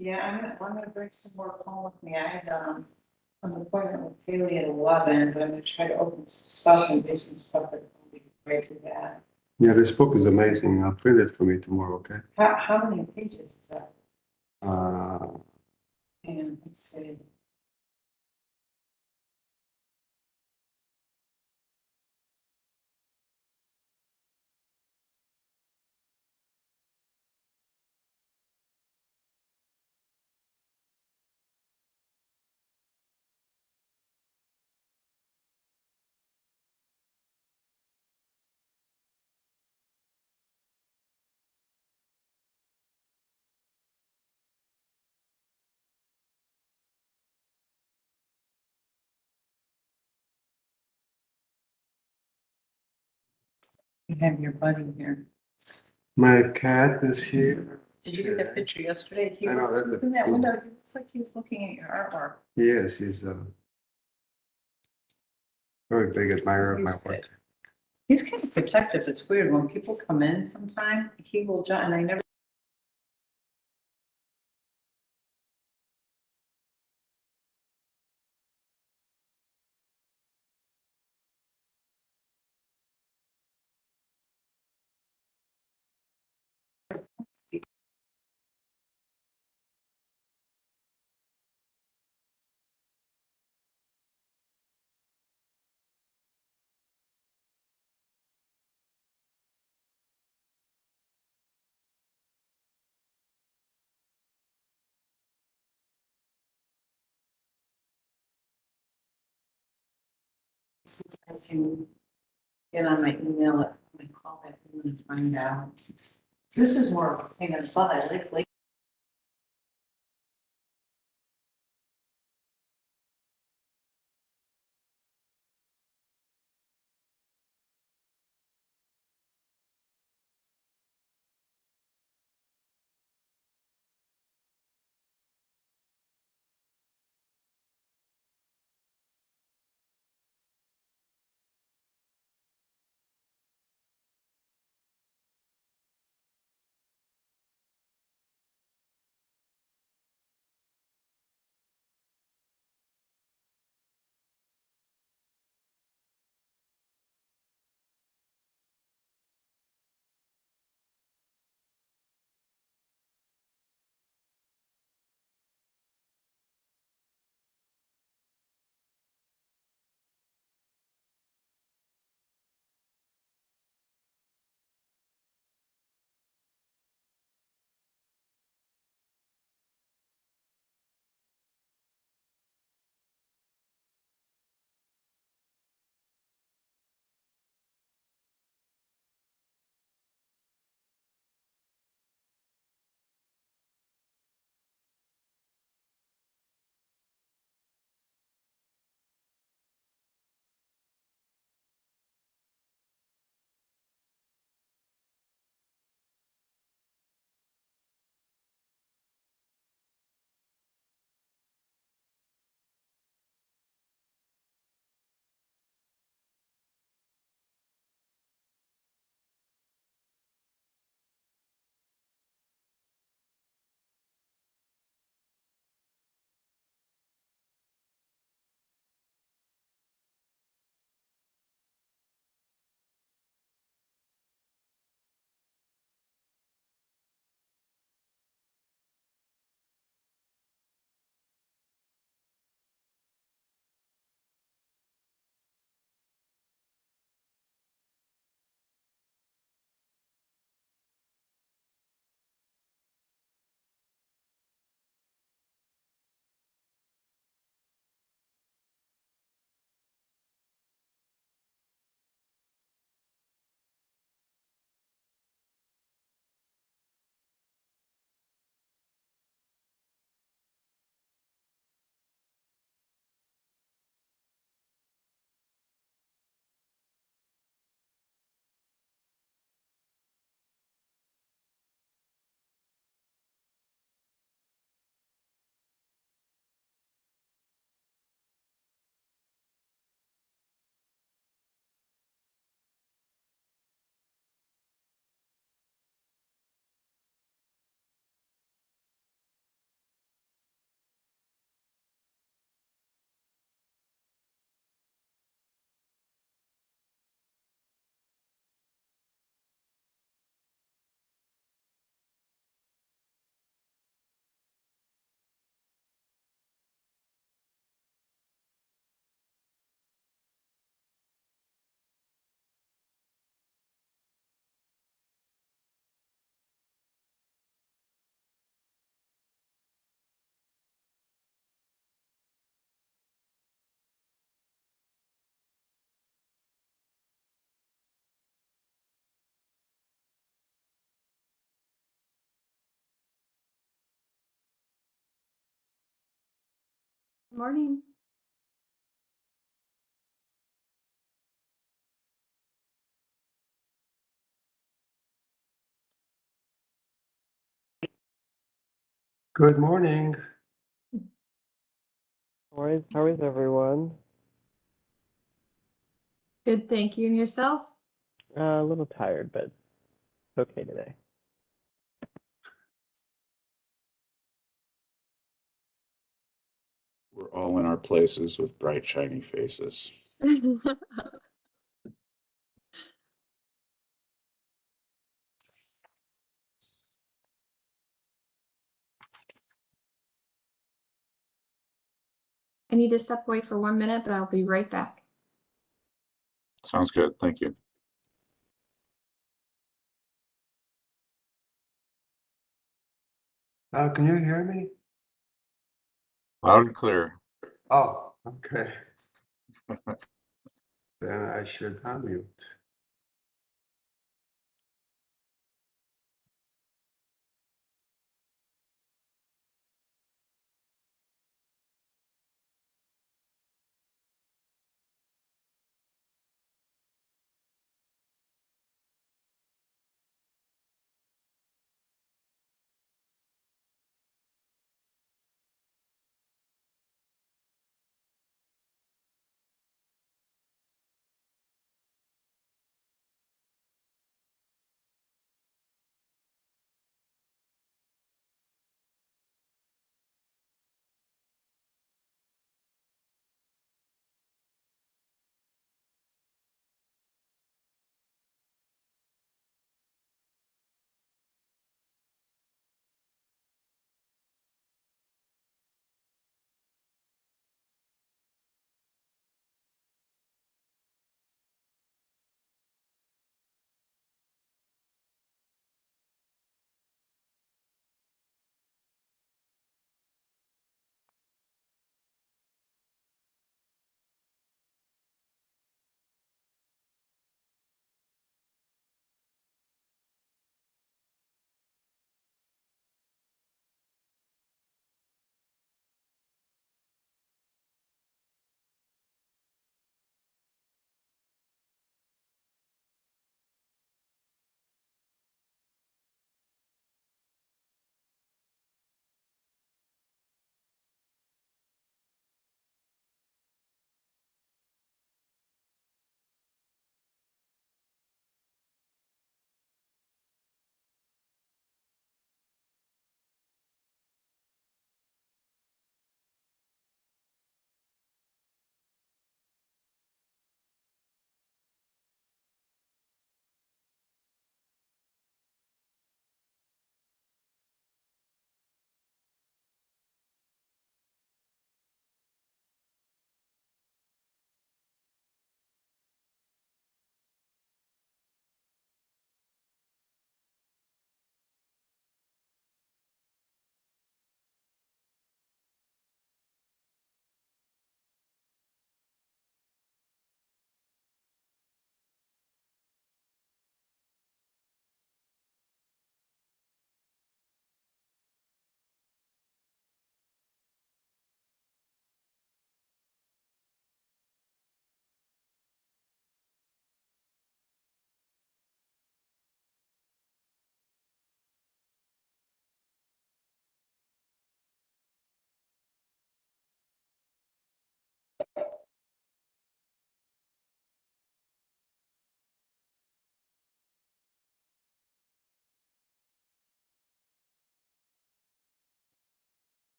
Yeah, I'm gonna bring some more home with me. I had, an appointment with Haley at 11, but I'm gonna try to open some stuff and do some stuff that will be great for that. Yeah, this book is amazing. I'll print it for me tomorrow, okay? How many pages is that? Uh, And let's see. You have your buddy here. my cat is here. Did you get that picture yesterday? He I know, was that's in that cool. window. He looks like he was looking at your artwork. Yes, he's a very big admirer of my He's work. good. He's kind of protective. It's weird. When people come in sometime, he will jump, and I never I can get on my email and call that woman and find out. This is more of a pain in the butt. I like Morning. Good morning. How is everyone? Good, thank you. And yourself? A little tired, but it's okay today. We're all in our places with bright, shiny faces. I need to step away for 1 minute, but I'll be right back. Sounds good. Thank you. Can you hear me? Loud and clear. Oh, okay. Then I should unmute.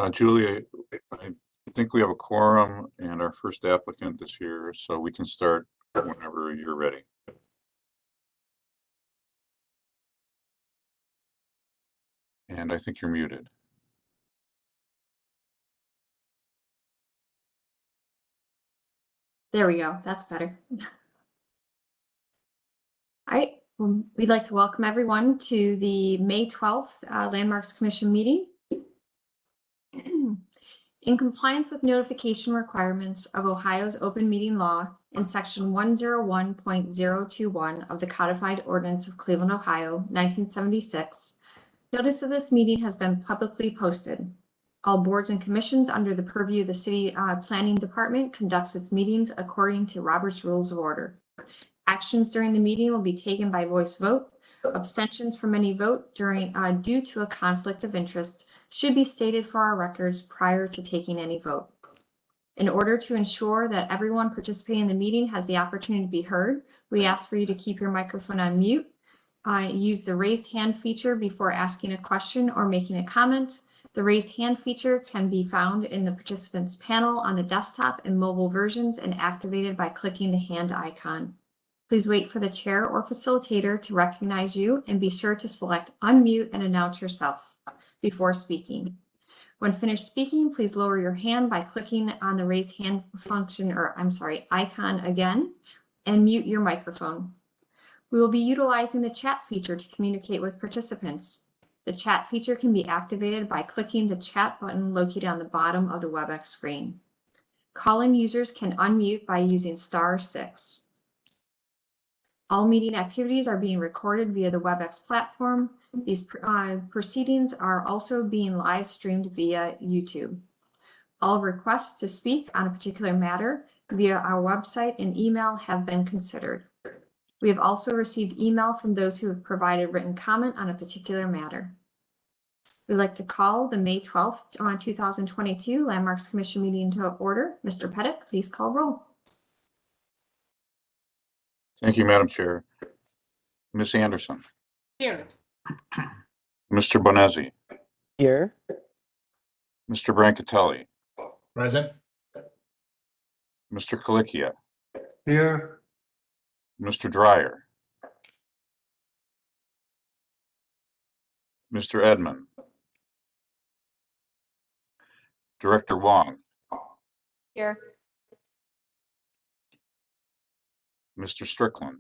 Julia, I think we have a quorum and our first applicant is here, so we can start whenever you're ready. And I think you're muted. There we go. That's better. All right. We'd like to welcome everyone to the May 12th Landmarks Commission meeting. In compliance with notification requirements of Ohio's open meeting law and section 101.021 of the Codified Ordinance of Cleveland, Ohio, 1976, notice of this meeting has been publicly posted. All boards and commissions under the purview of the City Planning Department conducts its meetings according to Robert's Rules of Order. Actions during the meeting will be taken by voice vote. Abstentions from any vote due to a conflict of interest should be stated for our records prior to taking any vote. In order to ensure that everyone participating in the meeting has the opportunity to be heard, we ask for you to keep your microphone on mute. Use the raised hand feature before asking a question or making a comment. The raised hand feature can be found in the participants panel on the desktop and mobile versions and activated by clicking the hand icon. Please wait for the chair or facilitator to recognize you and be sure to select unmute and announce yourself before speaking. When finished speaking, please lower your hand by clicking on the raised hand icon again and mute your microphone. We will be utilizing the chat feature to communicate with participants. The chat feature can be activated by clicking the chat button located on the bottom of the WebEx screen. Call-in users can unmute by using *6. All meeting activities are being recorded via the WebEx platform. These proceedings are also being live streamed via YouTube. All requests to speak on a particular matter via our website and email have been considered. We have also received email from those who have provided written comment on a particular matter. We'd like to call the May 12th, 2022 Landmarks Commission meeting to order. Mr. Pettit, please call roll. Thank you, Madam Chair. Ms. Anderson. Here. Mr. Bonezzi. Here. Mr. Brancatelli. Present. Mr. Colicchia. Here, Mr. Dreyer. Mr. Edmond. Director Wong. Here. Mr. Strickland.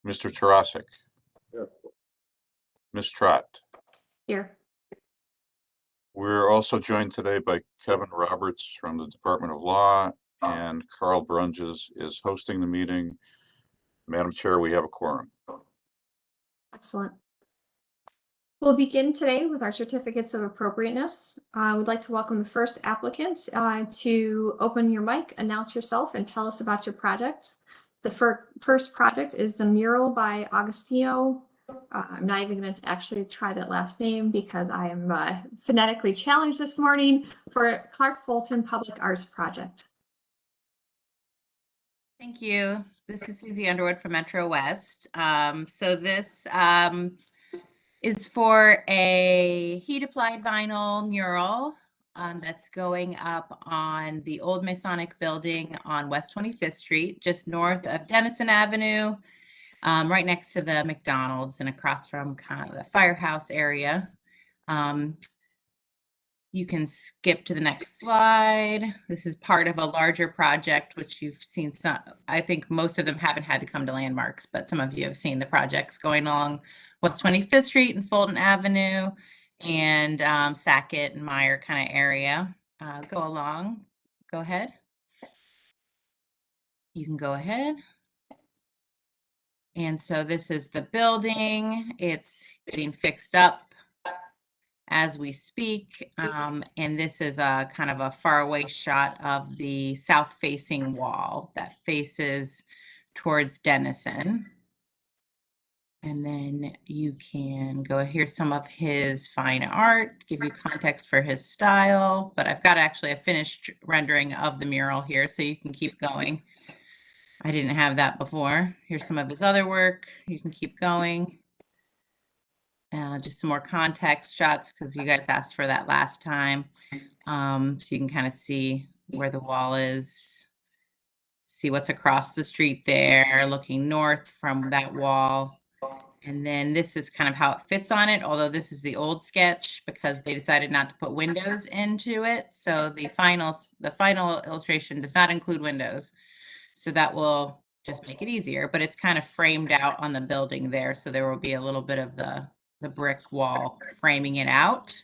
Mr. Tarasik. Ms. Trott. Here. We're also joined today by Kevin Roberts from the Department of Law, and Carl Brunges is hosting the meeting. Madam Chair, we have a quorum. Excellent. We'll begin today with our certificates of appropriateness. I would like to welcome the first applicant to open your mic, announce yourself, and tell us about your project. The first project is the mural by Agostino. I'm not even going to actually try that last name because I am phonetically challenged this morning for Clark Fulton Public Arts Project. Thank you. This is Susie Underwood from Metro West. So this is for a heat-applied vinyl mural that's going up on the old Masonic building on West 25th Street, just north of Denison Avenue, right next to the McDonald's and across from kind of the firehouse area. You can skip to the next slide. This is part of a larger project, which you've seen some, I think most of them haven't had to come to Landmarks, but some of you have seen the projects going along West 25th Street and Fulton Avenue and Sackett and Meyer kind of area. Go along, go ahead. You can go ahead. And so this is the building. It's getting fixed up as we speak. And this is a kind of a faraway shot of the south-facing wall that faces towards Denison. And then you can go, here's some of his fine art, give you context for his style, but I've got actually a finished rendering of the mural here, so you can keep going. I didn't have that before. Here's some of his other work. You can keep going. just some more context shots because you guys asked for that last time. So you can kind of see where the wall is, see what's across the street there, looking north from that wall. And then this is kind of how it fits on it, although this is the old sketch because they decided not to put windows into it. So the final illustration does not include windows. So that will just make it easier, but it's kind of framed out on the building there. So there will be a little bit of the brick wall framing it out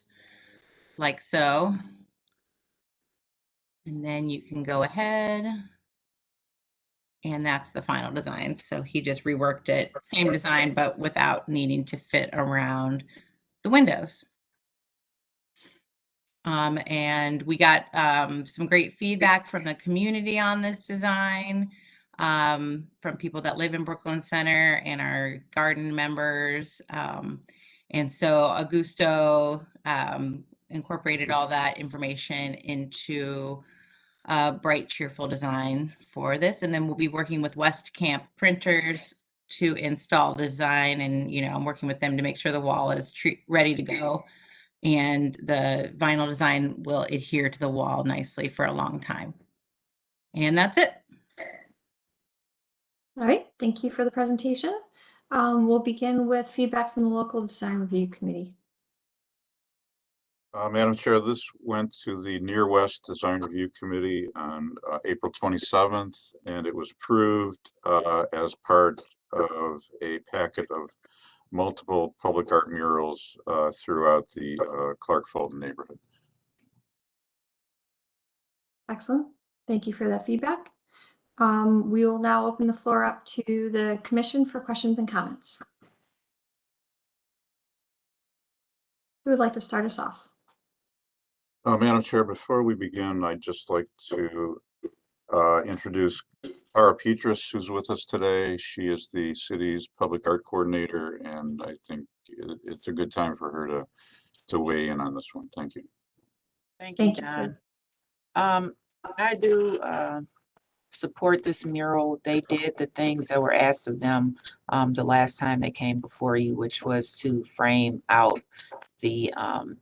like so. And then you can go ahead. And that's the final design. So he just reworked it, same design, but without needing to fit around the windows. And we got some great feedback from the community on this design, from people that live in Brooklyn Center and our garden members. And so Augusto incorporated all that information into a bright, cheerful design for this. And then we'll be working with West Camp Printers to install the design. And, you know, I'm working with them to make sure the wall is ready to go. And the vinyl design will adhere to the wall nicely for a long time. And that's it. All right, thank you for the presentation. We'll begin with feedback from the local design review committee. Madam Chair, this went to the Near West Design Review Committee on April 27th, and it was approved as part of a packet of multiple public art murals throughout the Clark Fulton neighborhood. Excellent. Thank you for that feedback. We will now open the floor up to the commission for questions and comments. Who would like to start us off? Madam Chair, before we begin, I'd just like to introduce Cara Petras, who's with us today. She is the city's public art coordinator, and I think it's a good time for her to weigh in on this one. Thank you. Thank you, Don. I do support this mural. They did the things that were asked of them the last time they came before you, which was to frame out the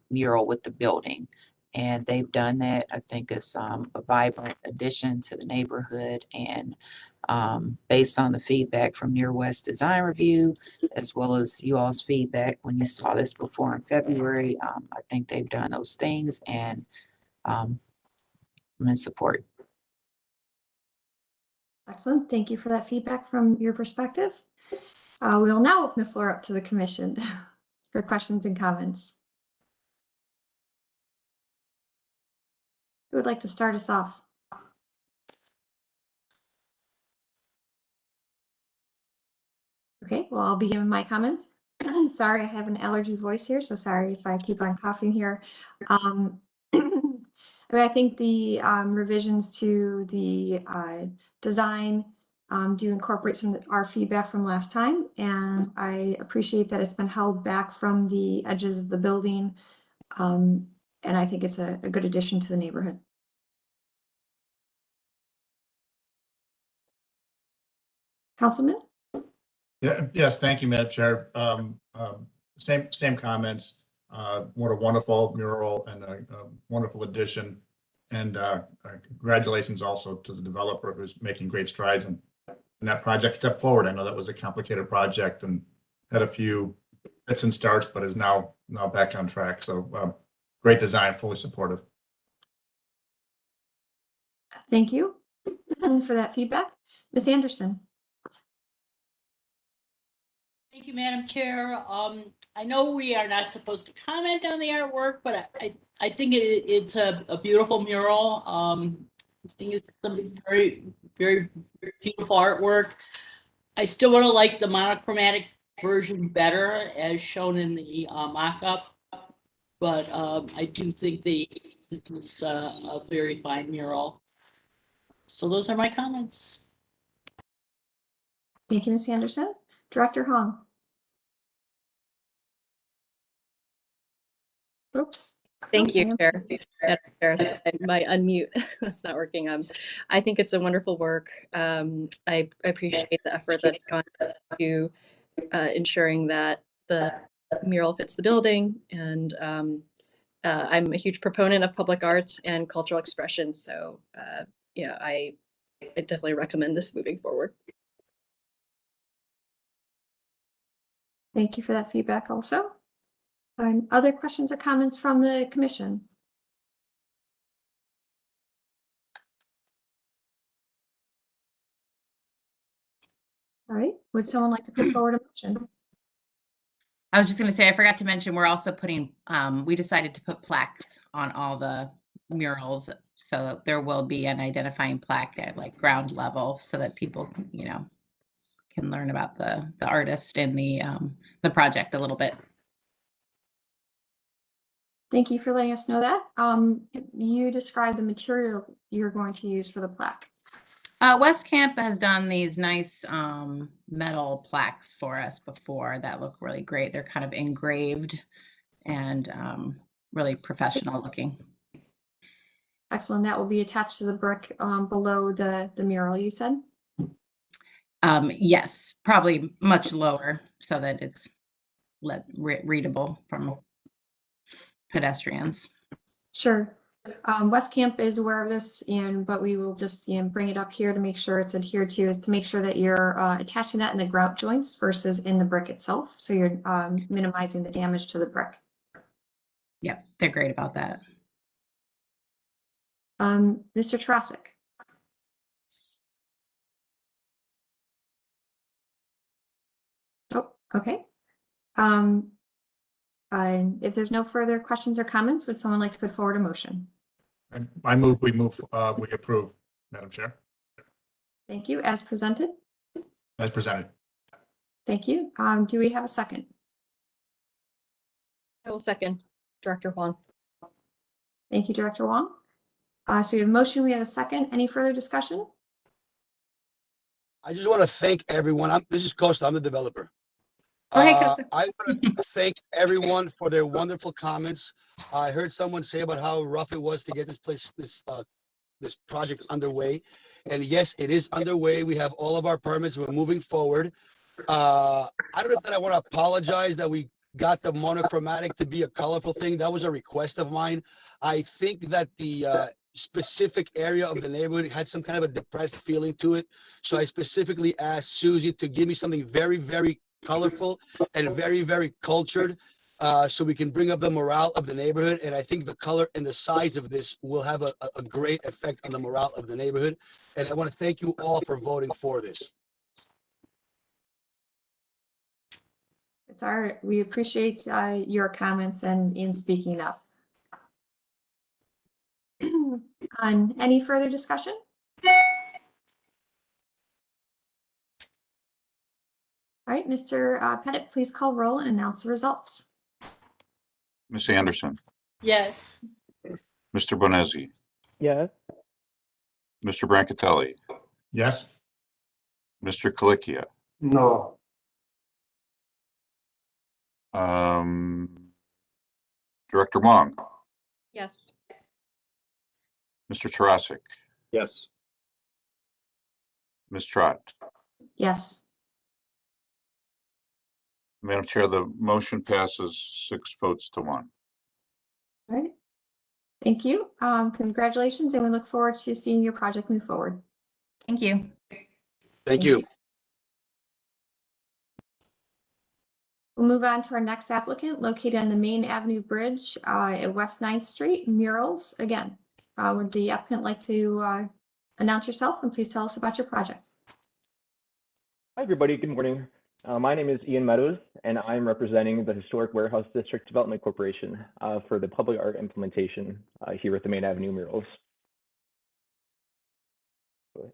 mural with the building. And they've done that. I think it's a vibrant addition to the neighborhood. And based on the feedback from Near West Design Review, as well as you all's feedback when you saw this before in February, I think they've done those things, and I'm in support. Excellent. Thank you for that feedback from your perspective. We will now open the floor up to the commission for questions and comments. Who would like to start us off? Okay, well, I'll begin with my comments. Sorry, I have an allergy voice here, so sorry if I keep on coughing here. I think the revisions to the design do incorporate some of our feedback from last time, and I appreciate that it's been held back from the edges of the building, and I think it's a good addition to the neighborhood. Councilman? Yeah, yes, thank you, Madam Chair. Same comments. What a wonderful mural and a wonderful addition. And congratulations also to the developer who's making great strides in that project step forward. I know that was a complicated project and had a few fits and starts, but is now back on track. So great design, fully supportive. Thank you for that feedback. Ms. Anderson? Thank you, Madam Chair. I know we are not supposed to comment on the artwork, but I think it's a beautiful mural. I think it's some very, very beautiful artwork. I still would have liked the monochromatic version better as shown in the mock-up, but I do think this is a very fine mural. So those are my comments. Thank you, Ms. Anderson. Director Hong? Oops. Thank you, Okay. Chair. My unmute that's not working. I think it's a wonderful work. I appreciate the effort that's gone to ensuring that the mural fits the building, and I'm a huge proponent of public arts and cultural expression. So yeah, I definitely recommend this moving forward. Thank you for that feedback also. Other questions or comments from the commission? All right, would someone like to put forward a motion? I was just going to say, I forgot to mention, we're also putting, we decided to put plaques on all the murals. So there will be an identifying plaque at like ground level so that people, you know, can learn about the artist and the project a little bit. Thank you for letting us know that. You described the material you're going to use for the plaque. West Camp has done these nice metal plaques for us before that look really great. They're kind of engraved and really professional looking. Excellent. That will be attached to the brick below the mural, you said? Yes, probably much lower so that it's readable from pedestrians. Sure. West Camp is aware of this, but we will just bring it up here to make sure it's adhered to, is to make sure that you're attaching that in the grout joints versus in the brick itself. So you're minimizing the damage to the brick. Yep, they're great about that. Mr. Tarasik. Oh, okay. If there's no further questions or comments, would someone like to put forward a motion? I move, we approve, Madam Chair, Thank you. As presented? as presented. Thank you. Do we have a second? I will second Director Huang. Thank you, Director Wong. So we have a motion, we have a second. Any further discussion? I just want to thank everyone. This is Costa, I'm the developer. Oh, hey, Costa. I want to thank everyone for their wonderful comments. I heard someone say about how rough it was to get this project underway. And yes, it is underway. We have all of our permits. We're moving forward. I don't know if I want to apologize that we got the monochromatic to be a colorful thing. That was a request of mine. I think that the specific area of the neighborhood had some kind of a depressed feeling to it. So I specifically asked Susie to give me something very, very colorful and very, very cultured, so we can bring up the morale of the neighborhood. And I think the color and the size of this will have a great effect on the morale of the neighborhood. And I want to thank you all for voting for this. It's we appreciate your comments and in speaking up. Any further discussion? All right, Mr. Pettit, please call roll and announce the results. Ms. Anderson, Yes. Mr. Bonezzi, Yes. Mr. Brancatelli, Yes, Mr. Colicchia, No, Director Wong, Yes. Mr. Tarasik, yes. Ms. Trott. Yes. Madam Chair, the motion passes 6 votes to 1. All right. Thank you. Congratulations, and we look forward to seeing your project move forward. Thank you. Thank you. We'll move on to our next applicant located on the Main Avenue Bridge at West 9th Street, Murals. Again, would the applicant like to announce yourself and please tell us about your project? Hi, everybody. Good morning. My name is Ian Meadows, and I'm representing the Historic Warehouse District Development Corporation for the public art implementation here at the Main Avenue Murals.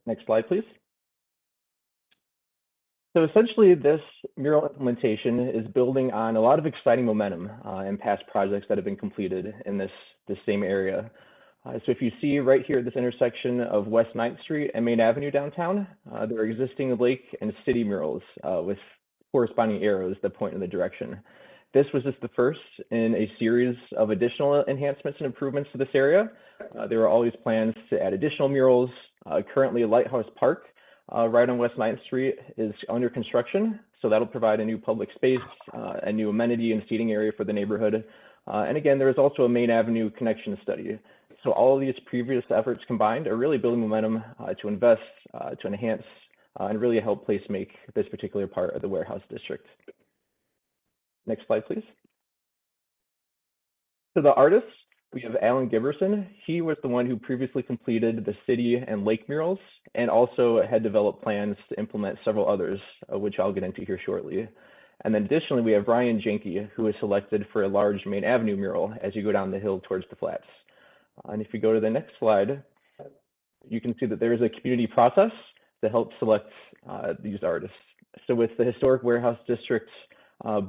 Next slide, please. So essentially, this mural implementation is building on a lot of exciting momentum in past projects that have been completed in this same area. So if you see right here at this intersection of West 9th Street and Main Avenue downtown, there are existing lake and city murals with corresponding arrows that point in the direction. This was just the first in a series of additional enhancements and improvements to this area. There are always plans to add additional murals. Currently, Lighthouse Park right on West 9th Street is under construction. So that'll provide a new public space, a new amenity and seating area for the neighborhood. And again, there is also a Main Avenue connection study. So all of these previous efforts combined are really building momentum to invest, to enhance, and really help place make this particular part of the warehouse district. Next slide, please. So the artists, we have Alan Giberson. He was the one who previously completed the city and lake murals and also had developed plans to implement several others, which I'll get into here shortly. And then additionally, we have Ryan Jenke, who was selected for a large Main Avenue mural as you go down the hill towards the flats. And if you go to the next slide, you can see that there is a community process to help select these artists. So with the Historic Warehouse District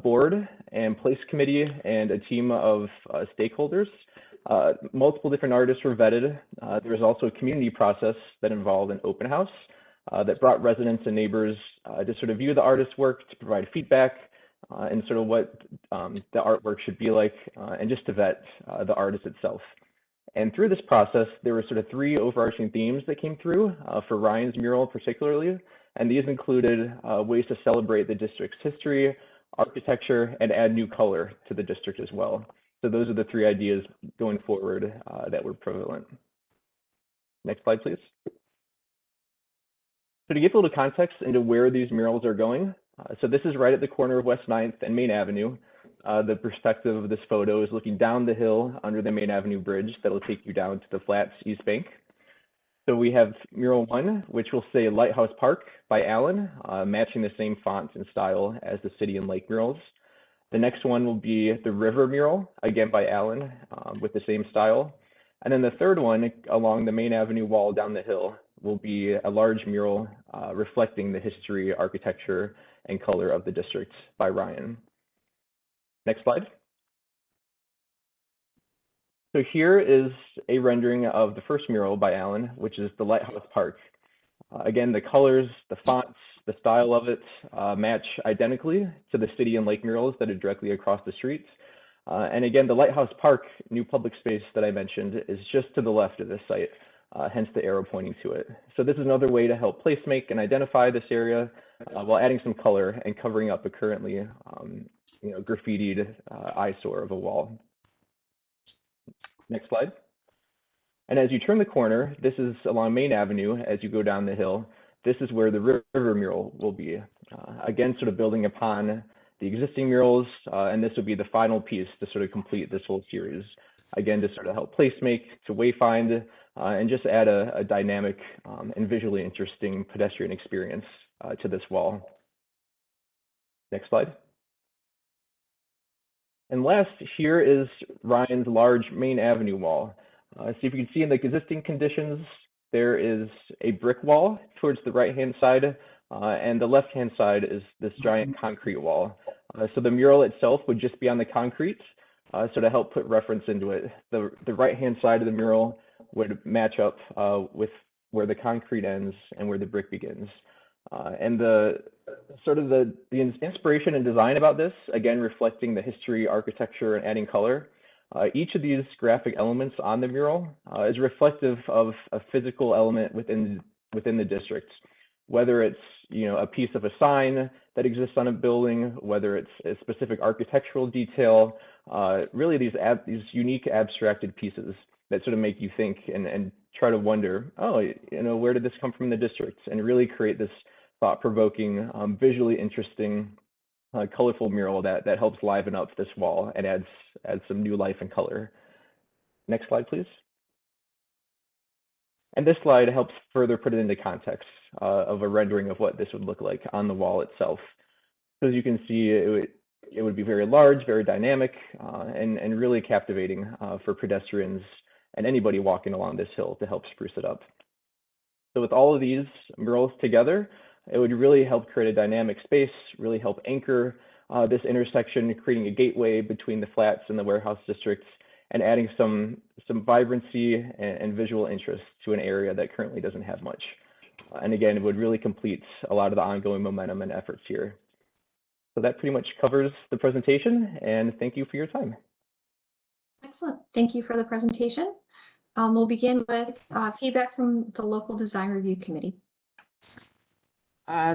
board and place committee and a team of stakeholders, multiple different artists were vetted. There was also a community process that involved an open house that brought residents and neighbors to sort of view the artist's work, to provide feedback and sort of what the artwork should be like, and just to vet the artist itself. And through this process, there were sort of three overarching themes that came through for Ryan's mural particularly, and these included ways to celebrate the district's history, architecture, and add new color to the district as well. So those are the three ideas going forward that were prevalent. Next slide, please. So to give a little context into where these murals are going, so this is right at the corner of West 9th and Main Avenue. The perspective of this photo is looking down the hill under the Main Avenue bridge that'll take you down to the Flats East Bank. So we have mural 1, which will say Lighthouse Park by Allen, matching the same font and style as the city and lake murals. The next one will be the River mural, again by Allen, with the same style. And then the third one along the Main Avenue wall down the hill will be a large mural reflecting the history, architecture, and color of the district by Ryan. Next slide. So here is a rendering of the first mural by Allen, which is the Lighthouse Park. Again, the colors, the fonts, the style of it match identically to the city and lake murals that are directly across the streets. And again, the Lighthouse Park new public space that I mentioned is just to the left of this site, hence the arrow pointing to it. So this is another way to help placemake and identify this area while adding some color and covering up a currently graffitied eyesore of a wall. Next slide. And as you turn the corner, this is along Main Avenue as you go down the hill. This is where the River mural will be. Again, sort of building upon the existing murals, and this will be the final piece to sort of complete this whole series. Again, to sort of help placemake, to wayfind, and just add a dynamic and visually interesting pedestrian experience to this wall. Next slide. And last, here is Ryan's large Main Avenue wall. So if you can see in the existing conditions, there is a brick wall towards the right-hand side, and the left-hand side is this giant concrete wall. So the mural itself would just be on the concrete. So to help put reference into it, the right-hand side of the mural would match up with where the concrete ends and where the brick begins. And the inspiration and design about this, again, reflecting the history, architecture, and adding color. Each of these graphic elements on the mural is reflective of a physical element within the district, whether it's a piece of a sign that exists on a building, whether it's a specific architectural detail, really these unique abstracted pieces that sort of make you think and try to wonder, where did this come from in the district, and really create this thought-provoking, visually interesting, colorful mural that helps liven up this wall and adds some new life and color. Next slide, please. And this slide helps further put it into context of a rendering of what this would look like on the wall itself. So as you can see, it would be very large, very dynamic, and really captivating for pedestrians and anybody walking along this hill to help spruce it up. So with all of these murals together, it would really help create a dynamic space, really help anchor this intersection, creating a gateway between the flats and the warehouse districts, and adding some vibrancy and visual interest to an area that currently doesn't have much. And again, it would really complete a lot of the ongoing momentum and efforts here. So that pretty much covers the presentation, and thank you for your time. Excellent. Thank you for the presentation. We'll begin with feedback from the local design review committee.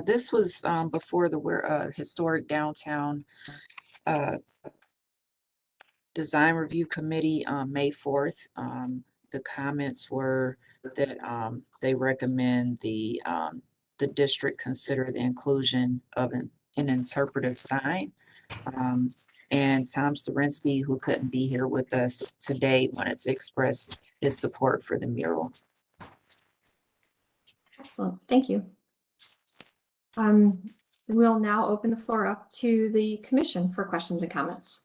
This was before the historic downtown design review committee on May 4th. The comments were that they recommend the district consider the inclusion of an interpretive sign. And Tom Sarinsky, who couldn't be here with us today, wanted to express his support for the mural. Excellent, thank you. We'll now open the floor up to the commission for questions and comments.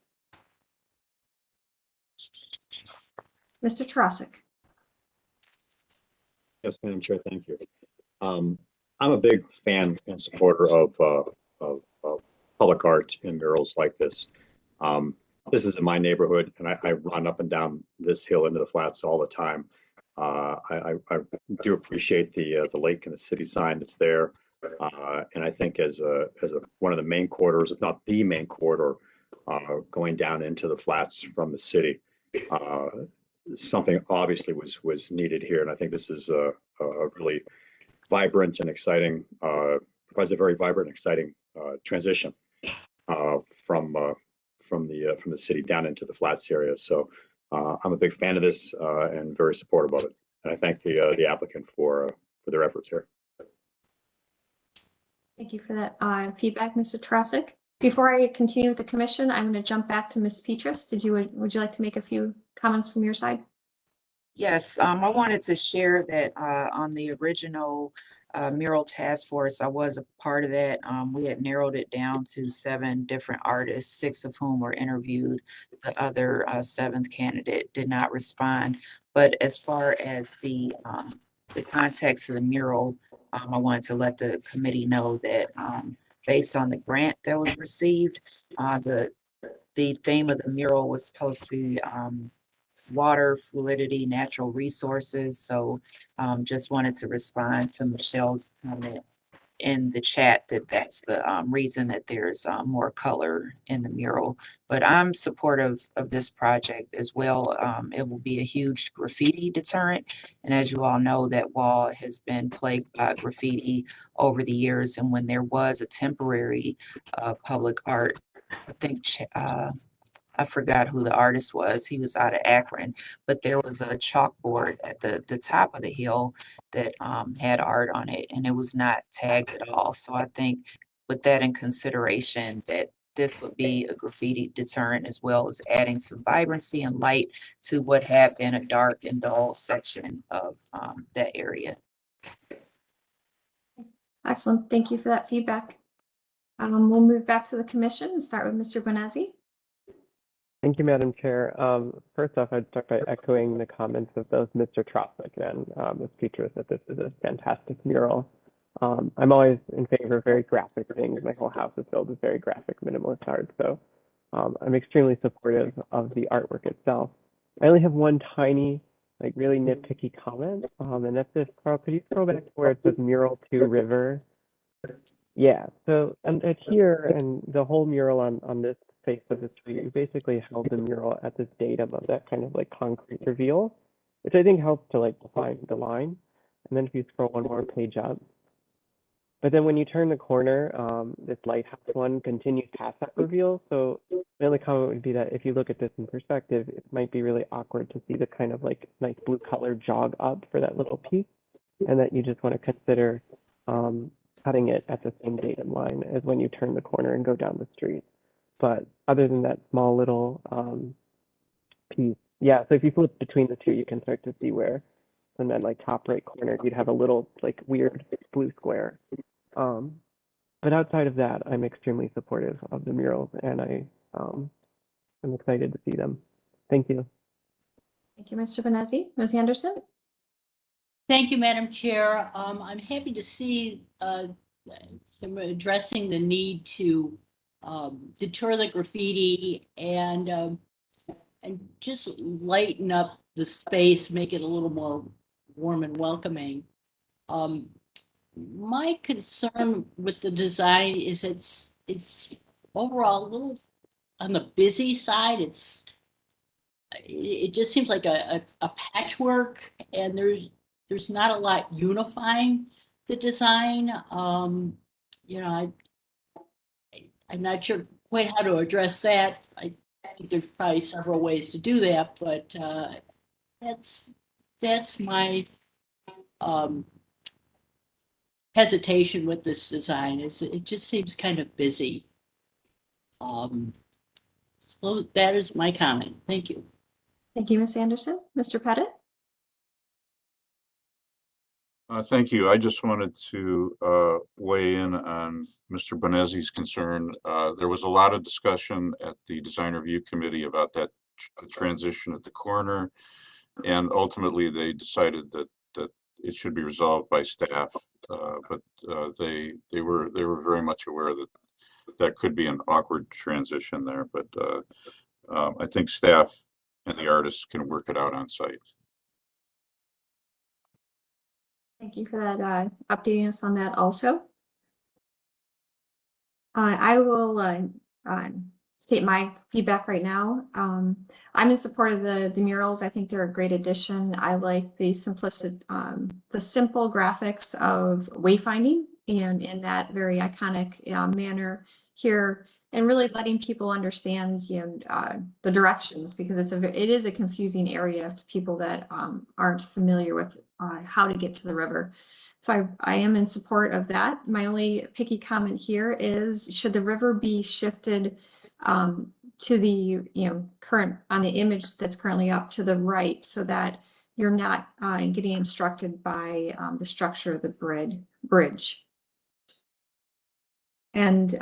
Mr. Tarasik. Yes, Madam Chair, thank you. I'm a big fan and supporter of public art and murals like this. This is in my neighborhood, and I run up and down this hill into the flats all the time. I do appreciate the lake and the city sign that's there, and I think as one of the main corridors, if not the main corridor, going down into the flats from the city, something obviously was needed here, and I think this is a really vibrant and exciting, provides a very vibrant and exciting transition from the city down into the flats area. So I'm a big fan of this and very supportive of it. And I thank the applicant for their efforts here. Thank you for that feedback, Mr. Tarasik. Before I continue with the commission, I'm going to jump back to Ms. Petrus. Would you like to make a few comments from your side? Yes, I wanted to share that on the original mural task force, I was a part of that. We had narrowed it down to 7 different artists, 6 of whom were interviewed. The other 7th candidate did not respond. But as far as the context of the mural, I wanted to let the committee know that based on the grant that was received, the theme of the mural was supposed to be water, fluidity, natural resources. So just wanted to respond to Michelle's comment in the chat that that's the reason that there's more color in the mural. But I'm supportive of this project as well. It will be a huge graffiti deterrent. And as you all know, that wall has been plagued by graffiti over the years. And when there was a temporary public art, I think I forgot who the artist was. He was out of Akron, but there was a chalkboard at the top of the hill that had art on it, and it was not tagged at all. So I think with that in consideration, that this would be a graffiti deterrent as well as adding some vibrancy and light to what had been a dark and dull section of that area. Excellent. Thank you for that feedback. We'll move back to the commission and start with Mr. Bonazzi. Thank you, Madam Chair. First off, I'd start by echoing the comments of both Mr. Tarasik and Ms. Petrus that this is a fantastic mural. I'm always in favor of very graphic things. My whole house is filled with very graphic minimalist art, so I'm extremely supportive of the artwork itself. I only have one tiny, like really nitpicky comment, and that's this. Carl, could you scroll back to where it says mural to river? Yeah, so and here and the whole mural on this face of the street, you basically held the mural at this datum of that kind of like concrete reveal, which I think helps to like define the line. And then if you scroll one more page up, but then when you turn the corner, this lighthouse one continues past that reveal. So my only comment would be that if you look at this in perspective, it might be really awkward to see the kind of like nice blue color jog up for that little piece, and that you just want to consider cutting it at the same datum line as when you turn the corner and go down the street. But other than that small little piece, yeah, so if you flip between the two, you can start to see where, in that like top right corner, you'd have a little like weird blue square. But outside of that, I'm extremely supportive of the murals, and I'm excited to see them. Thank you. Thank you, Mr. Bonazzi. Ms. Anderson? Thank you, Madam Chair. I'm happy to see them addressing the need to deter the graffiti and just lighten up the space, make it a little more warm and welcoming. My concern with the design is it's overall a little on the busy side. It just seems like a patchwork, and there's not a lot unifying. the design. You know, I'm not sure quite how to address that. I think there's probably several ways to do that, but that's my hesitation with this design. Is it just seems kind of busy. So that is my comment. Thank you. Thank you, Ms. Anderson. Mr. Pettit? Thank you. I just wanted to weigh in on Mr. Bonezzi's concern. There was a lot of discussion at the design review committee about the transition at the corner, and ultimately they decided that it should be resolved by staff. But they were very much aware that could be an awkward transition there. But I think staff and the artists can work it out on site. Thank you for that, updating us on that also. I will state my feedback right now. I'm in support of the murals. I think they're a great addition. I like the simplicity, the simple graphics of wayfinding and in that very iconic manner here, and really letting people understand, the directions, because it is a confusing area to people that aren't familiar with how to get to the river. So I am in support of that. My only picky comment here is, should the river be shifted to the current, on the image that's currently up to the right, so that you're not getting obstructed by the structure of the bridge. And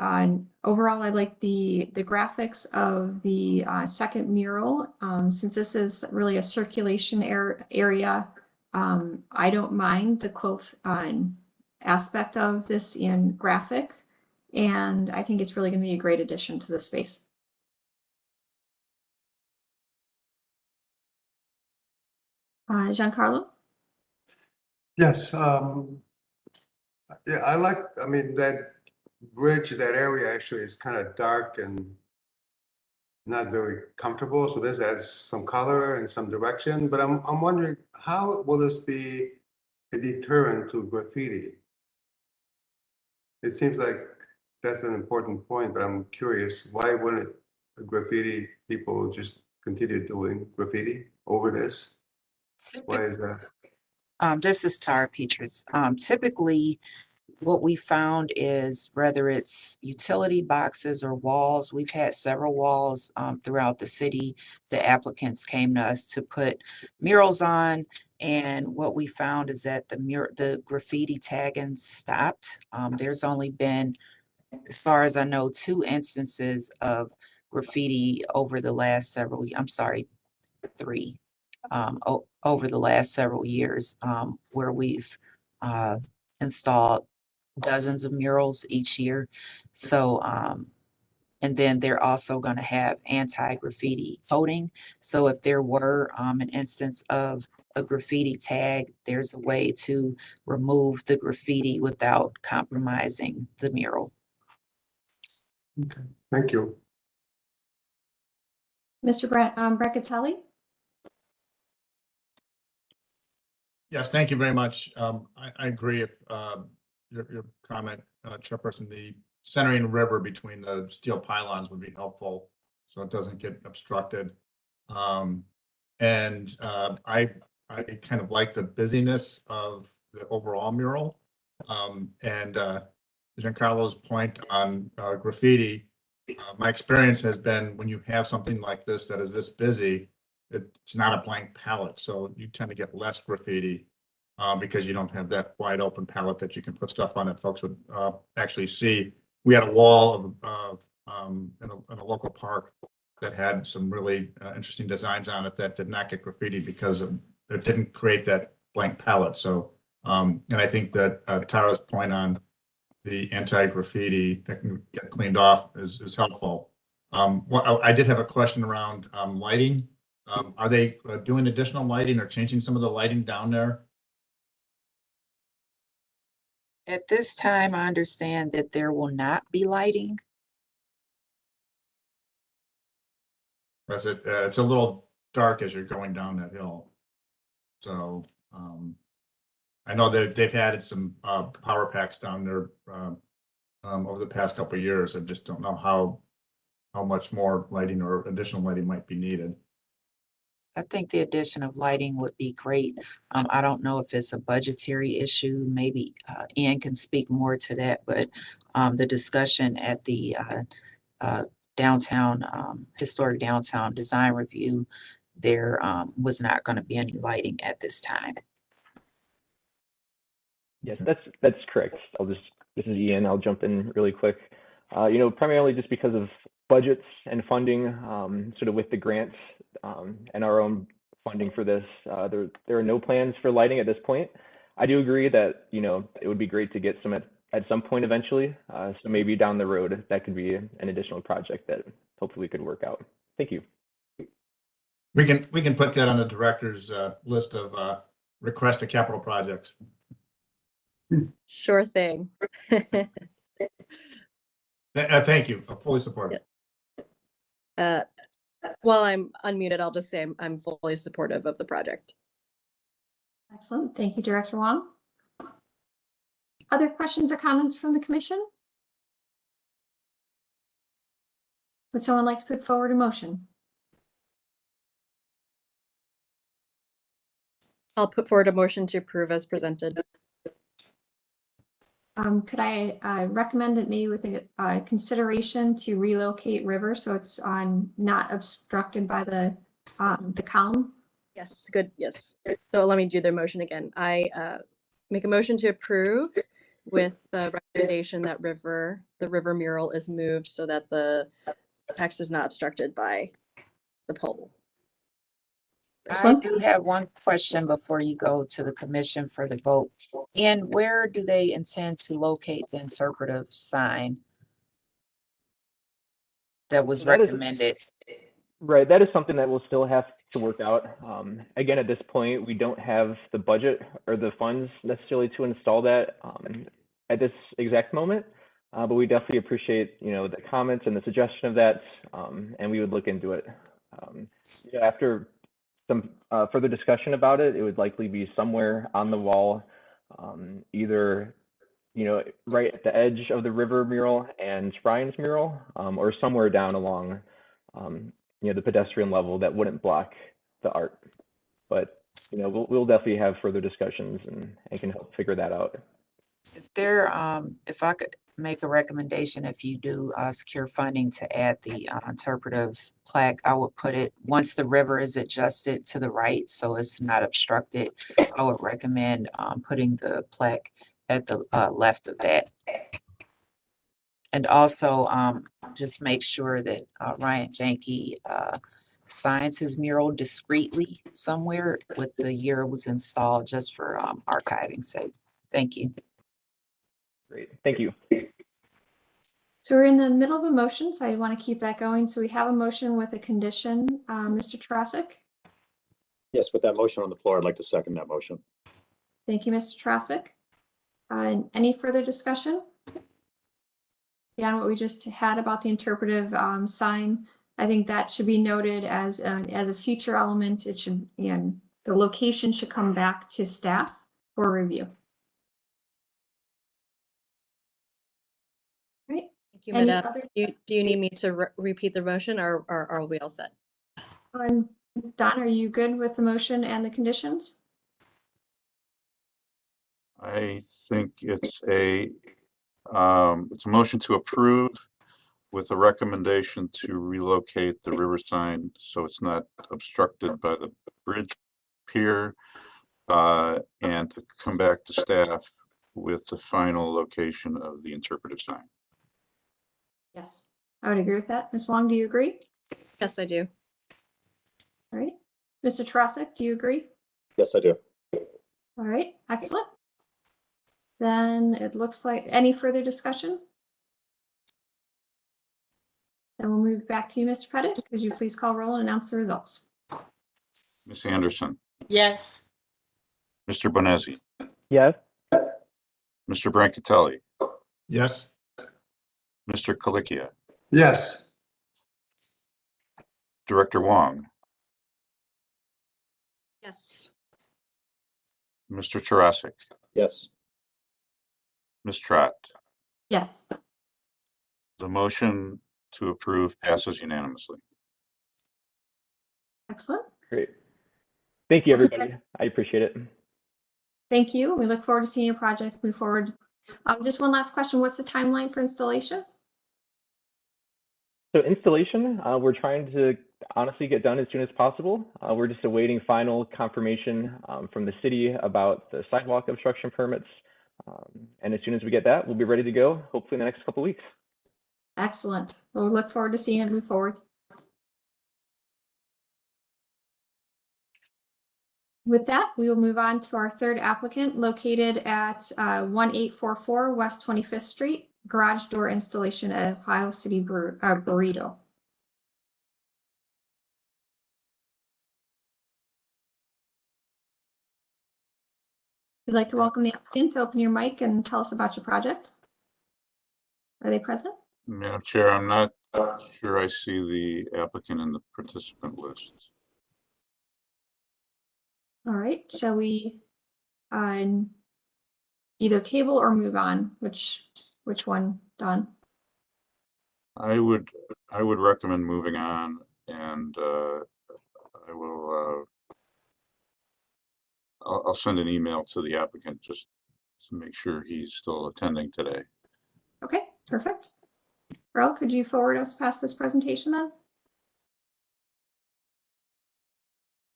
overall, I like the graphics of the second mural. Since this is really a circulation area, I don't mind the quilt aspect of this in graphic, and I think it's really going to be a great addition to the space. Giancarlo? Yes, yeah, I mean, that bridge, that area actually is kind of dark and not very comfortable. So this adds some color and some direction, but I'm wondering, how will this be a deterrent to graffiti? It seems like that's an important point, but I'm curious, why wouldn't the graffiti people just continue doing graffiti over this? Why is that? This is Tara Petrus. Typically, what we found is, whether it's utility boxes or walls, we've had several walls throughout the city. The applicants came to us to put murals on, and what we found is that the graffiti tagging stopped. There's only been, as far as I know, 2 instances of graffiti over the last several, I'm sorry, 3, over the last several years, where we've installed dozens of murals each year. So, and then they're also going to have anti-graffiti coating. So if there were an instance of a graffiti tag, there's a way to remove the graffiti without compromising the mural. Okay, thank you. Mr. Brancatelli? Yes, thank you very much. I agree. If your comment, Chairperson, the centering the river between the steel pylons would be helpful, so it doesn't get obstructed. And I kind of like the busyness of the overall mural. And Giancarlo's point on graffiti, my experience has been, when you have something like this that is this busy, it's not a blank palette, so you tend to get less graffiti because you don't have that wide open palette that you can put stuff on that folks would actually see. We had a wall of in a local park that had some really interesting designs on it that did not get graffiti because it didn't create that blank palette. So, and I think that Tara's point on the anti-graffiti that can get cleaned off is helpful. I did have a question around lighting. Are they doing additional lighting or changing some of the lighting down there? At this time, I understand that there will not be lighting. That's it. It's a little dark as you're going down that hill. So I know that they've added some power packs down there over the past couple of years. I just don't know how much more lighting or additional lighting might be needed. I think the addition of lighting would be great. I don't know if it's a budgetary issue. Maybe Ian can speak more to that, but the discussion at the downtown, historic downtown design review, there was not going to be any lighting at this time. Yes, that's correct. This is Ian. I'll jump in really quick. You know, primarily just because of budgets and funding, sort of with the grants and our own funding for this, there are no plans for lighting at this point. I do agree that, you know, it would be great to get some at some point eventually. So maybe down the road, that could be an additional project that hopefully could work out. Thank you. We can put that on the director's list of requested capital projects. Sure thing. Thank you. I fully support it. While I'm unmuted, I'll just say I'm fully supportive of the project. Excellent. Thank you, Director Wong. Other questions or comments from the commission? Would someone like to put forward a motion? I'll put forward a motion to approve as presented. Could I recommend that maybe with a consideration to relocate River so it's not obstructed by the column? Yes, good. Yes. So let me do the motion again. I make a motion to approve with the recommendation that the river mural is moved so that the text is not obstructed by the pole. I do have one question before you go to the commission for the vote. And where do they intend to locate the interpretive sign that was recommended? Right, that is something that we'll still have to work out. Again, at this point, we don't have the budget or the funds necessarily to install that at this exact moment, but we definitely appreciate, you know, the comments and the suggestion of that, and we would look into it. After some further discussion about it, it would likely be somewhere on the wall, either, you know, right at the edge of the river mural and Brian's mural, or somewhere down along, you know, the pedestrian level that wouldn't block the art. But, you know, we'll definitely have further discussions and can help figure that out. If I could make a recommendation, if you do secure funding to add the interpretive plaque, I would put it once the river is adjusted to the right so it's not obstructed. I would recommend putting the plaque at the left of that. And also just make sure that Ryan Janke signs his mural discreetly somewhere with the year it was installed, just for archiving sake. Thank you. Great, thank you. So we're in the middle of a motion, so I want to keep that going. So we have a motion with a condition. Mr. Trosik? Yes, with that motion on the floor, I'd like to second that motion. Thank you, Mr. Trosik. Any further discussion? Beyond what we just had about the interpretive sign, I think that should be noted as a future element. It should, you know, the location should come back to staff for review. Right. Thank you, Madam. Do you need me to repeat the motion, or are we all set? Don, are you good with the motion and the conditions? I think it's a motion to approve with a recommendation to relocate the river sign so it's not obstructed by the bridge pier, and to come back to staff with the final location of the interpretive sign. Yes, I would agree with that. Ms. Wong, do you agree? Yes, I do. All right. Mr. Trosik, do you agree? Yes, I do. All right, excellent. Then it looks like any further discussion? Then we'll move back to you, Mr. Pettit. Could you please call roll and announce the results? Ms. Anderson, Yes. Mr. Bonezzi, Yes. Mr. Brancatelli, Yes. Mr. Colicchia, Yes. Director Wong, Yes. Mr. Tarasik, Yes. Ms. Trot. Yes. The motion to approve passes unanimously. Excellent. Great. Thank you, Okay, everybody. I appreciate it. Thank you. We look forward to seeing your project move forward. Just one last question. What's the timeline for installation? So installation, we're trying to honestly get done as soon as possible. We're just awaiting final confirmation from the city about the sidewalk obstruction permits. And as soon as we get that, we'll be ready to go, hopefully in the next couple of weeks. Excellent. Well, we look forward to seeing it move forward. With that, we will move on to our third applicant located at 1844 West 25th Street, garage door installation at Ohio City Burrito. We'd like to welcome the applicant to open your mic and tell us about your project. Are they present? Madam Chair, I'm not sure I see the applicant in the participant list. All right, shall we either table or move on? Which one, Don? I would recommend moving on, and I will I'll send an email to the applicant just to make sure he's still attending today. Okay, perfect. Earl, could you forward us past this presentation then?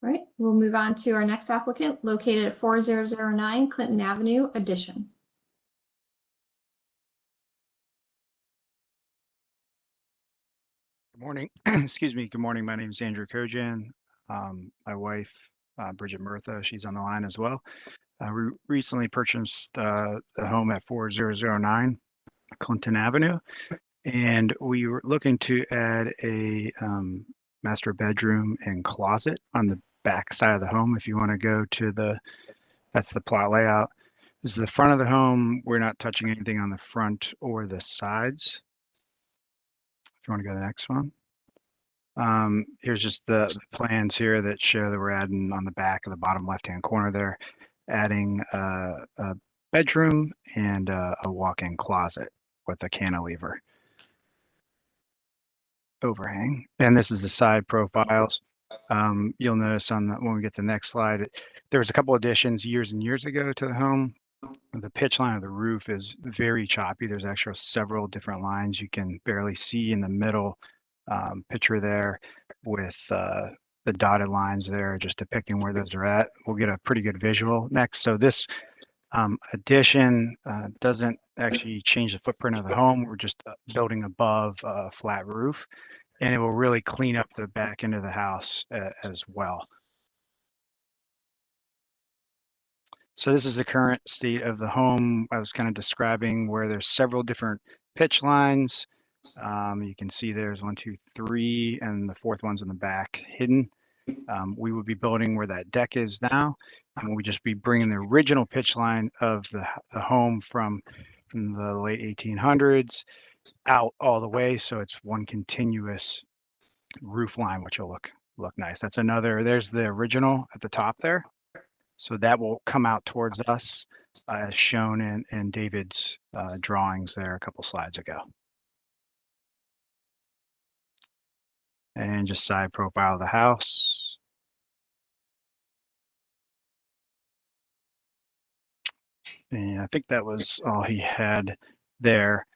All right, we'll move on to our next applicant located at 4009 Clinton Avenue, addition. Good morning. Excuse me. Good morning. My name is Andrew Kojan. My wife, Bridget Murtha, she's on the line as well. We recently purchased the home at 4009 Clinton Avenue, and we were looking to add a master bedroom and closet on the back side of the home. If you want to go to that's the plot layout. This is the front of the home. We're not touching anything on the front or the sides. If you want to go to the next one. Here's just the plans here that show that we're adding on the back of the bottom left-hand corner there, adding a bedroom and a walk-in closet with a cantilever overhang. And this is the side profiles. You'll notice when we get to the next slide, there was a couple additions years and years ago to the home. The pitch line of the roof is very choppy. There's actually several different lines you can barely see in the middle picture there with the dotted lines there just depicting where those are at. We'll get a pretty good visual next. So this addition doesn't actually change the footprint of the home. We're just building above a flat roof, and it will really clean up the back end of the house as well. So this is the current state of the home. I was kind of describing where there's several different pitch lines. You can see there's 1, 2, 3, and the fourth one's in the back hidden. We would be building where that deck is now, and we'll just be bringing the original pitch line of the home from the late 1800s out all the way, so it's one continuous roof line, which will look nice. That's another. There's the original at the top there. So that will come out towards us as shown in David's drawings there a couple slides ago. And just side profile of the house. And I think that was all he had there.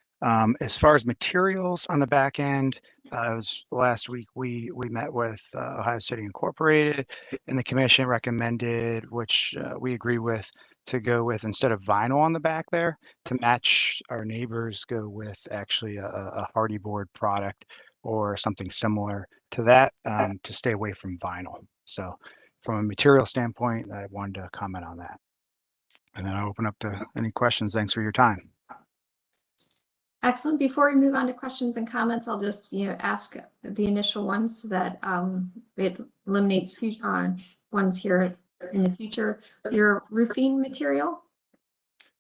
As far as materials on the back end, it was last week we met with Ohio City Incorporated, and the commission recommended, which we agree with, to go with, instead of vinyl on the back there, to match our neighbors, go with actually a hardy board product or something similar to that, to stay away from vinyl. So from a material standpoint, I wanted to comment on that. And then I'll open up to any questions. Thanks for your time. Excellent. Before we move on to questions and comments, I'll just ask the initial ones so that it eliminates future ones here in the future. Your roofing material?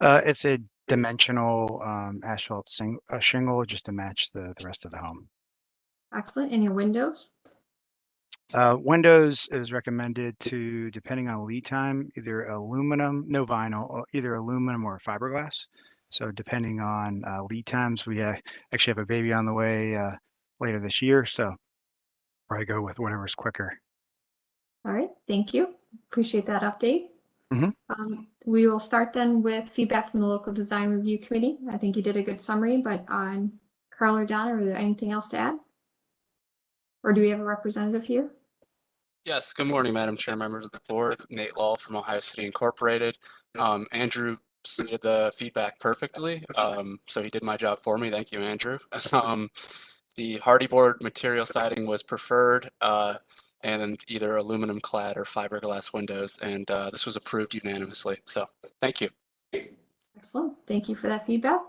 It's a dimensional asphalt shingle just to match the rest of the home. Excellent. And your windows? Windows is recommended to, depending on lead time, either aluminum, no vinyl, or either aluminum or fiberglass. So depending on lead times, we actually have a baby on the way later this year. So probably go with whatever's quicker. All right, thank you. Appreciate that update. Mhm. We will start then with feedback from the local design review committee. I think you did a good summary, but on Carl or Donna, are there anything else to add? Or do we have a representative here? Yes, good morning, Madam Chair, members of the board. Nate Law from Ohio City Incorporated. Andrew stated the feedback perfectly, so he did my job for me. Thank you, Andrew. The hardy board material siding was preferred, and then either aluminum clad or fiberglass windows, and this was approved unanimously. So thank you. Excellent. Thank you for that feedback.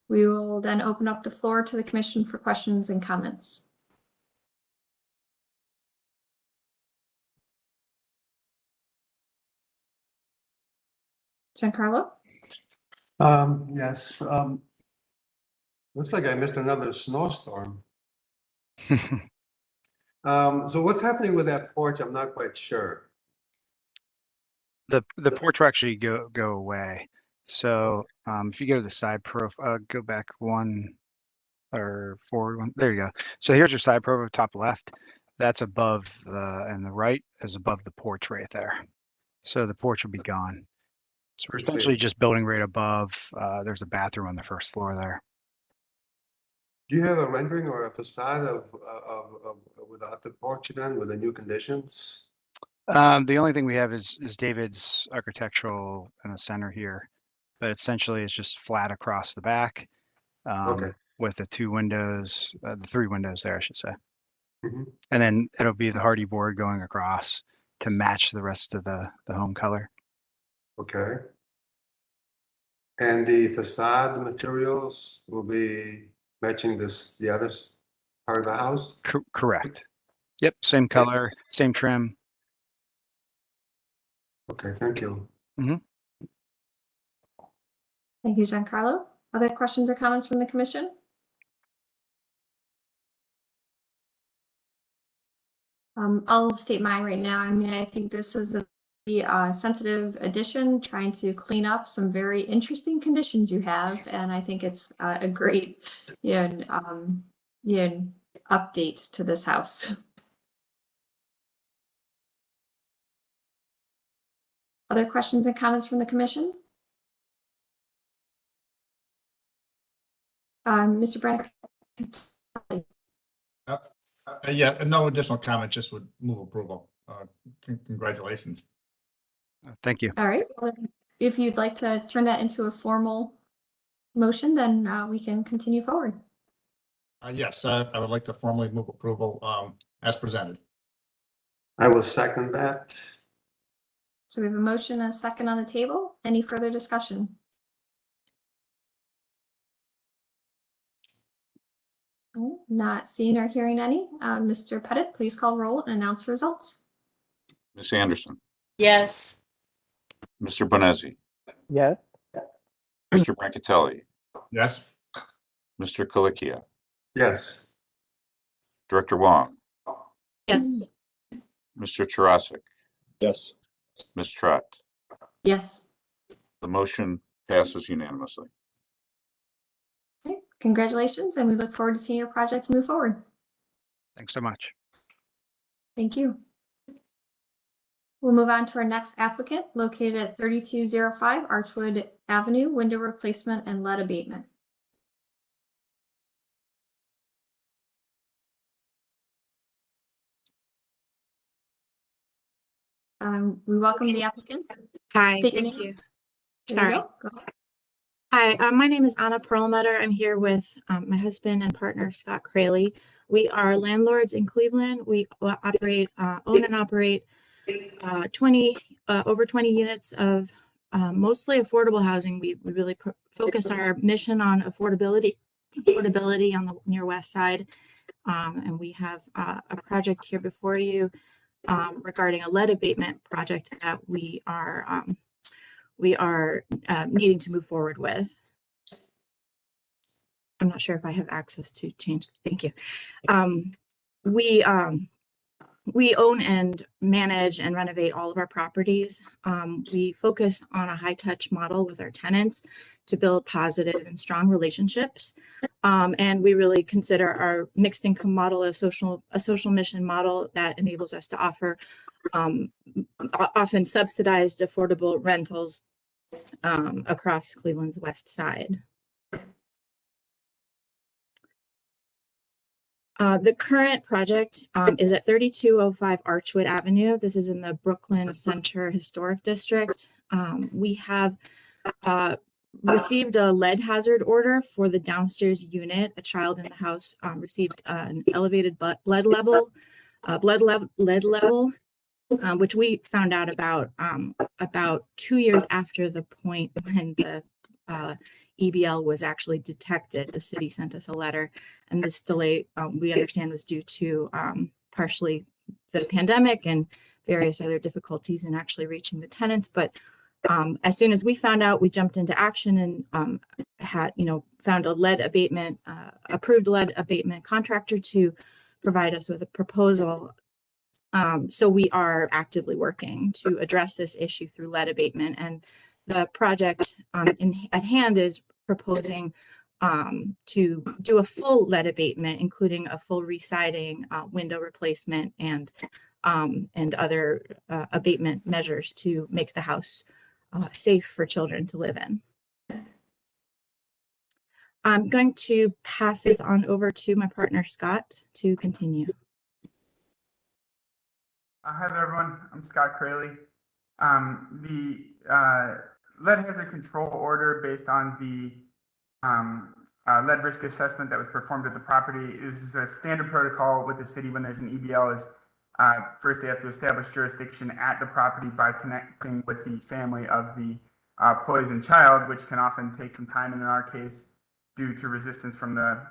We will then open up the floor to the commission for questions and comments. Giancarlo? Yes, looks like I missed another snowstorm. So what's happening with that porch? I'm not quite sure. The porch will actually go away. So if you go to the side profile, go back one or forward one. There you go. So here's your side profile, top left. That's above and the right is above the porch right there. So the porch will be gone. So we're essentially just building right above. There's a bathroom on the first floor there. Do you have a rendering or a facade of without the porch then, with the new conditions? The only thing we have is David's architectural in the center here, but essentially it's just flat across the back. Okay. With the two windows, the three windows there, I should say. Mhm. And then it'll be the hardy board going across to match the rest of the home color. Okay. And the facade materials will be matching the other part of the house? Correct. Yep, same color, same trim. Okay, thank you. Thank you, Giancarlo. Other questions or comments from the commission? I'll state mine right now. I mean, I think this is a sensitive addition, trying to clean up some very interesting conditions you have, and I think it's a great, update to this house. Other questions and comments from the commission? Mr. Brenner? Yeah, no additional comment, just would move approval. Congratulations. Thank you. All right. Well, if you'd like to turn that into a formal motion, then we can continue forward. Yes, I would like to formally move approval as presented. I will second that. So we have a motion and a second on the table. Any further discussion? Not seeing or hearing any. Mr. Pettit, please call roll and announce results. Ms. Anderson, Yes. Mr. Bonezzi, Yes. Mr. Brancatelli, Yes. Mr. Colicchio, Yes. Director Wong, Yes. Mr. Tarasic, Yes. Ms. Trott. Yes. The motion passes unanimously. Okay. Congratulations, and we look forward to seeing your project move forward. Thanks so much. Thank you. We'll move on to our next applicant, located at 3205 Archwood Avenue, window replacement and lead abatement. We welcome the applicant. Hi, State your thank name. you. There you Sorry. go. Go ahead. Hi, my name is Anna Perlmutter. I'm here with my husband and partner, Scott Crayley. We are landlords in Cleveland. We operate, own and operate over 20 units of mostly affordable housing. We really focus our mission on affordability on the near west side. And we have a project here before you regarding a lead abatement project that we are needing to move forward with. I'm not sure if I have access to change. Thank you. we own and manage and renovate all of our properties. We focus on a high-touch model with our tenants to build positive and strong relationships. And we really consider our mixed income model a social mission model that enables us to offer often subsidized affordable rentals across Cleveland's west side. The current project is at 3205 Archwood Avenue. This is in the Brooklyn Center Historic District. We have received a lead hazard order for the downstairs unit. A child in the house received an elevated lead level, which we found out about 2 years after the point when the EBL was actually detected. The city sent us a letter, and this delay we understand was due to partially the pandemic and various other difficulties in actually reaching the tenants. But as soon as we found out, we jumped into action and found a lead abatement, approved lead abatement contractor to provide us with a proposal. So we are actively working to address this issue through lead abatement, and the project at hand is proposing to do a full lead abatement, including a full residing, window replacement, and other abatement measures to make the house safe for children to live in. I'm going to pass this on over to my partner, Scott, to continue. Hi there, everyone. I'm Scott Craley. The lead hazard control order based on the lead risk assessment that was performed at the property is a standard protocol with the city when there's an EBL. Is first they have to establish jurisdiction at the property by connecting with the family of the poisoned child, which can often take some time, and in our case, due to resistance from the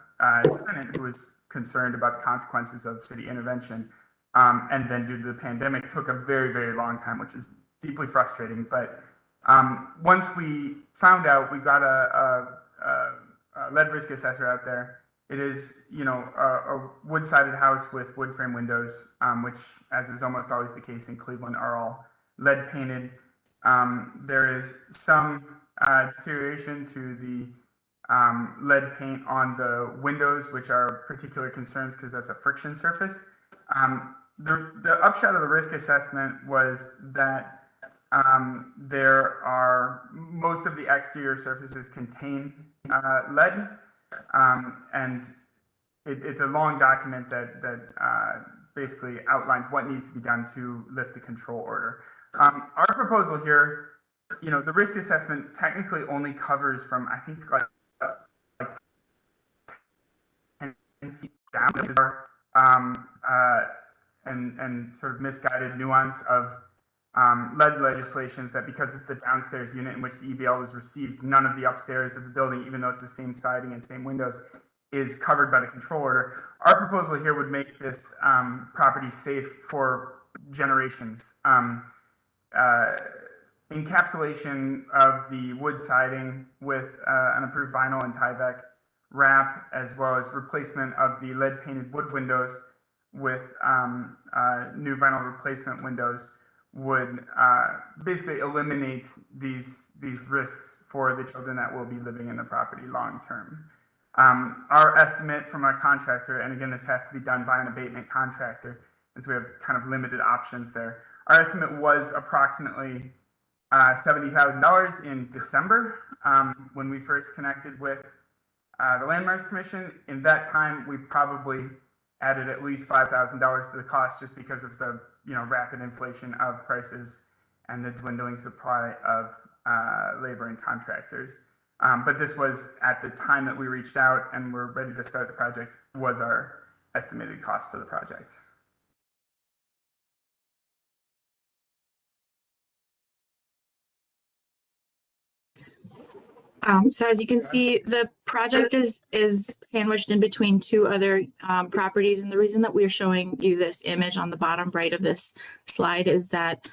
tenant who was concerned about the consequences of city intervention. And then due to the pandemic, took a very, very long time, which is deeply frustrating. But once we found out, we got a lead risk assessor out there. It is, a wood-sided house with wood frame windows, which, as is almost always the case in Cleveland, are all lead painted. There is some deterioration to the lead paint on the windows, which are particular concerns because that's a friction surface. The upshot of the risk assessment was that there are most of the exterior surfaces contain lead, and it's a long document that basically outlines what needs to be done to lift the control order. Our proposal here, the risk assessment technically only covers from, I think, like 10 feet down. And sort of misguided nuance of lead legislations that because it's the downstairs unit in which the EBL was received, none of the upstairs of the building, even though it's the same siding and same windows, is covered by the control order. Our proposal here would make this property safe for generations. Encapsulation of the wood siding with an approved vinyl and Tyvek wrap, as well as replacement of the lead painted wood windows with new vinyl replacement windows would basically eliminate these risks for the children that will be living in the property long term. Our estimate from our contractor, and again, this has to be done by an abatement contractor, as we have kind of limited options there. Our estimate was approximately $70,000 in December when we first connected with the Landmarks Commission. In that time, we've probably added at least $5,000 to the cost just because of the rapid inflation of prices and the dwindling supply of labor and contractors. But this was at the time that we reached out and were ready to start the project, was our estimated cost for the project. So as you can see, the project is sandwiched in between two other properties. And the reason that we're showing you this image on the bottom right of this slide is that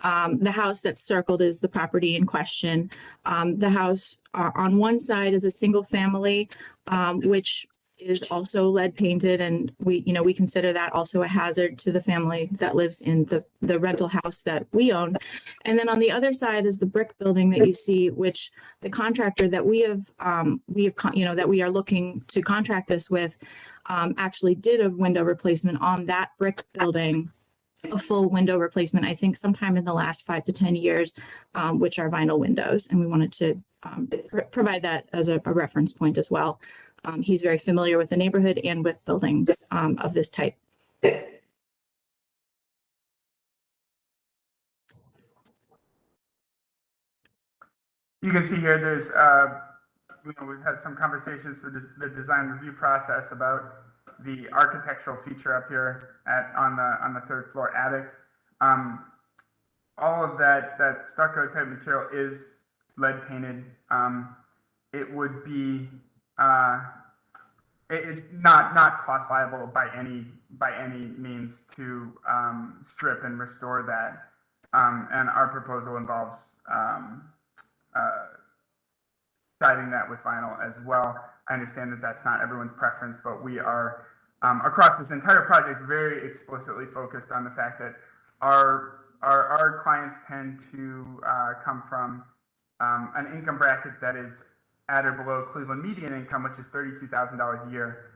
the house that's circled is the property in question. The house on one side is a single family, which is also lead painted, and we consider that also a hazard to the family that lives in the rental house that we own. And then on the other side is the brick building that you see, which the contractor that we are looking to contract this with actually did a window replacement on that brick building, a full window replacement, I think sometime in the last 5 to 10 years, which are vinyl windows. And we wanted to provide that as a reference point as well. He's very familiar with the neighborhood and with buildings of this type. You can see here, there's, we've had some conversations through the design review process about the architectural feature up here on the third floor attic. All of that stucco type material is lead painted. It would be, it's not cost viable by any means to strip and restore that. And our proposal involves siding that with vinyl as well. I understand that that's not everyone's preference, but we are across this entire project very explicitly focused on the fact that our clients tend to come from an income bracket that is at or below Cleveland median income, which is $32,000 a year.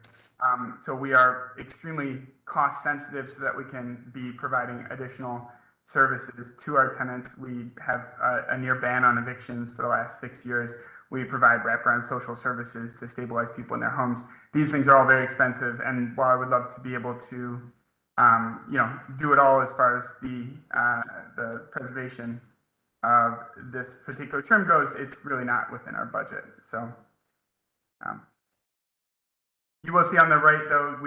So we are extremely cost sensitive so that we can be providing additional services to our tenants. We have a near ban on evictions for the last 6 years. We provide wraparound social services to stabilize people in their homes. These things are all very expensive, and while I would love to be able to, do it all as far as the preservation of this particular trim goes, it's really not within our budget. So you will see on the right, though,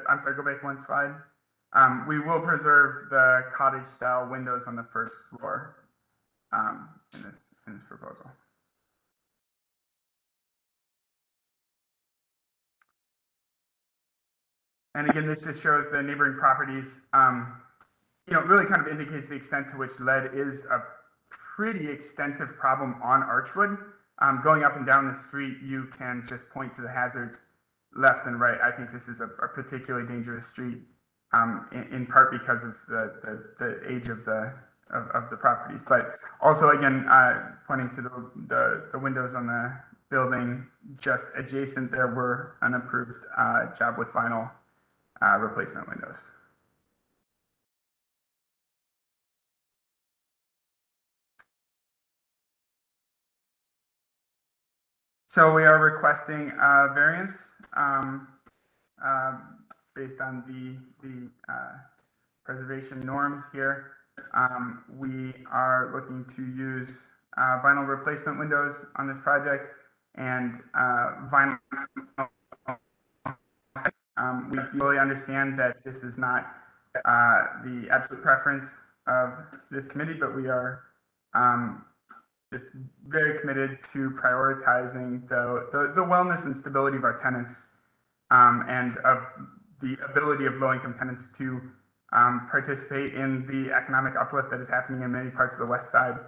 I'm sorry, go back one slide. We will preserve the cottage style windows on the first floor in this proposal. And again, this just shows the neighboring properties. Really kind of indicates the extent to which lead is a pretty extensive problem on Archwood. Going up and down the street, you can just point to the hazards left and right. I think this is a particularly dangerous street, in part because of the age of the properties, but also again pointing to the windows on the building just adjacent. There were an approved job with vinyl replacement windows. So we are requesting variance based on the preservation norms here. We are looking to use vinyl replacement windows on this project, and vinyl. We fully understand that this is not the absolute preference of this committee, but we are just very committed to prioritizing the wellness and stability of our tenants, and of the ability of low-income tenants to participate in the economic uplift that is happening in many parts of the West Side,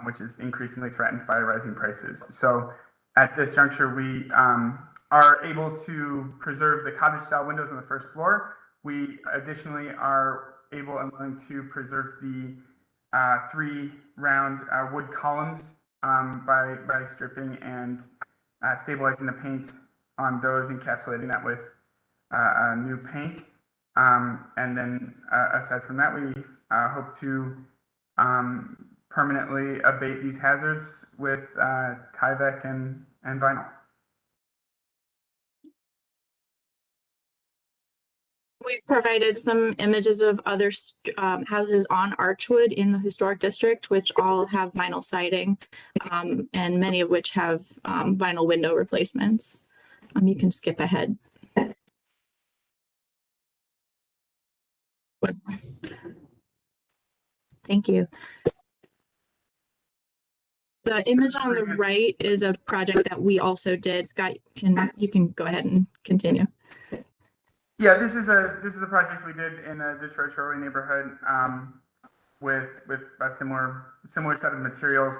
which is increasingly threatened by rising prices. So at this juncture, we are able to preserve the cottage-style windows on the first floor. We additionally are able and willing to preserve the 3 round wood columns by stripping and stabilizing the paint on those, encapsulating that with new paint. And then aside from that, we hope to permanently abate these hazards with Tyvek and vinyl. We've provided some images of other houses on Archwood in the historic district, which all have vinyl siding, and many of which have vinyl window replacements. You can skip ahead. Thank you. The image on the right is a project that we also did. Scott, you can go ahead and continue. Yeah, this is a project we did in the Detroit Shirley neighborhood with a similar set of materials.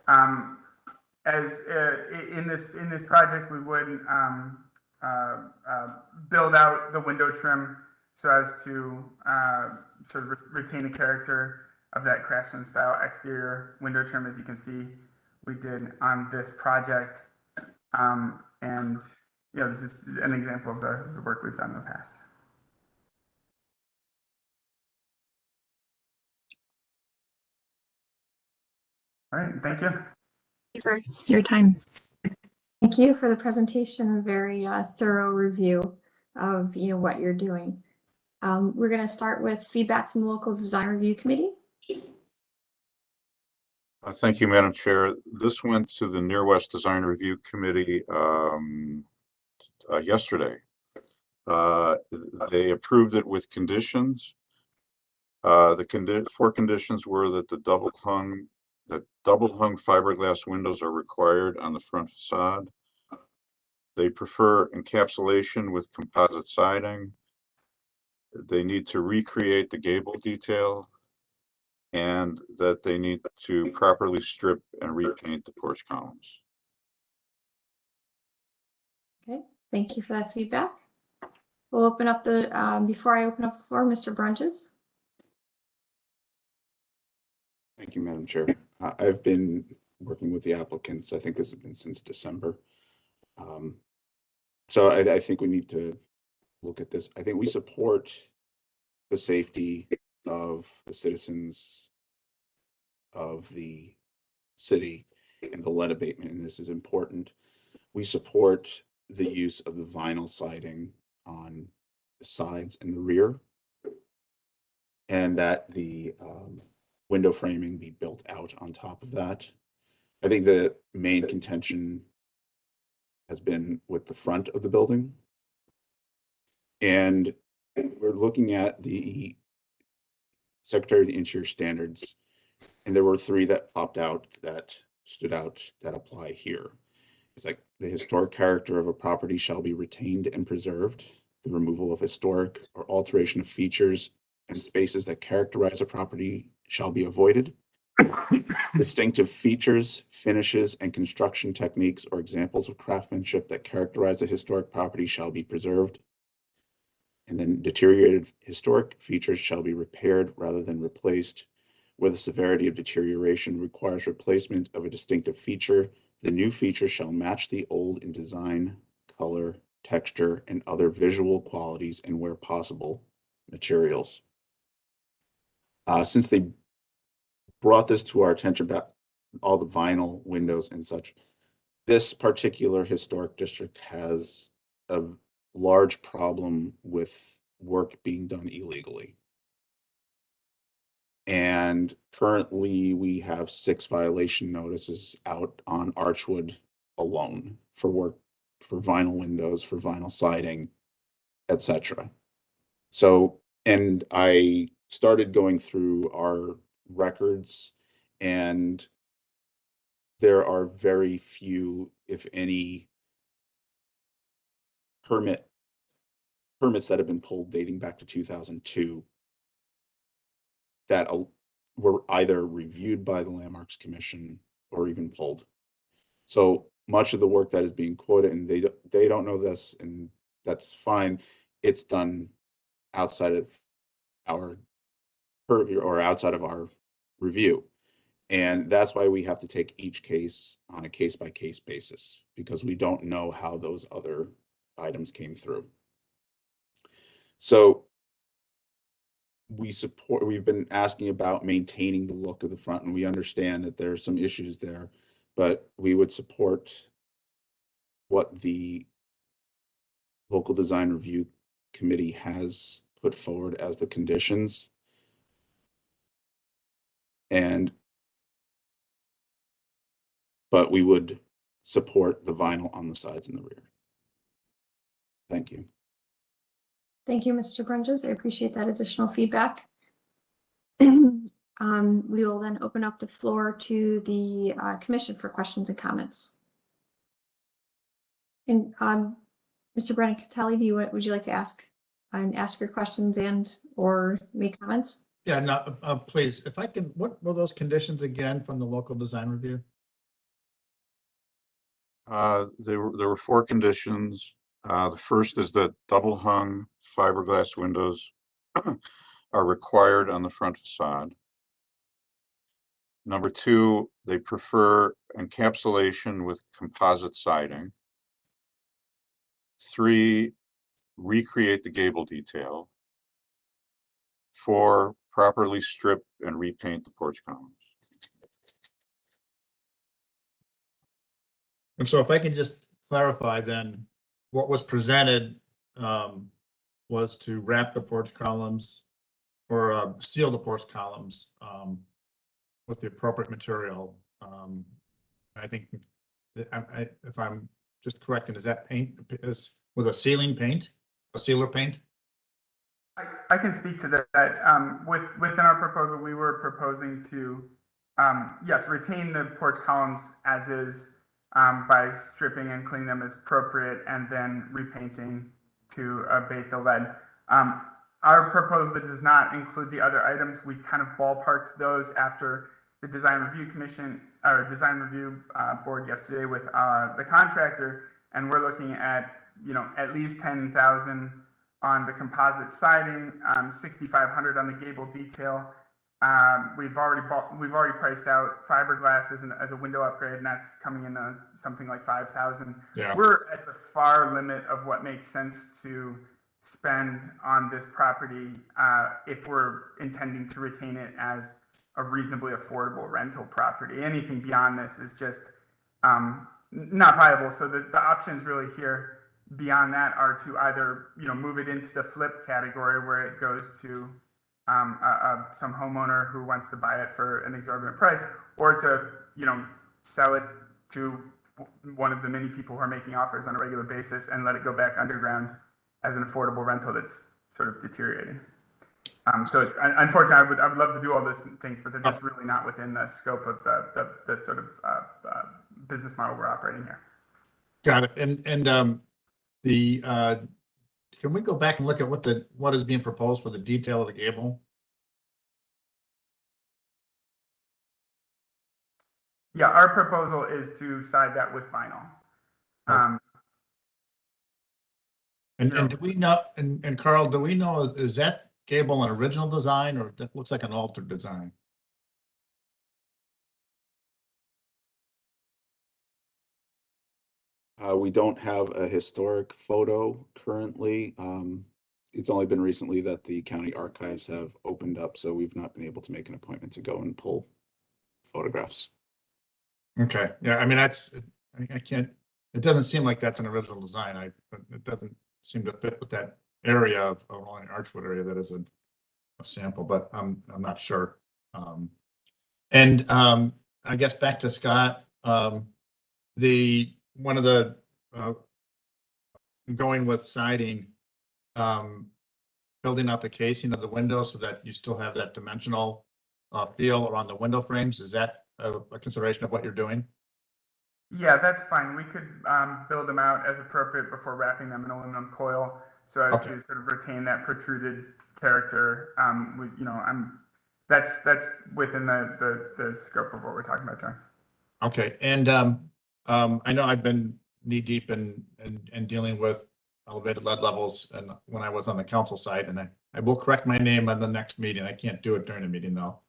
As in this project, we would build out the window trim so as to sort of retain the character of that craftsman style exterior window trim, as you can see we did on this project. And this is an example of the work we've done in the past. All right, thank you. For your time. Thank you for the presentation, a very thorough review of what you're doing. We're going to start with feedback from the local design review committee. Thank you, Madam Chair. This went to the Near West Design Review Committee yesterday. They approved it with conditions. The four conditions were that the double hung fiberglass windows are required on the front facade. They prefer encapsulation with composite siding. They need to recreate the gable detail, and that they need to properly strip and repaint the porch columns. Okay, thank you for that feedback. We'll open up the, before I open up the floor, Mr. Brunges. Thank you, Madam Chair. I've been working with the applicants. I think this has been since December. So I think we need to look at this. I think we support the safety of the citizens of the city and the lead abatement, and this is important. We support the use of the vinyl siding on the sides and the rear, and that the window framing be built out on top of that. I think the main contention has been with the front of the building. And we're looking at the Secretary of the Interior standards, and there were three that popped out that stood out that apply here. It's like the historic character of a property shall be retained and preserved. The removal of historic or alteration of features and spaces that characterize a property shall be avoided. Distinctive features, finishes, and construction techniques or examples of craftsmanship that characterize a historic property shall be preserved. And then deteriorated historic features shall be repaired rather than replaced. Where the severity of deterioration requires replacement of a distinctive feature, the new feature shall match the old in design, color, texture, and other visual qualities, and where possible, materials. Since they brought this to our attention about all the vinyl windows and such, this particular historic district has a large problem with work being done illegally. And currently we have 6 violation notices out on Archwood alone for work for vinyl windows, for vinyl siding, etc. So, and I started going through our records, and there are very few, if any, permits that have been pulled dating back to 2002 that were either reviewed by the Landmarks Commission or even pulled. So much of the work that is being quoted, and they don't know this, and that's fine. It's done outside of our purview or outside of our review. And that's why we have to take each case on a case-by-case basis, because we don't know how those other items came through. So we've been asking about maintaining the look of the front, and we understand that there are some issues there, but we would support what the local design review committee has put forward as the conditions. But we would support the vinyl on the sides and the rear. Thank you. Thank you, Mr. Brunges. I appreciate that additional feedback. We will then open up the floor to the commission for questions and comments. And Mr. Brennan Catelli, would you like to ask your questions and or make comments? Yeah, no, please, if I can, what were those conditions again from the local design review? There were 4 conditions. The first is that double hung fiberglass windows are required on the front facade. Number two, they prefer encapsulation with composite siding. Three, recreate the gable detail. Four, properly strip and repaint the porch columns. And so if I can just clarify then, what was presented was to wrap the porch columns or seal the porch columns with the appropriate material. I think that if I'm just correcting, is that paint is with a sealing paint, a sealer paint? I can speak to that. Within our proposal, we were proposing to, yes, retain the porch columns as is by stripping and cleaning them as appropriate and then repainting to abate the lead. Our proposal does not include the other items. We kind of ballparked those after the design review commission or design review board yesterday with the contractor, and we're looking at at least 10,000 on the composite siding, 6,500 on the gable detail. We've already priced out fiberglass as a window upgrade, and that's coming in something like 5,000. Yeah. We're at the far limit of what makes sense to spend on this property if we're intending to retain it as a reasonably affordable rental property. Anything beyond this is just not viable. So the options really here beyond that are to either move it into the flip category where it goes to some homeowner who wants to buy it for an exorbitant price, or to sell it to one of the many people who are making offers on a regular basis and let it go back underground as an affordable rental that's sort of deteriorating. So it's unfortunately, I would love to do all those things, but they're just really not within the scope of the sort of business model we're operating here. Got it. And can we go back and look at what is being proposed for the detail of the gable? Yeah, our proposal is to side that with vinyl. And do we know, and Carl, do we know, is that gable an original design or that looks like an altered design? We don't have a historic photo currently. It's only been recently that the county archives have opened up, so we've not been able to make an appointment to go and pull photographs. Okay, yeah, I mean, I can't, it doesn't seem like that's an original design. It doesn't seem to fit with that area of Rolling Archwood area that is a sample, but I'm not sure. I guess back to Scott, one of the going with siding, building out the casing of the window so that you still have that dimensional feel around the window frames. Is that a consideration of what you're doing? Yeah, that's fine. We could build them out as appropriate before wrapping them in aluminum coil so as to sort of retain that protruded character. That's within the scope of what we're talking about, John. Okay, and I know I've been knee deep in dealing with elevated lead levels, and when I was on the council side, and I will correct my name on the next meeting. I can't do it during the meeting though.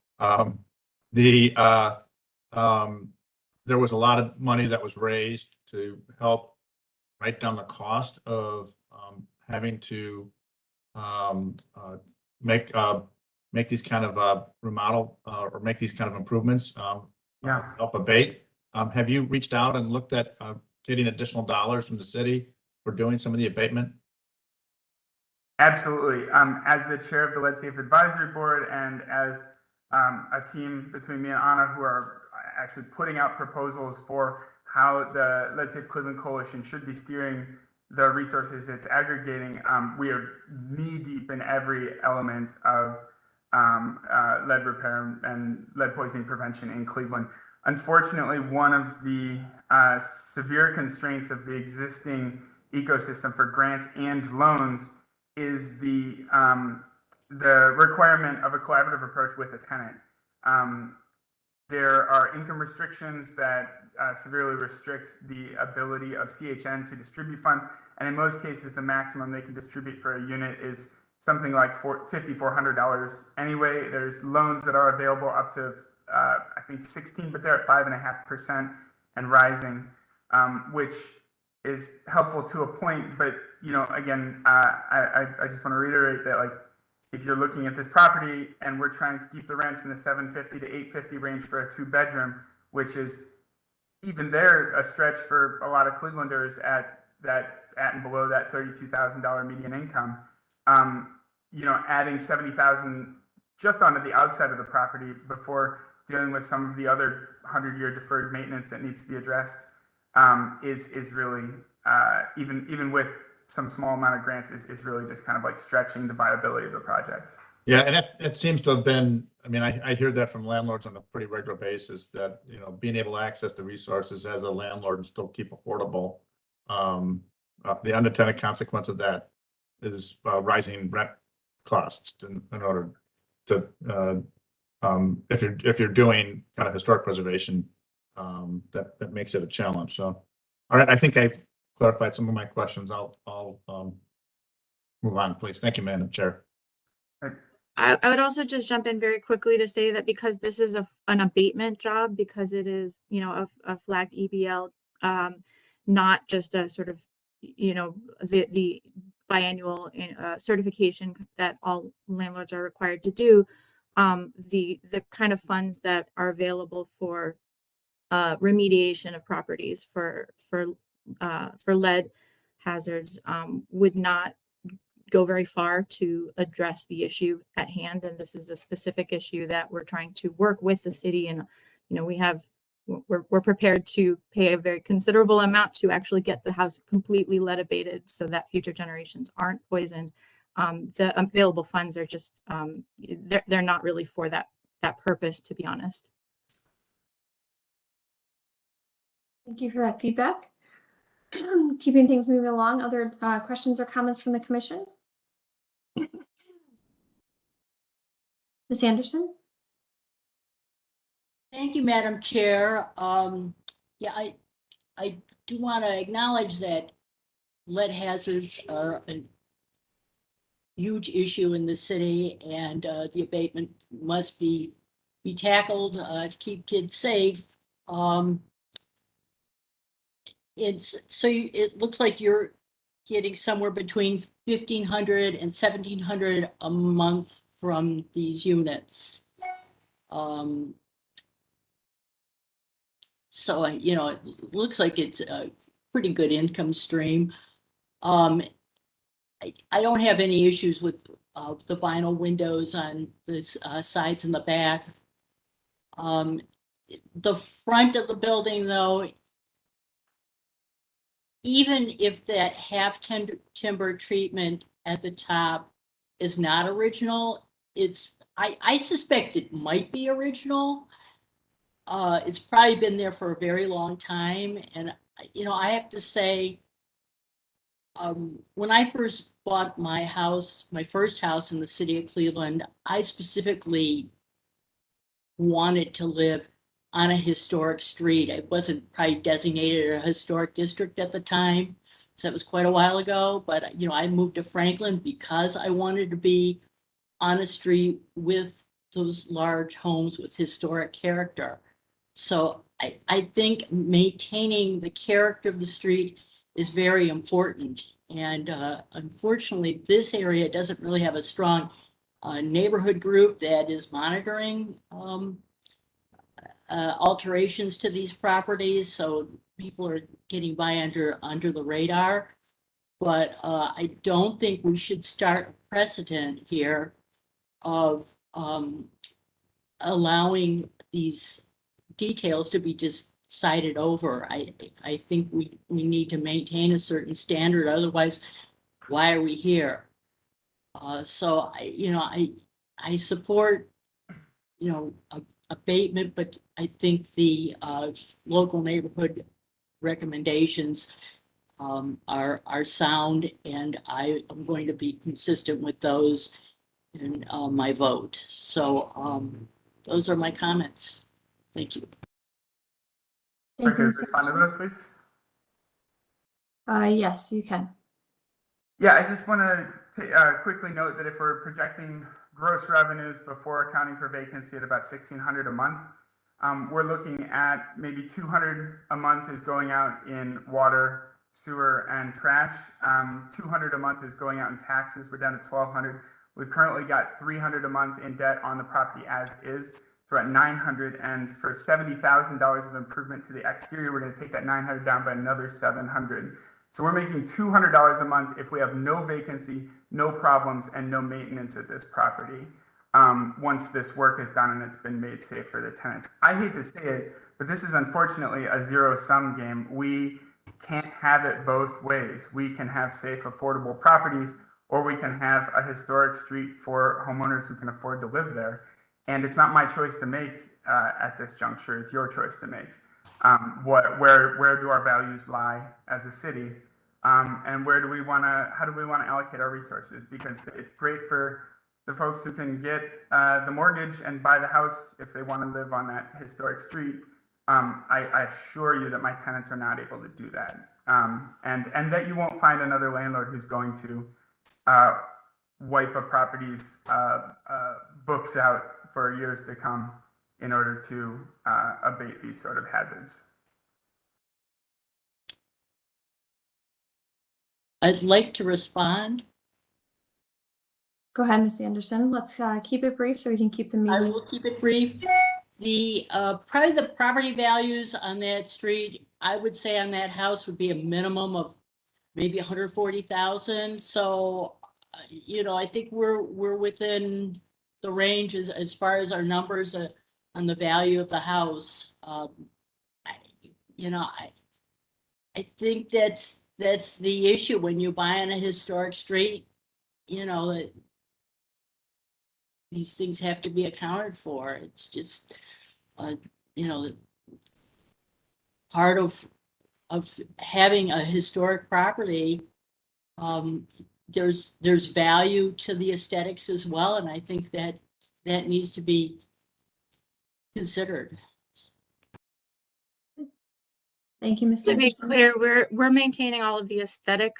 There was a lot of money that was raised to help write down the cost of having to make these kind of remodel or make these kind of improvements. Help abate. Have you reached out and looked at getting additional dollars from the city for doing some of the abatement? Absolutely. As the chair of the Lead Safe Advisory Board and as a team between me and Anna who are actually putting out proposals for how the Lead Safe Cleveland Coalition should be steering the resources it's aggregating, we are knee deep in every element of lead repair and lead poisoning prevention in Cleveland. Unfortunately, one of the severe constraints of the existing ecosystem for grants and loans is the requirement of a collaborative approach with a tenant. There are income restrictions that severely restrict the ability of CHN to distribute funds, And in most cases, the maximum they can distribute for a unit is something like $5,400 anyway. There's loans that are available up to, I think 16, but they're at 5.5% and rising, which is helpful to a point. But, you know, again, I just want to reiterate that, like, if you're looking at this property and we're trying to keep the rents in the $750 to $850 range for a 2-bedroom, which is even there a stretch for a lot of Clevelanders at and below that $32,000 median income, you know, adding $70,000 just onto the outside of the property before dealing with some of the other 100-year deferred maintenance that needs to be addressed is really even with some small amount of grants is really just kind of like stretching the viability of the project. Yeah, and it seems to have been, I mean, I hear that from landlords on a pretty regular basis that, you know, being able to access the resources as a landlord and still keep affordable. The unintended consequence of that is rising rent costs in order to, if you're doing kind of historic preservation, that makes it a challenge. So, all right, I think I've clarified some of my questions. I'll move on, please. Thank you, Madam Chair. I would also just jump in very quickly to say that because this is an abatement job, because it is, you know, a flagged EBL, not just a sort of, you know, the biannual certification that all landlords are required to do, the kind of funds that are available for remediation of properties for lead hazards would not go very far to address the issue at hand. And this is a specific issue that we're trying to work with the city. And, you know, we're prepared to pay a very considerable amount to actually get the house completely lead abated so that future generations aren't poisoned. The available funds are just, they're not really for that purpose, to be honest. Thank you for that feedback. Keeping things moving along, other questions or comments from the commission? Ms. Anderson? Thank you, Madam Chair. Yeah, I do want to acknowledge that lead hazards are a huge issue in the city, and the abatement must be tackled to keep kids safe. It looks like you're getting somewhere between $1,500 and $1,700 a month from these units. So, you know, it looks like it's a pretty good income stream. I don't have any issues with the vinyl windows on the sides and the back. The front of the building, though, even if that half timber treatment at the top is not original, I suspect it might be original. It's probably been there for a very long time. And, you know, I have to say, when I first bought my house, my first house in the city of Cleveland, I specifically wanted to live on a historic street. It wasn't probably designated a historic district at the time, so it was quite a while ago. But, you know, I moved to Franklin because I wanted to be on a street with those large homes with historic character. So I think maintaining the character of the street is very important. And unfortunately, this area doesn't really have a strong neighborhood group that is monitoring alterations to these properties. So people are getting by under the radar. But I don't think we should start a precedent here of allowing these details to be just cited over. I think we need to maintain a certain standard. Otherwise, why are we here? So I support, you know, abatement, but I think the local neighborhood recommendations are sound, and I am going to be consistent with those in my vote. So those are my comments. Thank you. Thank you, Respond to that, please. Yes, you can. Yeah, I just want to quickly note that if we're projecting gross revenues before accounting for vacancy at about 1,600 a month, we're looking at maybe 200 a month is going out in water, sewer, and trash. 200 a month is going out in taxes. We're down to 1,200. We've currently got 300 a month in debt on the property as is. So we're at 900, and for $70,000 of improvement to the exterior, we're going to take that 900 down by another 700. So we're making $200 a month if we have no vacancy, no problems, and no maintenance at this property. Once this work is done and it's been made safe for the tenants. I hate to say it, but this is unfortunately a zero-sum game. We can't have it both ways. We can have safe, affordable properties, or we can have a historic street for homeowners who can afford to live there. And it's not my choice to make at this juncture. It's your choice to make. Where do our values lie as a city? And how do we want to allocate our resources? Because it's great for the folks who can get the mortgage and buy the house if they want to live on that historic street. I assure you that my tenants are not able to do that. And that you won't find another landlord who's going to wipe a property's books out for years to come in order to abate these sort of hazards. I'd like to respond. Go ahead, Ms. Anderson. Let's keep it brief so we can keep the meeting. I will keep it brief. The probably the property values on that street, I would say on that house would be a minimum of maybe 140,000. So, you know, I think we're within the range as far as our numbers on the value of the house. I think that's the issue when you buy on a historic street. You know, that these things have to be accounted for. It's just, you know, part of having a historic property. There's value to the aesthetics as well, and I think that needs to be considered. Thank you, Ms. To be Anderson. clear, we're maintaining all of the aesthetic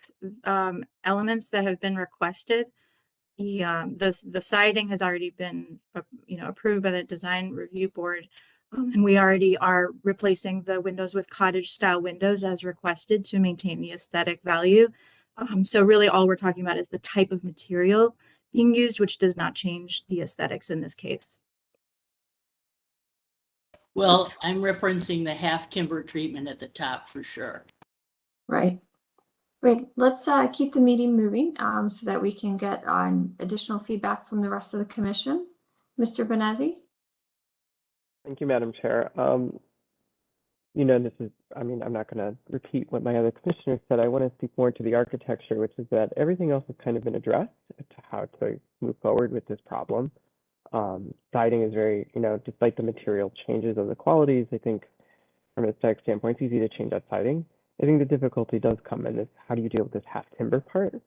elements that have been requested. The siding has already been approved by the design review board, and we already are replacing the windows with cottage style windows as requested to maintain the aesthetic value. So really all we're talking about is the type of material being used, which does not change the aesthetics in this case. Well, I'm referencing the half timber treatment at the top for sure. Right. Great. Let's keep the meeting moving so that we can get on additional feedback from the rest of the commission. Mr. Benazzi? Thank you, Madam Chair. You know, this is, I mean, I'm not going to repeat what my other commissioners said. I want to speak more to the architecture, which is that everything else has kind of been addressed to how to move forward with this problem. Siding is very, you know, despite the material changes of the qualities, I think from an aesthetic standpoint, it's easy to change that siding. I think the difficulty does come in is how do you deal with this half timber part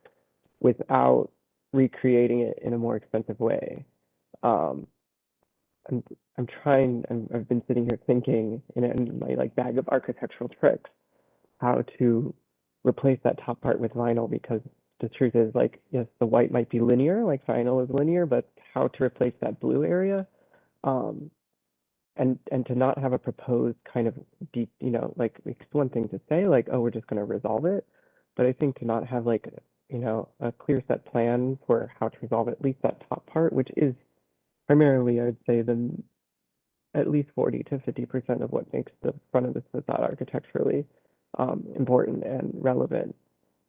without recreating it in a more expensive way? I'm trying, I've been sitting here thinking in my like bag of architectural tricks, how to replace that top part with vinyl, because the truth is, like, yes, the white might be linear, like vinyl is linear, but how to replace that blue area, and to not have a proposed kind of deep, you know, like it's one thing to say like, oh, we're just going to resolve it, but I think to not have like, you know, a clear set plan for how to resolve at least that top part, which is primarily, I'd say, at least 40 to 50% of what makes the front of the facade architecturally important and relevant.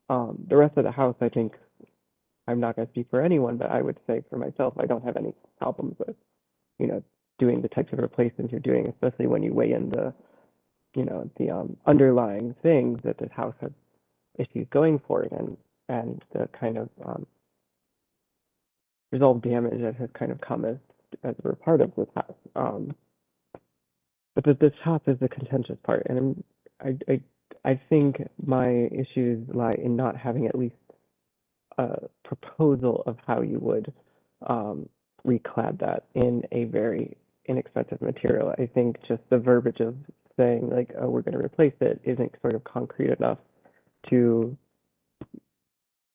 The rest of the house, I think, I'm not going to speak for anyone, but I would say for myself, I don't have any problems with, you know, doing the types of replacements you're doing, especially when you weigh in the, you know, the underlying things that this house has issues going for it, and the kind of resolved damage that has kind of come as we're part of this house. But this house is the contentious part, and I think my issues lie in not having at least a proposal of how you would reclad that in a very inexpensive material. I think just the verbiage of saying like, oh, we're going to replace it isn't sort of concrete enough to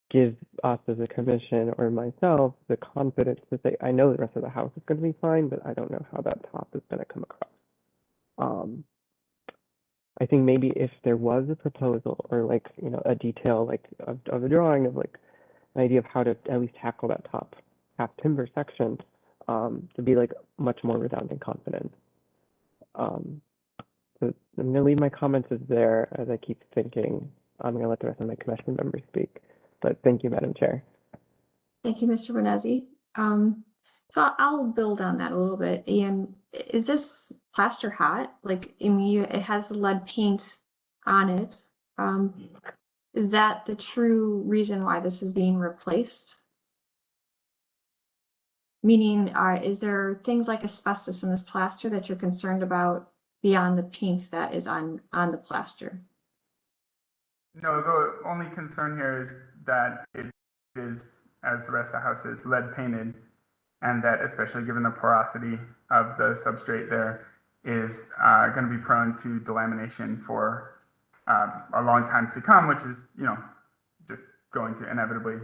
give us as a commission or myself the confidence to say, I know the rest of the house is going to be fine, but I don't know how that top is going to come across. I think maybe if there was a proposal or like, you know, a detail like of a drawing of like an idea of how to at least tackle that top half timber section, to be like much more resounding confidence. So I'm gonna leave my comments as there as I keep thinking. I'm gonna let the rest of my commission members speak. But thank you, Madam Chair. Thank you, Mr. Benesi. So I'll build on that a little bit. And is this plaster hot? Like, I mean, it has the lead paint on it. Is that the true reason why this is being replaced? Meaning, is there things like asbestos in this plaster that you're concerned about beyond the paint that is on the plaster? No, the only concern here is that it is, as the rest of the house is, lead painted, and that, especially given the porosity of the substrate there, is going to be prone to delamination for a long time to come, which is, you know, just going to inevitably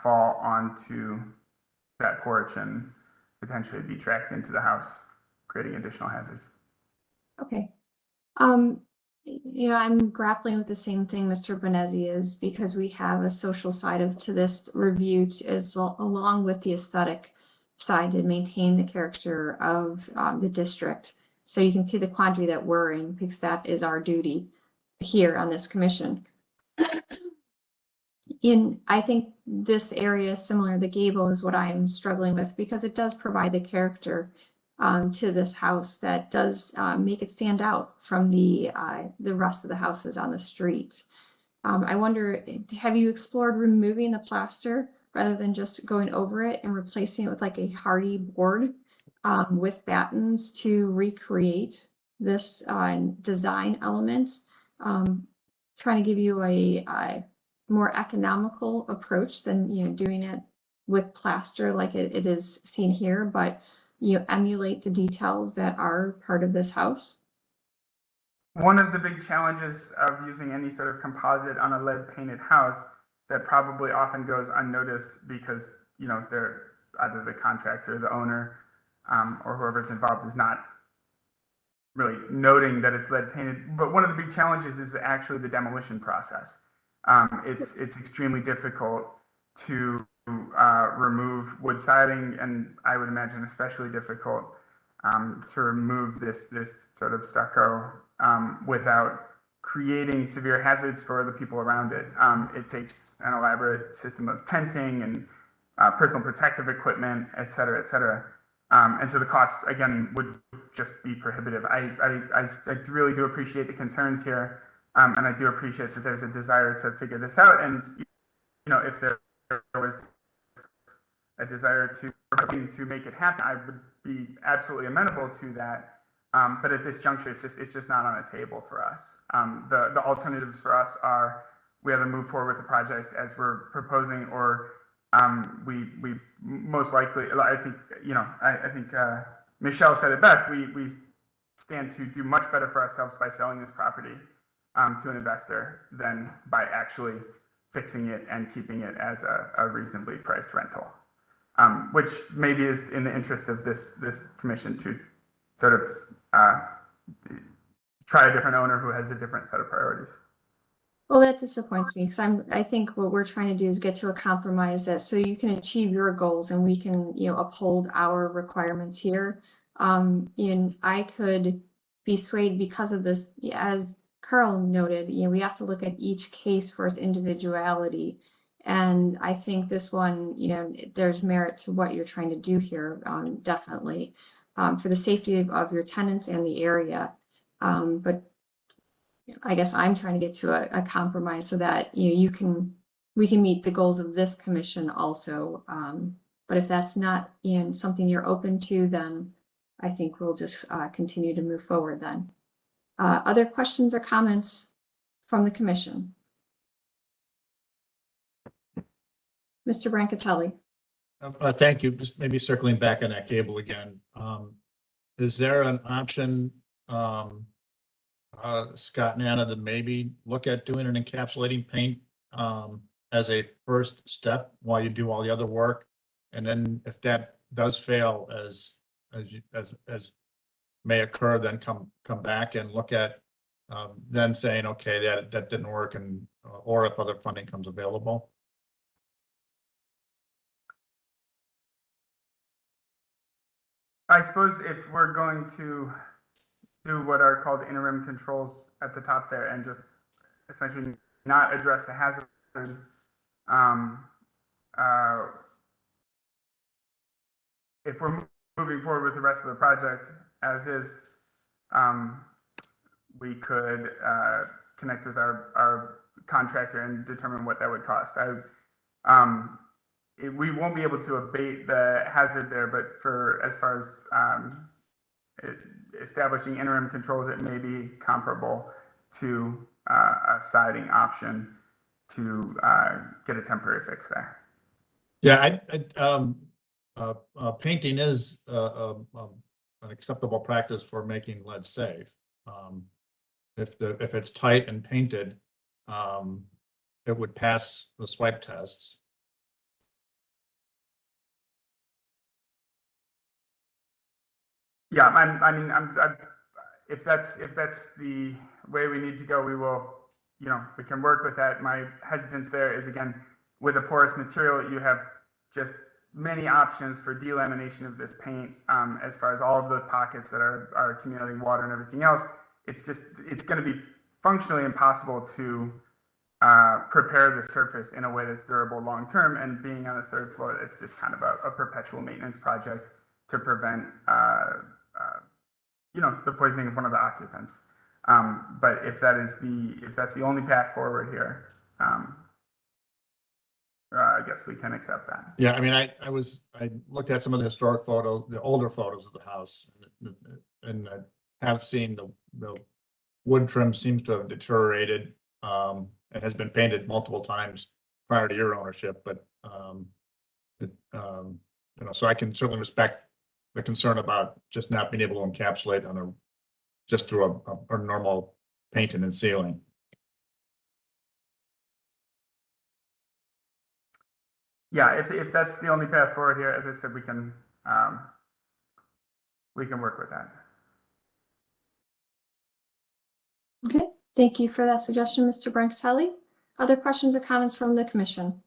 fall onto that porch and potentially be tracked into the house, creating additional hazards. Okay. You know, I'm grappling with the same thing Mr. Benesi is, because we have a social side to this review along with the aesthetic side to maintain the character of the district. So you can see the quandary that we're in, because that is our duty here on this commission. I think this area is similar. The gable is what I'm struggling with, because it does provide the character to this house that does make it stand out from the rest of the houses on the street. I wonder, have you explored removing the plaster rather than just going over it and replacing it with like a hardy board with battens to recreate this design element? Trying to give you a more economical approach than, you know, doing it with plaster like it is seen here, but you emulate the details that are part of this house? One of the big challenges of using any sort of composite on a lead painted house that probably often goes unnoticed because, you know, they're either the contractor, the owner, or whoever's involved is not really noting that it's lead painted. But one of the big challenges is actually the demolition process. It's extremely difficult to remove wood siding, and I would imagine especially difficult to remove this sort of stucco without creating severe hazards for the people around it. It takes an elaborate system of tenting and personal protective equipment, et cetera, et cetera. And so the cost, again, would just be prohibitive. I really do appreciate the concerns here, and I do appreciate that there's a desire to figure this out. And, you know, if there was a desire to make it happen, I would be absolutely amenable to that. But at this juncture, it's just not on the table for us. The alternatives for us are we either move forward with the project as we're proposing, or we most likely, I think, you know, I think Michelle said it best. We stand to do much better for ourselves by selling this property to an investor than by actually fixing it and keeping it as a reasonably priced rental, which maybe is in the interest of this commission to sort of try a different owner who has a different set of priorities. Well, that disappoints me, because I think what we're trying to do is get to a compromise that so you can achieve your goals and we can, you know, uphold our requirements here. And I could be swayed because of this, as Carl noted, you know, we have to look at each case for its individuality. And I think this one, you know, there's merit to what you're trying to do here, definitely, for the safety of your tenants and the area. But I guess I'm trying to get to a compromise so that, you know, we can meet the goals of this commission also. But if that's not something you're open to, then I think we'll just continue to move forward then. Other questions or comments from the commission? Mr. Brancatelli. Thank you. Just maybe circling back on that cable again. Is there an option, Scott and Anna, to maybe look at doing an encapsulating paint as a first step while you do all the other work. And then if that does fail as may occur, then come back and look at then saying, okay, that didn't work, and or if other funding comes available. I suppose if we're going to do what are called interim controls at the top there and just essentially not address the hazard, if we're moving forward with the rest of the project as is, we could connect with our contractor and determine what that would cost. We won't be able to abate the hazard there, but as far as establishing interim controls, it may be comparable to a siding option to get a temporary fix there. Yeah, painting is an acceptable practice for making lead safe. If it's tight and painted, it would pass the swipe tests. Yeah, if that's the way we need to go, we will, we can work with that. My hesitance there is, again, with a porous material, you have just many options for delamination of this paint. As far as all of the pockets that are accumulating water and everything else, it's going to be functionally impossible to prepare the surface in a way that's durable long term. And being on the third floor, it's just kind of a perpetual maintenance project to prevent the poisoning of one of the occupants. But if that's the only path forward here, I guess we can accept that. Yeah, I mean, I looked at some of the historic photos, the older photos of the house, and I have seen the wood trim seems to have deteriorated. It has been painted multiple times prior to your ownership, but so I can certainly respect the concern about just not being able to encapsulate just through a normal painting and sealing. Yeah, if that's the only path forward here, as I said, we can work with that. Okay, thank you for that suggestion, Mr. Brancatelli. Other questions or comments from the commission?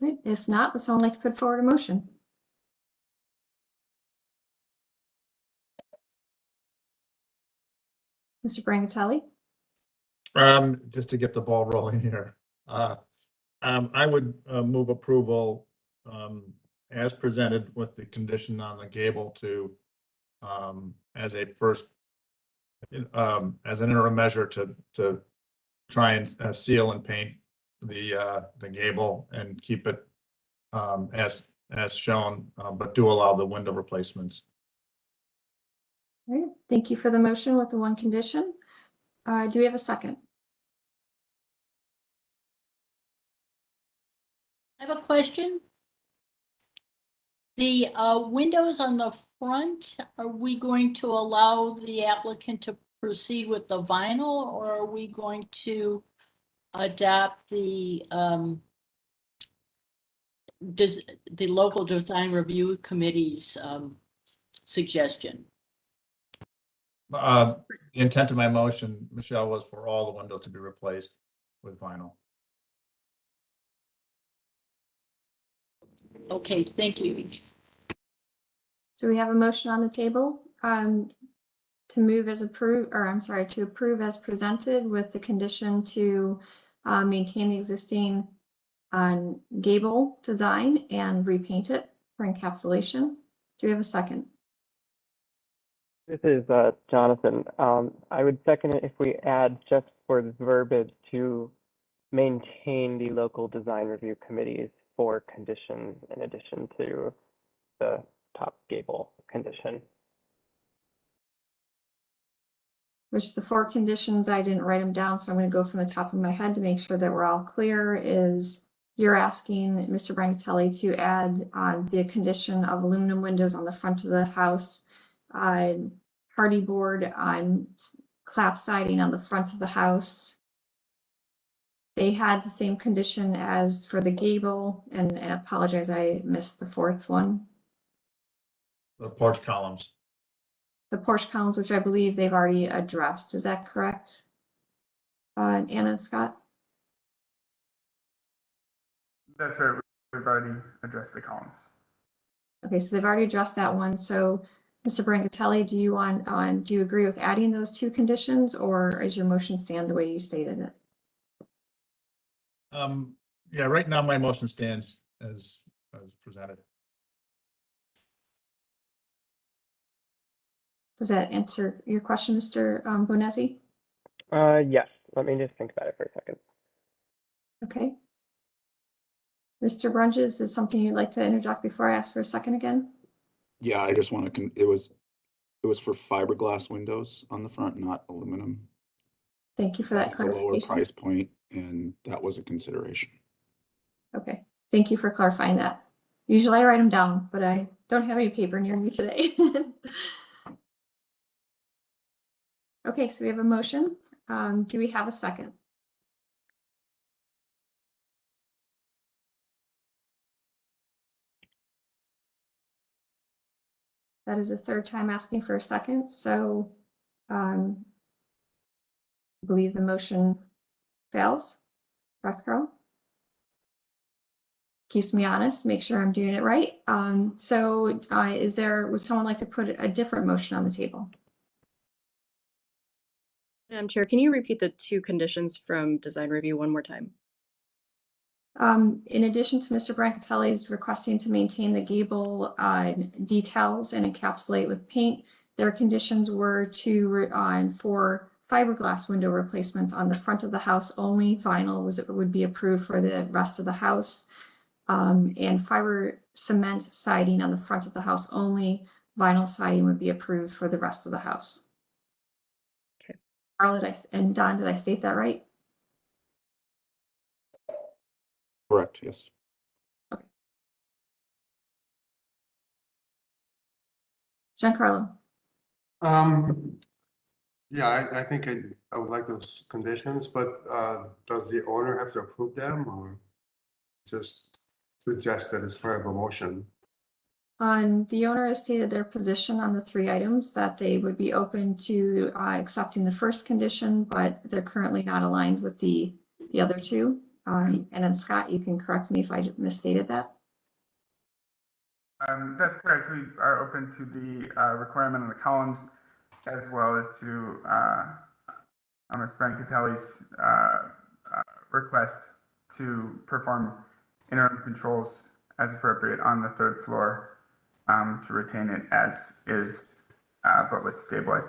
Right, if not, would someone like to put forward a motion? Mr. Brancatelli? Just to get the ball rolling here. I would move approval as presented with the condition on the gable to as a first as an interim measure to try and seal and paint the gable and keep it as shown, but do allow the window replacements. All right, thank you for the motion with the one condition. Do we have a second? I have a question. The windows on the front, are we going to allow the applicant to proceed with the vinyl, or are we going to adapt the local design review committee's suggestion? The intent of my motion, Michelle, was for all the windows to be replaced with vinyl. Okay, thank you. So we have a motion on the table to move as approved, or I'm sorry, to approve as presented with the condition to maintain the existing gable design and repaint it for encapsulation. Do we have a second? This is Jonathan. I would second it if we add just for the verbiage to maintain the local design review committees for conditions in addition to the top gable condition. Which the 4 conditions, I didn't write them down, so I'm going to go from the top of my head to make sure that we're all clear. Is you're asking Mr. Brancatelli to add the condition of aluminum windows on the front of the house, hardy board on clap siding on the front of the house. They had the same condition as for the gable, and I apologize, I missed the fourth one. The porch columns. The porch columns, which I believe they've already addressed. Is that correct? Anna and Scott? That's right, we've already addressed the columns. Okay, so they've already addressed that one. So, Mr. Brancatelli, do you agree with adding those two conditions, or is your motion stand the way you stated it? Yeah, right now my motion stands as presented. Does that answer your question, Mr. Bonesi? Yes, let me just think about it for a second. Okay. Mr. Brunges, is something you'd like to interject before I ask for a second again? Yeah, I just want to, it was for fiberglass windows on the front, not aluminum. Thank you for that It's a lower clarification. price point, and that was a consideration. Okay, thank you for clarifying that. Usually I write them down, but I don't have any paper near me today. Okay, so we have a motion. Do we have a second? That is the third time asking for a second, so I believe the motion fails. Correct, Carl? Keeps me honest, make sure I'm doing it right. Would someone like to put a different motion on the table? Madam Chair, can you repeat the two conditions from design review one more time? In addition to Mr. Brancatelli's requesting to maintain the gable details and encapsulate with paint, their conditions were for fiberglass window replacements on the front of the house only. Vinyl would be approved for the rest of the house. And fiber cement siding on the front of the house only. Vinyl siding would be approved for the rest of the house. Okay. Carl, and Don, did I state that right? Correct, yes. Giancarlo? Yeah, I think I would like those conditions, but does the owner have to approve them, or just suggest that it's part of a motion? The owner has stated their position on the three items, that they would be open to accepting the first condition, but they're currently not aligned with the other two. And then Scott, you can correct me if I misstated that. That's correct. We are open to the requirement on the columns, as well as to Ms. Brancatelli's request to perform interim controls as appropriate on the third floor, to retain it as is, but with stabilized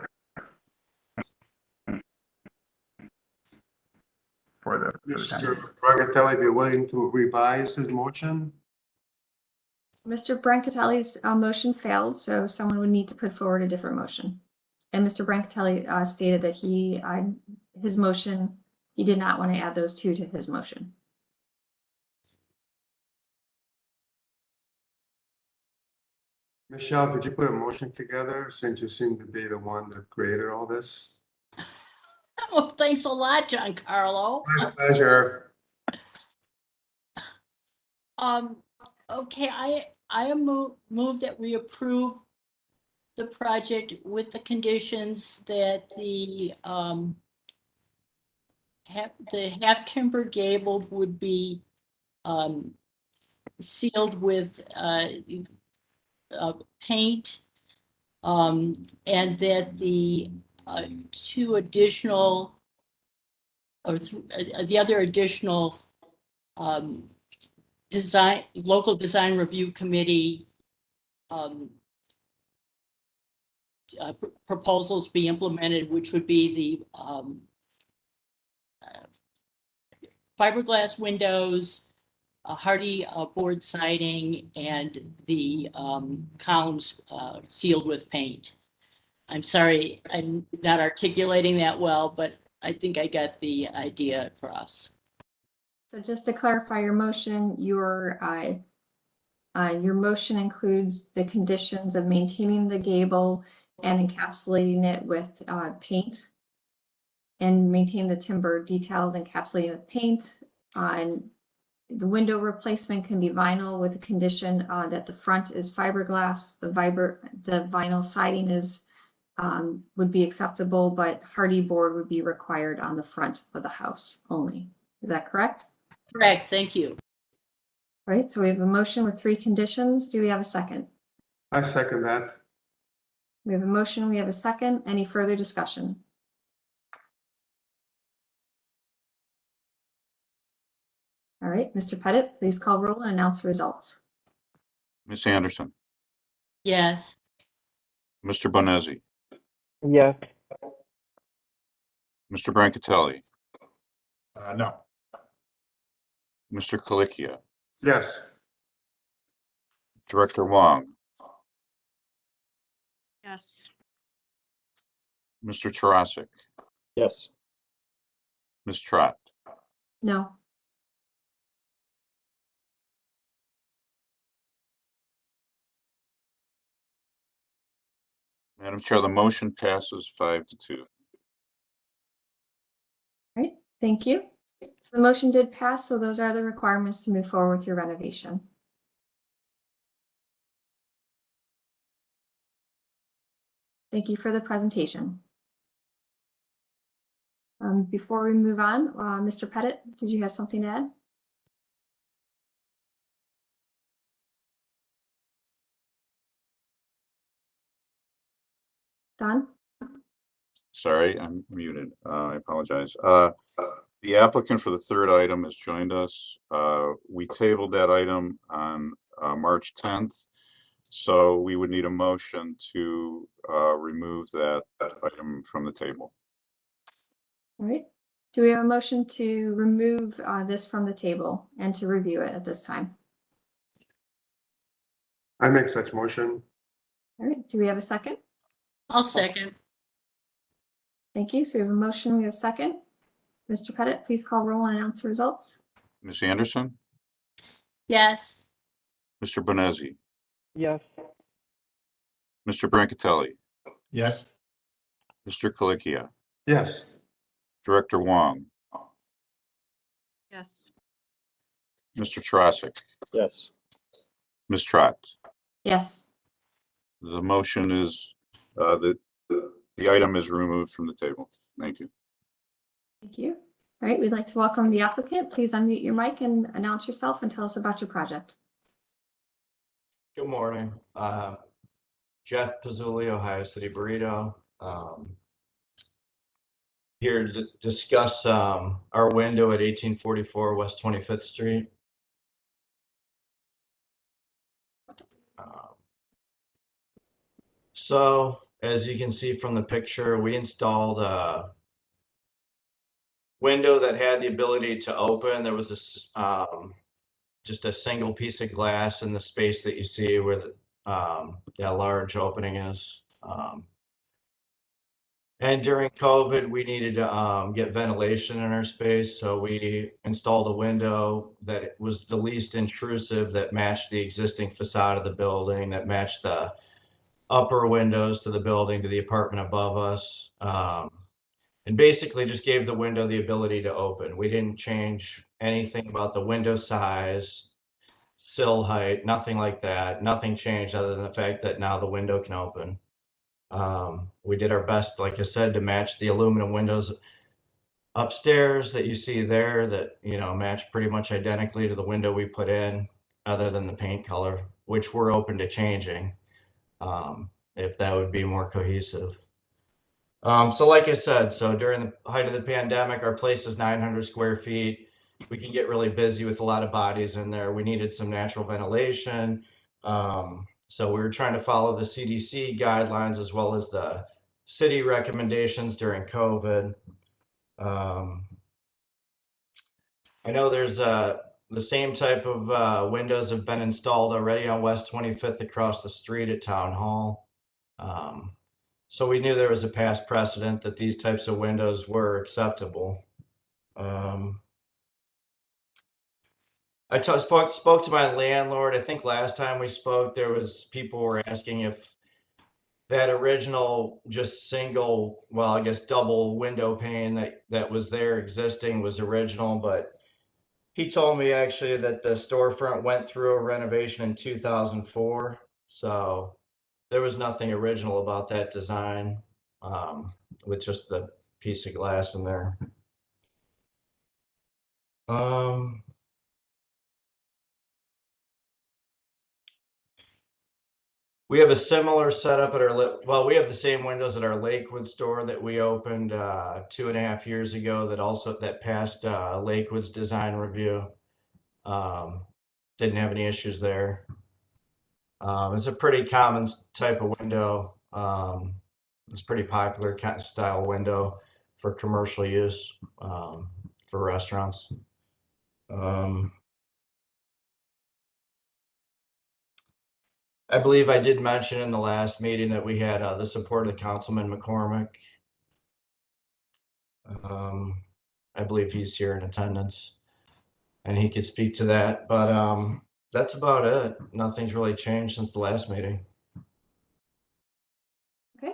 for the time being. Mr. Brancatelli be willing to revise his motion? Mr. Brancatelli's motion failed, so someone would need to put forward a different motion. And Mr. Brancatelli stated that his motion, he did not want to add those two to his motion. Michelle, could you put a motion together, since you seem to be the one that created all this? Well, thanks a lot, Giancarlo. My pleasure. Okay, I move that we approve the project with the conditions that the half timber gabled would be sealed with paint, and that the two additional, or the other additional local design review committee proposals be implemented, which would be the fiberglass windows, hardy board siding, and the columns sealed with paint. I'm sorry, I'm not articulating that well, but I think I got the idea across. So just to clarify your motion, your motion includes the conditions of maintaining the gable and encapsulating it with paint, and maintain the timber details encapsulated with paint. And the window replacement can be vinyl with the condition that the front is fiberglass. The vinyl siding is would be acceptable, but hardy board would be required on the front of the house only. Is that correct? Correct, thank you. All right, so we have a motion with 3 conditions. Do we have a second? I second that. We have a motion, we have a second. Any further discussion? All right, Mr. Pettit, please call roll and announce the results. Ms. Anderson, Yes. Mr. Bonesi, Yes. Mr. Brancatelli, No. Mr. Colicchia, Yes. Director Wong, Yes. Mr. Tarasik, Yes. Ms. Trott. No. Madam Chair, the motion passes 5-2. All right, thank you. So the motion did pass, so those are the requirements to move forward with your renovation. Thank you for the presentation. Before we move on, Mr. Pettit, did you have something to add? Don? Sorry, I'm muted. I apologize. The applicant for the third item has joined us. We tabled that item on March 10th. So we would need a motion to remove that item from the table. All right. Do we have a motion to remove this from the table and to review it at this time? I make such motion. All right. Do we have a second? I'll second. Thank you. So we have a motion. We have a second. Mr. Pettit, please call roll and announce the results. Ms. Anderson, Yes. Mr. Bonesi, Yes. Mr. Brancatelli, Yes. Mr. Colicchia, Yes. Director Wong, Yes. Mr. Tarasik, Yes. Ms. Trott. Yes. The motion is, the item is removed from the table. Thank you. Thank you. All right. We'd like to welcome the applicant. Please unmute your mic and announce yourself and tell us about your project. Good morning. Jeff Pizzulli, Ohio City Burrito. Here to discuss our window at 1844 West 25th Street. So as you can see from the picture, we installed a window that had the ability to open. There was this just a single piece of glass in the space that you see where that large opening is. And during COVID, we needed to get ventilation in our space. So we installed a window that was the least intrusive, that matched the existing facade of the building, that matched the upper windows to the building, to the apartment above us. And basically just gave the window the ability to open. We didn't change anything about the window size, sill height, nothing like that. Nothing changed other than the fact that now the window can open. We did our best, like I said, to match the aluminum windows upstairs that you see there, that, you know, match pretty much identically to the window we put in, other than the paint color, which we're open to changing, if that would be more cohesive. So like I said, so during the height of the pandemic, our place is 900 square feet. We can get really busy with a lot of bodies in there. We needed some natural ventilation. So we were trying to follow the CDC guidelines as well as the city recommendations during COVID. I know there's the same type of windows have been installed already on West 25th across the street at Town Hall. So we knew there was a past precedent that these types of windows were acceptable. I spoke to my landlord. I think last time we spoke, there was people were asking if that original just single, well, I guess double window pane that was there existing was original, but he told me actually that the storefront went through a renovation in 2004. So there was nothing original about that design, with just the piece of glass in there. We have a similar setup at our, well, we have the same windows at our Lakewood store that we opened 2.5 years ago that passed Lakewood's design review. Didn't have any issues there. It's a pretty common type of window. It's pretty popular kind of style window for commercial use, for restaurants. I believe I did mention in the last meeting that we had the support of Councilman McCormick. I believe he's here in attendance and he could speak to that, but that's about it. Nothing's really changed since the last meeting. Okay.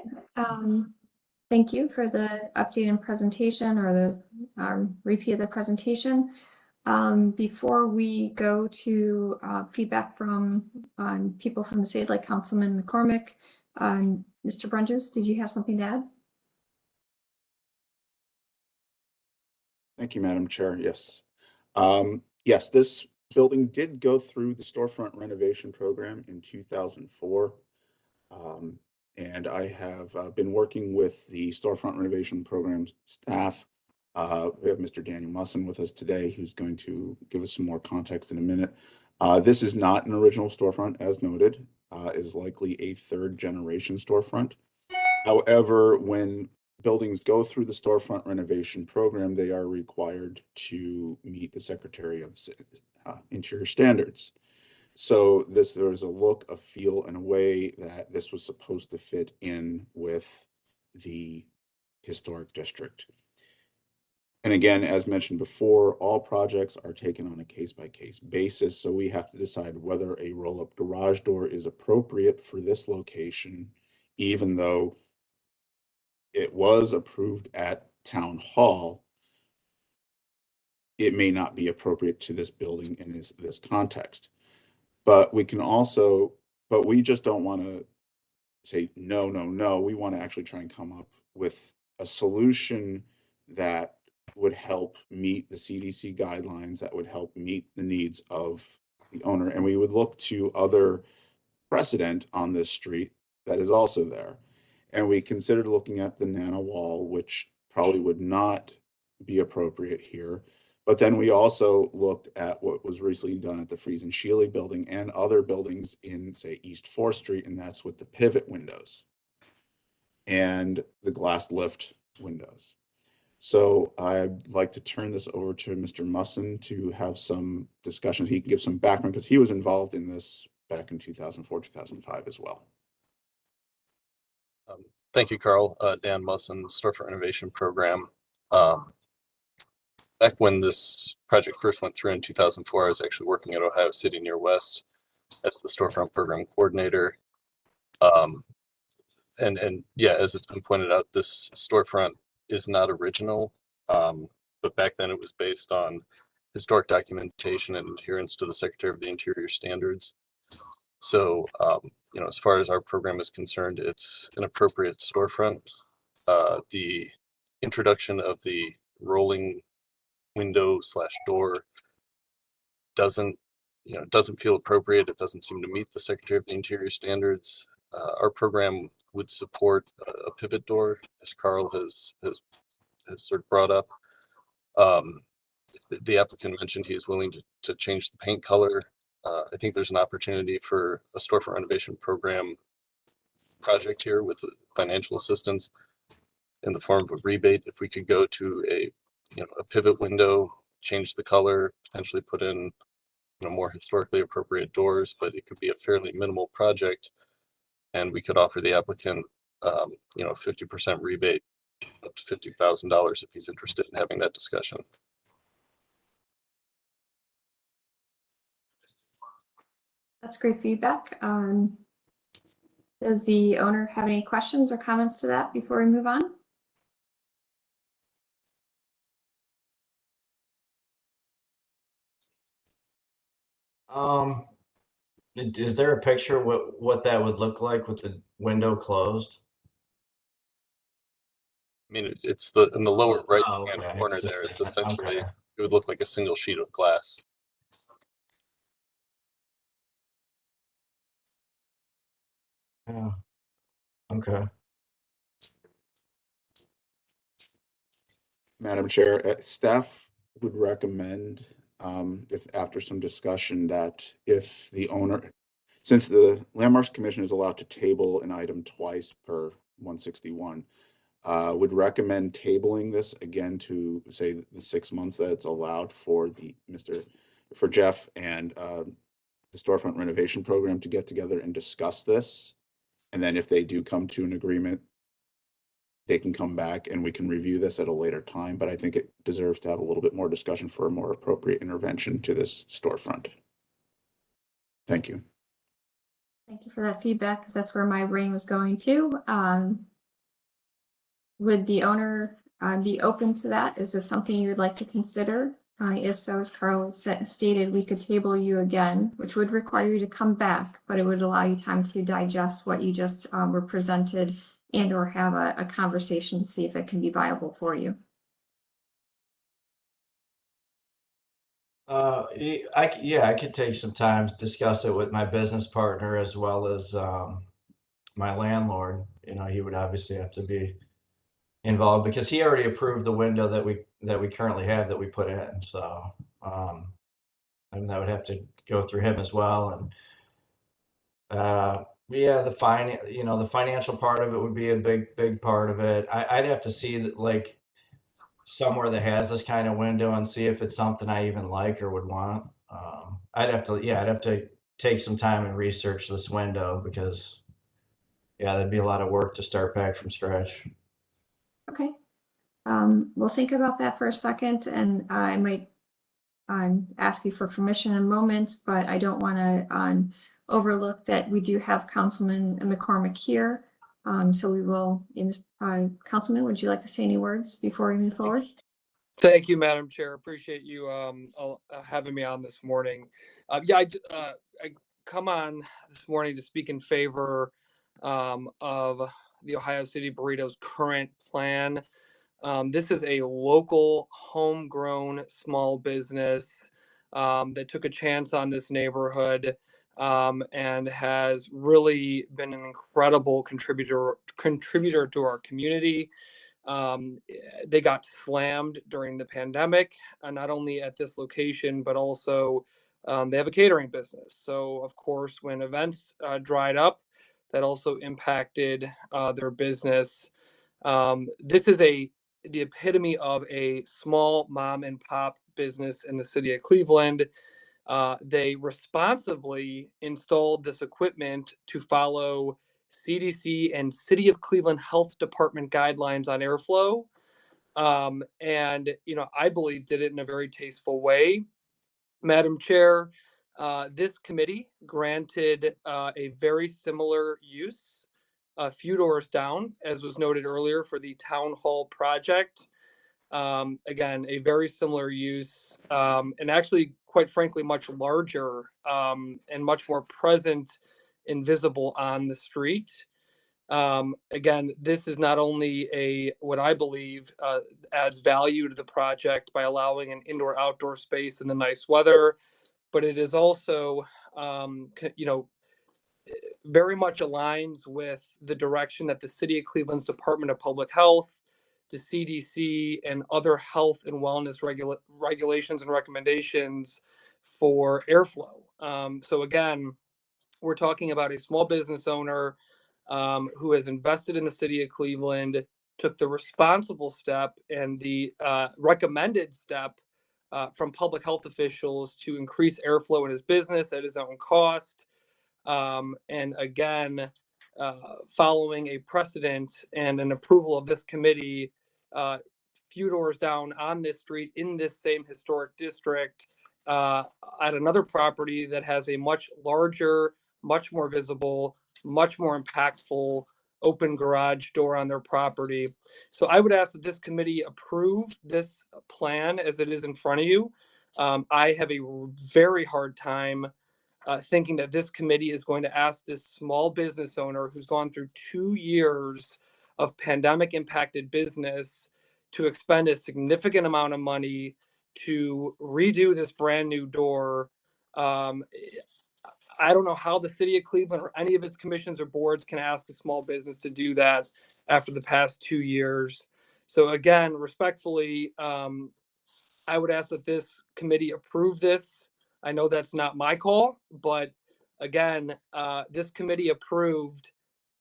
Thank you for the update and presentation, or the repeat of the presentation. Before we go to feedback from people from the state, like Councilman McCormick, Mr. Brunges, did you have something to add? Thank you, Madam Chair. Yes. Yes, this building did go through the storefront renovation program in 2004. And I have been working with the storefront renovation program staff. We have Mr. Daniel Musson with us today, who's going to give us some more context in a minute. This is not an original storefront, as noted. It is likely a third generation storefront. However, when buildings go through the storefront renovation program, they are required to meet the Secretary of Interior standards. So there's a look, a feel, and a way that this was supposed to fit in with the historic district. And again, as mentioned before, all projects are taken on a case-by-case basis. So we have to decide whether a roll-up garage door is appropriate for this location, even though it was approved at Town Hall. It may not be appropriate to this building in this context. But we can also, but we just don't want to say, no, no, no. We want to actually try and come up with a solution that would help meet the CDC guidelines, that would help meet the needs of the owner. And we would look to other precedent on this street that is also there. And we considered looking at the Nana wall, which probably would not be appropriate here. But then we also looked at what was recently done at the Friesen Sheely building and other buildings in, say, East 4th Street, and that's with the pivot windows and the glass lift windows. So I'd like to turn this over to Mr. Musson to have some discussions. He can give some background because he was involved in this back in 2004, 2005 as well. Thank you, Carl. Dan Musson, Storefront Renovation Program. Back when this project first went through in 2004, I was actually working at Ohio City Near West as the Storefront Program Coordinator. And yeah, as it's been pointed out, this storefront is not original, but back then it was based on historic documentation and adherence to the Secretary of the Interior standards. So, you know, as far as our program is concerned, it's an appropriate storefront. The introduction of the rolling window / door doesn't feel appropriate. It doesn't seem to meet the Secretary of the Interior standards. Our program would support a pivot door, as Carl has sort of brought up. The applicant mentioned he is willing to change the paint color. I think there's an opportunity for a storefront renovation program project here with financial assistance in the form of a rebate. If we could go to a pivot window, change the color, potentially put in more historically appropriate doors, but it could be a fairly minimal project, and we could offer the applicant 50% rebate up to $50,000 if he's interested in having that discussion. That's great feedback. Does the owner have any questions or comments to that before we move on? Is there a picture what that would look like with the window closed? I mean, it's in the lower right Oh, hand okay. corner It's just there. It's that. essentially, Okay. it would look like a single sheet of glass. Yeah. Okay. Madam Chair, staff would recommend, if after some discussion, that if the owner, since the Landmarks Commission is allowed to table an item twice per 161, would recommend tabling this again to say the 6 months that it's allowed for for Jeff and the storefront renovation program to get together and discuss this. And then if they do come to an agreement, they can come back and we can review this at a later time, but I think it deserves to have a little bit more discussion for a more appropriate intervention to this storefront. Thank you. Thank you for that feedback, because that's where my brain was going to. Would the owner be open to that? Is this something you would like to consider? If so, as Carl stated, we could table you again, which would require you to come back, but it would allow you time to digest what you just were presented and or have a conversation to see if it can be viable for you. I could take some time to discuss it with my business partner as well as my landlord. You know, he would obviously have to be involved because he already approved the window that we currently have that we put in. So and that would have to go through him as well. And yeah, the financial part of it would be a big part of it. I'd have to see that, like, somewhere that has this kind of window and see if it's something I even like or would want. I'd have to take some time and research this window because that'd be a lot of work to start back from scratch. Okay. We'll think about that for a second, and I might ask you for permission in a moment, but I don't want to overlook that we do have Councilman McCormick here. So we will, Councilman, would you like to say any words before we move forward? Thank you, Madam Chair. Appreciate you having me on this morning. I come on this morning to speak in favor of the Ohio City Burritos current plan. This is a local, homegrown small business that took a chance on this neighborhood and has really been an incredible contributor to our community. They got slammed during the pandemic, not only at this location, but also they have a catering business. So, of course, when events dried up, that also impacted their business. This is the epitome of a small mom and pop business in the city of Cleveland. They responsibly installed this equipment to follow CDC and City of Cleveland Health Department guidelines on airflow. And, I believe did it in a very tasteful way. Madam Chair, this committee granted a very similar use a few doors down, as was noted earlier, for the town hall project. Again, a very similar use, and actually, quite frankly, much larger and much more present and visible on the street. Again, this is not only what I believe adds value to the project by allowing an indoor-outdoor space in the nice weather, but it is also, very much aligns with the direction that the City of Cleveland's Department of Public Health, the CDC, and other health and wellness regulations and recommendations for airflow. So again, we're talking about a small business owner who has invested in the City of Cleveland, took the responsible step and the recommended step from public health officials to increase airflow in his business at his own cost. And again, following a precedent and an approval of this committee, few doors down on this street in this same historic district, at another property that has a much larger, much more visible, much more impactful open garage door on their property. So I would ask that this committee approve this plan as it is in front of you. I have a very hard time thinking that this committee is going to ask this small business owner who's gone through 2 years of pandemic impacted business to expend a significant amount of money to redo this brand new door. I don't know how the city of Cleveland or any of its commissions or boards can ask a small business to do that after the past 2 years. So again, respectfully, I would ask that this committee approve this. I know that's not my call, but again, this committee approved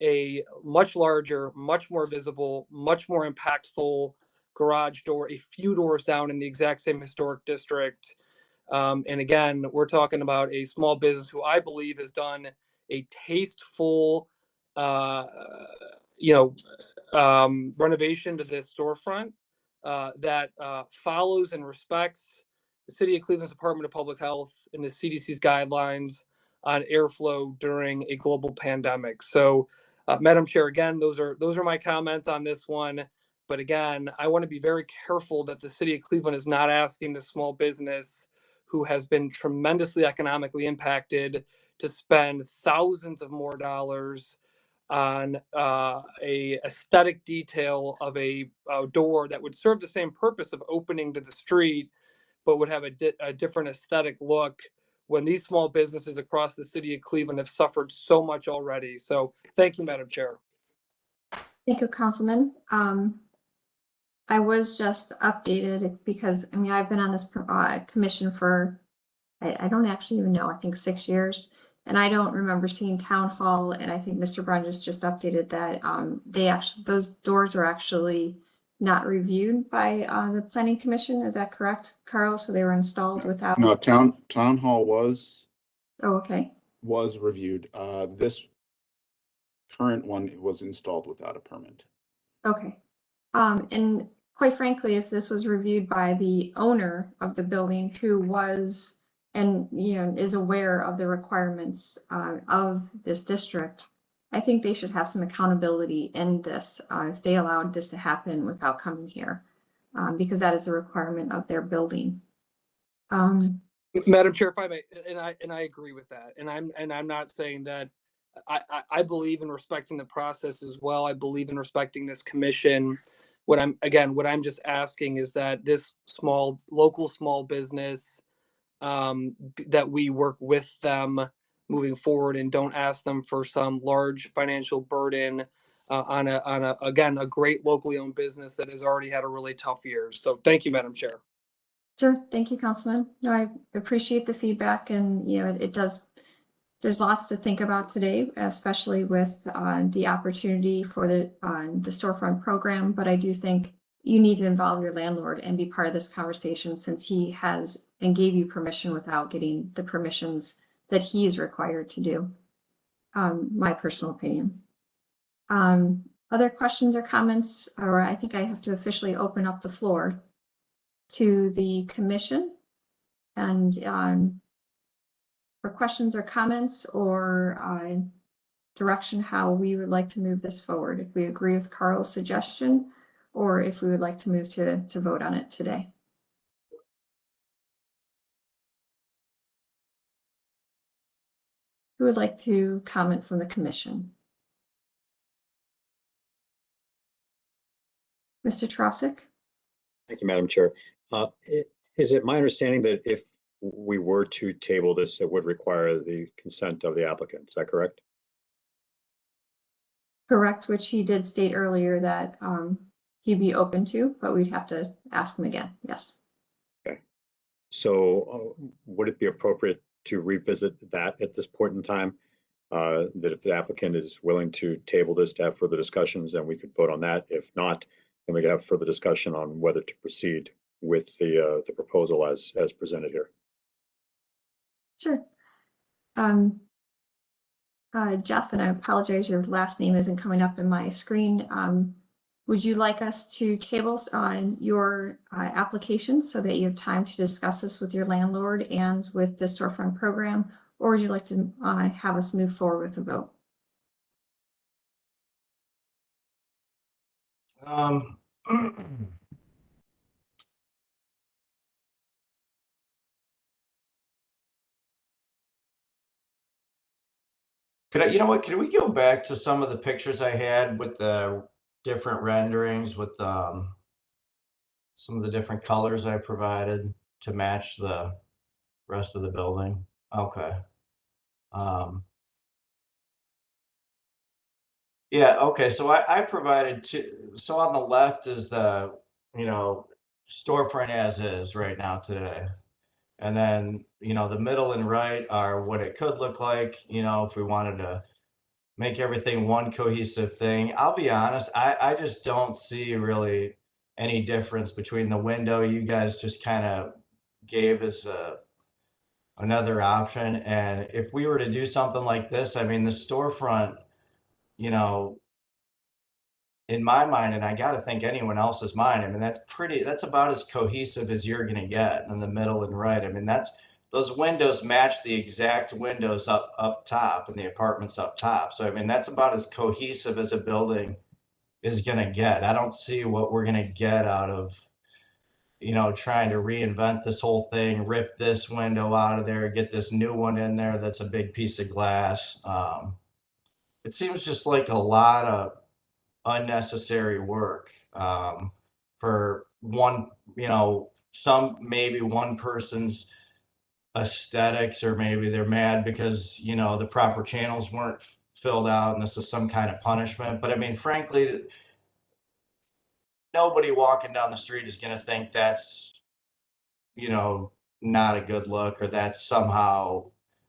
a much larger, much more visible, much more impactful garage door, a few doors down in the exact same historic district. And again, we're talking about a small business who I believe has done a tasteful, renovation to this storefront that follows and respects the City of Cleveland's Department of Public Health and the CDC's guidelines on airflow during a global pandemic. So, Madam Chair, again, those are my comments on this one. But again, I want to be very careful that the City of Cleveland is not asking the small business who has been tremendously economically impacted to spend thousands of more dollars on a aesthetic detail of a door that would serve the same purpose of opening to the street, but would have a different aesthetic look when these small businesses across the city of Cleveland have suffered so much already. So thank you, Madam Chair. Thank you, Councilman. I was just updated because, I mean, I've been on this commission for, I don't actually even know, I think 6 years. And I don't remember seeing town hall, and I think Mr. Brundage just updated that those doors are actually not reviewed by the planning commission. Is that correct, Carl? So they were installed without. No, town hall was Oh, okay. reviewed. This current one was installed without a permit. Okay. And quite frankly, if this was reviewed by the owner of the building who was and is aware of the requirements of this district, I think they should have some accountability in this if they allowed this to happen without coming here, because that is a requirement of their building. Madam Chair, if I may, and I agree with that, and I'm not saying that. I believe in respecting the process as well. I believe in respecting this commission. What I'm just asking is that this local small business, that we work with them moving forward and don't ask them for some large financial burden on a great locally owned business that has already had a really tough year. So thank you, Madam Chair. Sure. Thank you, Councilman. No, I appreciate the feedback, and it does. There's lots to think about today, especially with the opportunity for the storefront program. But I do think you need to involve your landlord and be part of this conversation, since he has and gave you permission without getting the permissions that he is required to do. My personal opinion. Other questions or comments, or I think I have to officially open up the floor to the commission and for questions or comments or direction how we would like to move this forward, if we agree with Carl's suggestion or if we would like to move to vote on it today. Who would like to comment from the commission? Mr. Trosick? Thank you, Madam Chair. Is it my understanding that if we were to table this, it would require the consent of the applicant? Is that correct? Correct, which he did state earlier that he'd be open to, but we'd have to ask him again. Yes. Okay. So would it be appropriate to revisit that at this point in time? That if the applicant is willing to table this to have further discussions, then we could vote on that. If not, then we could have further discussion on whether to proceed with the proposal as presented here. Sure. Jeff, and I apologize, your last name isn't coming up in my screen. Would you like us to table on your application so that you have time to discuss this with your landlord and with the storefront program, or would you like to have us move forward with the vote? You know what, can we go back to some of the pictures I had with the different renderings with some of the different colors I provided to match the rest of the building? Okay. Yeah, okay, so I provided two. So on the left is the, you know, storefront as is right now today. And then, you know, the middle and right are what it could look like, you know, if we wanted to make everything one cohesive thing. I'll be honest, I just don't see really any difference between the window you guys just kind of gave as another option. And if we were to do something like this, I mean, the storefront, you know, in my mind, and I got to think anyone else's mind, I mean, that's about as cohesive as you're going to get in the middle and right. I mean, those windows match the exact windows up top and the apartments up top. So, I mean, that's about as cohesive as a building is going to get. I don't see what we're going to get out of, you know, trying to reinvent this whole thing, rip this window out of there, get this new one in there that's a big piece of glass. It seems just like a lot of unnecessary work for one, you know, maybe one person's aesthetics, or maybe they're mad because, you know, the proper channels weren't filled out and this is some kind of punishment. But I mean, frankly, nobody walking down the street is going to think that's, you know, not a good look, or that's somehow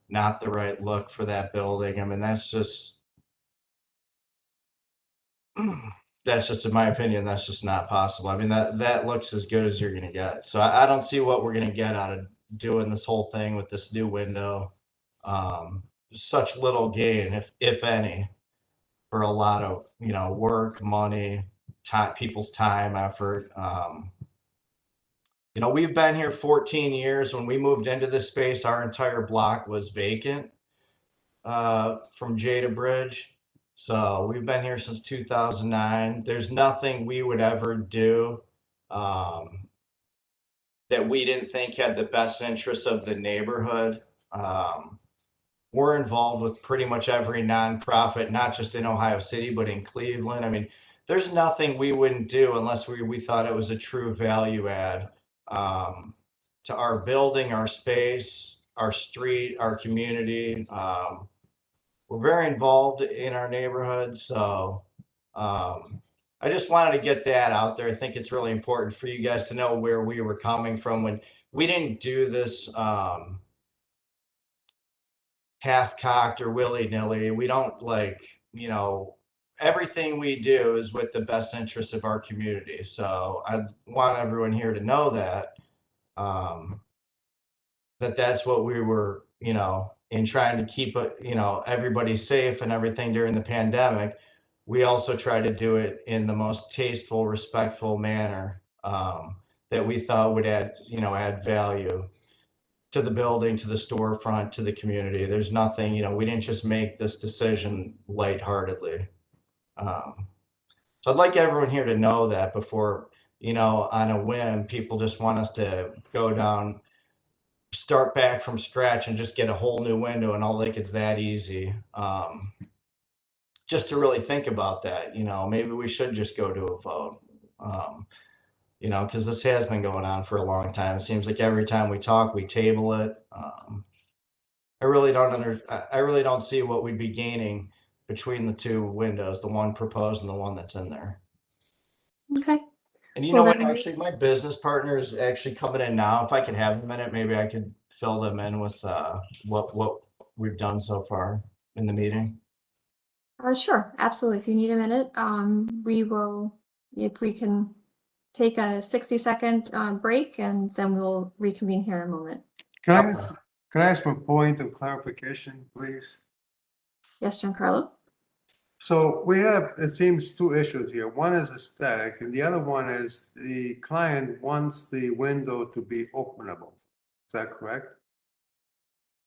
not the right look for that building. I mean, that's just in my opinion, that's just not possible. I mean, that looks as good as you're going to get. So I don't see what we're going to get out of doing this whole thing with this new window. Such little gain, if any, for a lot of, you know, work, money, time, people's time, effort. You know, we've been here 14 years. When we moved into this space, our entire block was vacant from Jada Bridge. So we've been here since 2009. There's nothing we would ever do that we didn't think had the best interests of the neighborhood. We're involved with pretty much every nonprofit, not just in Ohio City, but in Cleveland. I mean, there's nothing we wouldn't do unless we thought it was a true value add to our building, our space, our street, our community. We're very involved in our neighborhood. So I just wanted to get that out there. I think it's really important for you guys to know where we were coming from when we didn't do this half-cocked or willy-nilly. We don't, like, you know, everything we do is with the best interest of our community. So I want everyone here to know that that's what we were, you know, in trying to keep it, you know, everybody safe and everything during the pandemic. We also try to do it in the most tasteful, respectful manner that we thought would add value to the building, to the storefront, to the community. There's nothing, you know, we didn't just make this decision lightheartedly. So I'd like everyone here to know that before, you know, on a whim, people just want us to go down, start back from scratch and just get a whole new window and all think it's that easy. Just to really think about that, you know, maybe we should just go to a vote. You know, because this has been going on for a long time. It seems like every time we talk, we table it. I really don't see what we'd be gaining between the two windows, the one proposed and the one that's in there. Okay. And you know what, actually, my business partner is actually coming in now. If I could have a minute, maybe I could fill them in with what we've done so far in the meeting. Sure, absolutely. If you need a minute, we will, if we can take a 60-second break, and then we'll reconvene here in a moment. Can I ask for a point of clarification, please? Yes, Giancarlo? So we have, it seems, two issues here. One is aesthetic, and the other one is the client wants the window to be openable. Is that correct?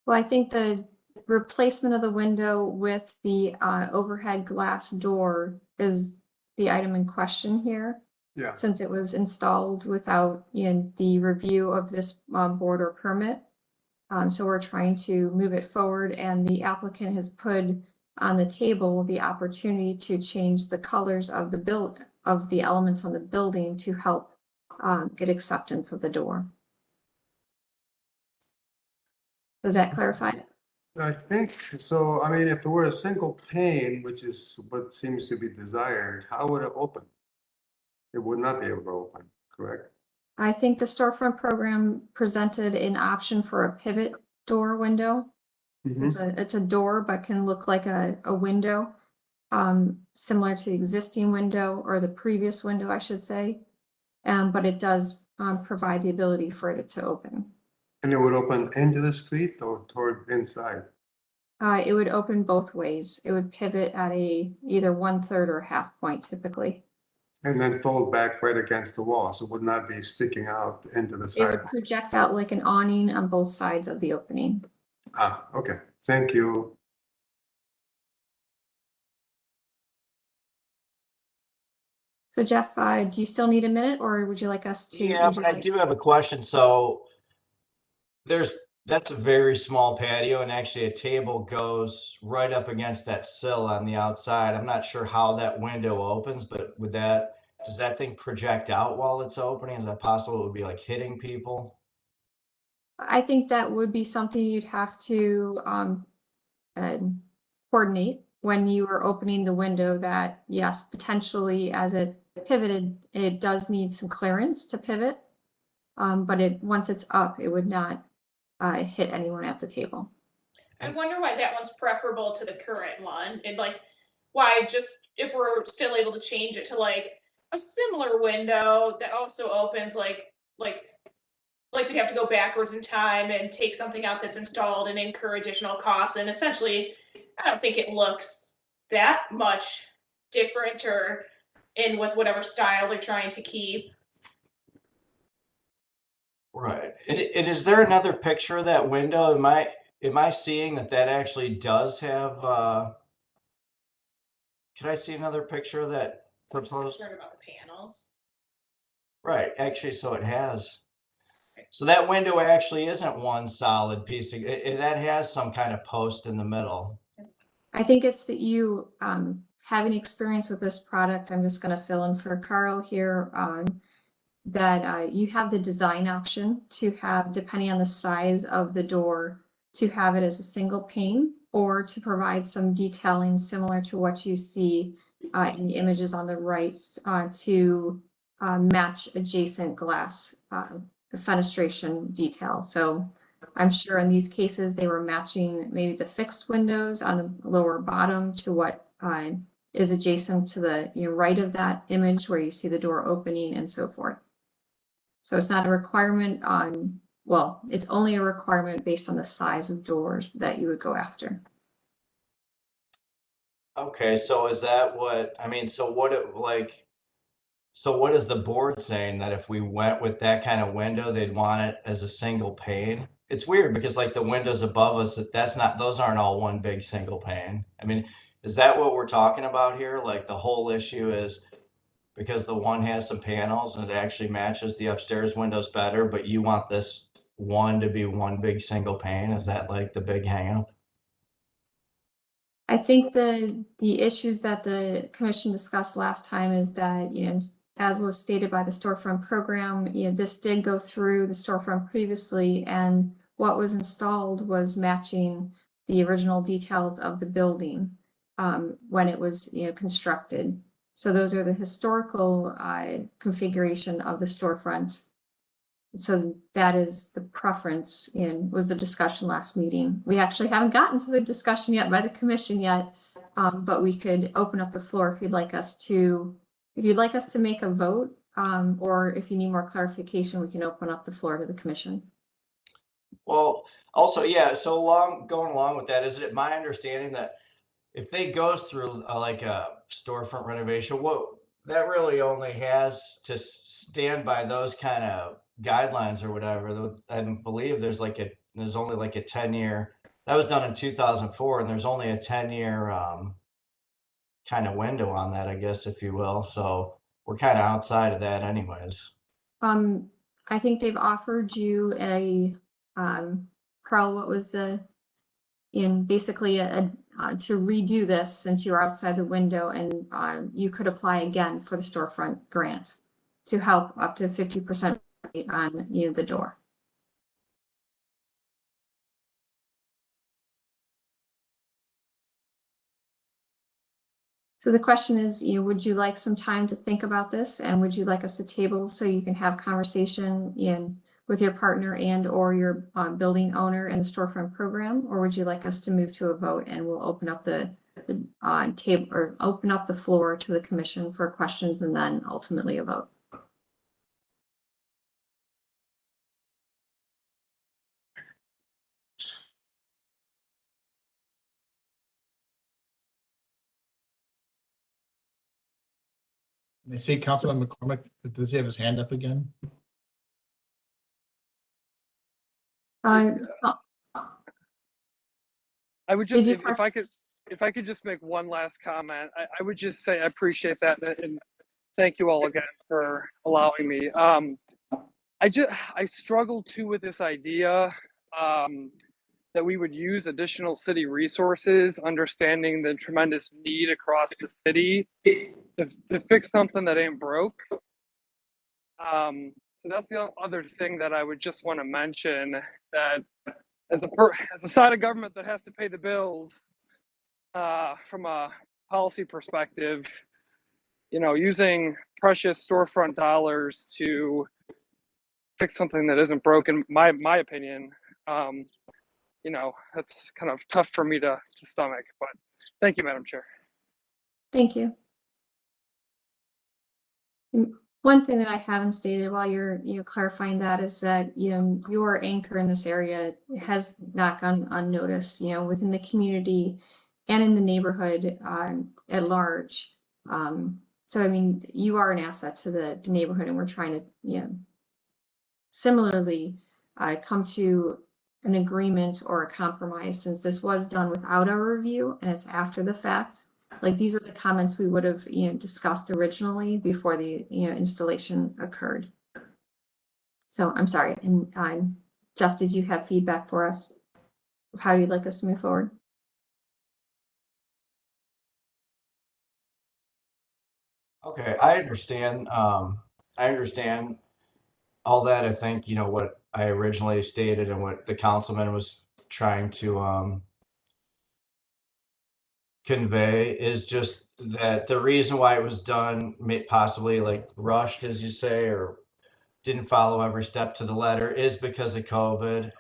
Well, I think the replacement of the window with the overhead glass door is the item in question here. Yeah. Since it was installed without, the review of this board or permit. So we're trying to move it forward, and the applicant has put on the table the opportunity to change the colors of the elements on the building to help get acceptance of the door. Does that clarify it? I think so. I mean, if it were a single pane, which is what seems to be desired, how would it open? It would not be able to open, correct? I think the storefront program presented an option for a pivot door window. It's a door, but can look like a window, similar to the existing window or the previous window, I should say. But it does provide the ability for it to open. And it would open into the street or toward inside? It would open both ways. It would pivot at either 1/3 or half point typically. And then fold back right against the wall, so it would not be sticking out into the It side. would project out like an awning on both sides of the opening. Ah, okay, thank you. So Jeff, do you still need a minute, or would you like us to? Yeah, but I do have a question. So that's a very small patio, and actually a table goes right up against that sill on the outside. I'm not sure how that window opens, but does that thing project out while it's opening? Is that possible? It would be like hitting people? I think that would be something you'd have to coordinate when you are opening the window, that yes, potentially as it pivoted, it does need some clearance to pivot. But once it's up, it would not hit anyone at the table. I wonder why that one's preferable to the current one, and like why just if we're still able to change it to like a similar window that also opens like we'd have to go backwards in time and take something out that's installed and incur additional costs. And essentially, I don't think it looks that much different or in with whatever style they're trying to keep. Right. And is there another picture of that window? Am I seeing that actually does have, can I see another picture of that I'm just proposed? concerned about the panels. Right, actually, so it has. So that window actually isn't one solid piece. That has some kind of post in the middle. I think it's that you having experience with this product. I'm just going to fill in for Carl here. That you have the design option to have, depending on the size of the door, to have it as a single pane, or to provide some detailing similar to what you see in the images on the right to match adjacent glass fenestration detail. So I'm sure in these cases they were matching maybe the fixed windows on the lower bottom to what is adjacent to the right of that image where you see the door opening and so forth. So it's not a requirement well, it's only a requirement based on the size of doors that you would go after. Okay, so is that what, I mean, so what is the board saying, that if we went with that kind of window, they'd want it as a single pane? It's weird because like the windows above us, those aren't all one big single pane. I mean, is that what we're talking about here? Like the whole issue is because the one has some panels and it actually matches the upstairs windows better, but you want this one to be one big single pane? Is that like the big hang up? I think the issues that the commission discussed last time is that, as was stated by the storefront program, this did go through the storefront previously, and what was installed was matching the original details of the building when it was constructed. So those are the historical configuration of the storefront. So that is the preference was the discussion last meeting. We actually haven't gotten to the discussion yet by the commission yet, but we could open up the floor if you'd like us to make a vote, or if you need more clarification, we can open up the floor to the commission. Well, also, yeah, so going along with that, is it my understanding that if they goes through like a storefront renovation, that really only has to stand by those kind of guidelines or whatever? I believe there's only like a 10-year, that was done in 2004, and there's only a 10-year kind of window on that, I guess, if you will. So we're kind of outside of that anyways. I think they've offered you a, Carl, what was basically to redo this since you're outside the window, and you could apply again for the storefront grant to help up to 50% on, the door. So the question is, would you like some time to think about this, and would you like us to table so you can have conversation with your partner and or your building owner in the storefront program, or would you like us to move to a vote and we'll open up the table or open up the floor to the commission for questions and then ultimately a vote? I see Councilman McCormick. Does he have his hand up again? I would just, Did you if I could just make one last comment, I would just say I appreciate that, and thank you all again for allowing me. I struggle too with this idea that we would use additional city resources, understanding the tremendous need across the city to fix something that ain't broke. So that's the other thing that I would just want to mention, that as a side of government that has to pay the bills, from a policy perspective, using precious storefront dollars to fix something that isn't broken, my opinion, that's kind of tough for me to stomach. But thank you, Madam Chair. Thank you. One thing that I haven't stated while you're clarifying that is that your anchor in this area has not gone unnoticed within the community and in the neighborhood at large. So I mean, you are an asset to the neighborhood, and we're trying to similarly come to an agreement or a compromise, since this was done without our review and it's after the fact. Like, these are the comments we would have discussed originally before the installation occurred. So I'm sorry. And Jeff, did you have feedback for us of how you'd like us to move forward? Okay, I understand. I understand all that. I think, what I originally stated and what the councilman was trying to convey is just that the reason why it was done, possibly like rushed, as you say, or didn't follow every step to the letter, is because of COVID.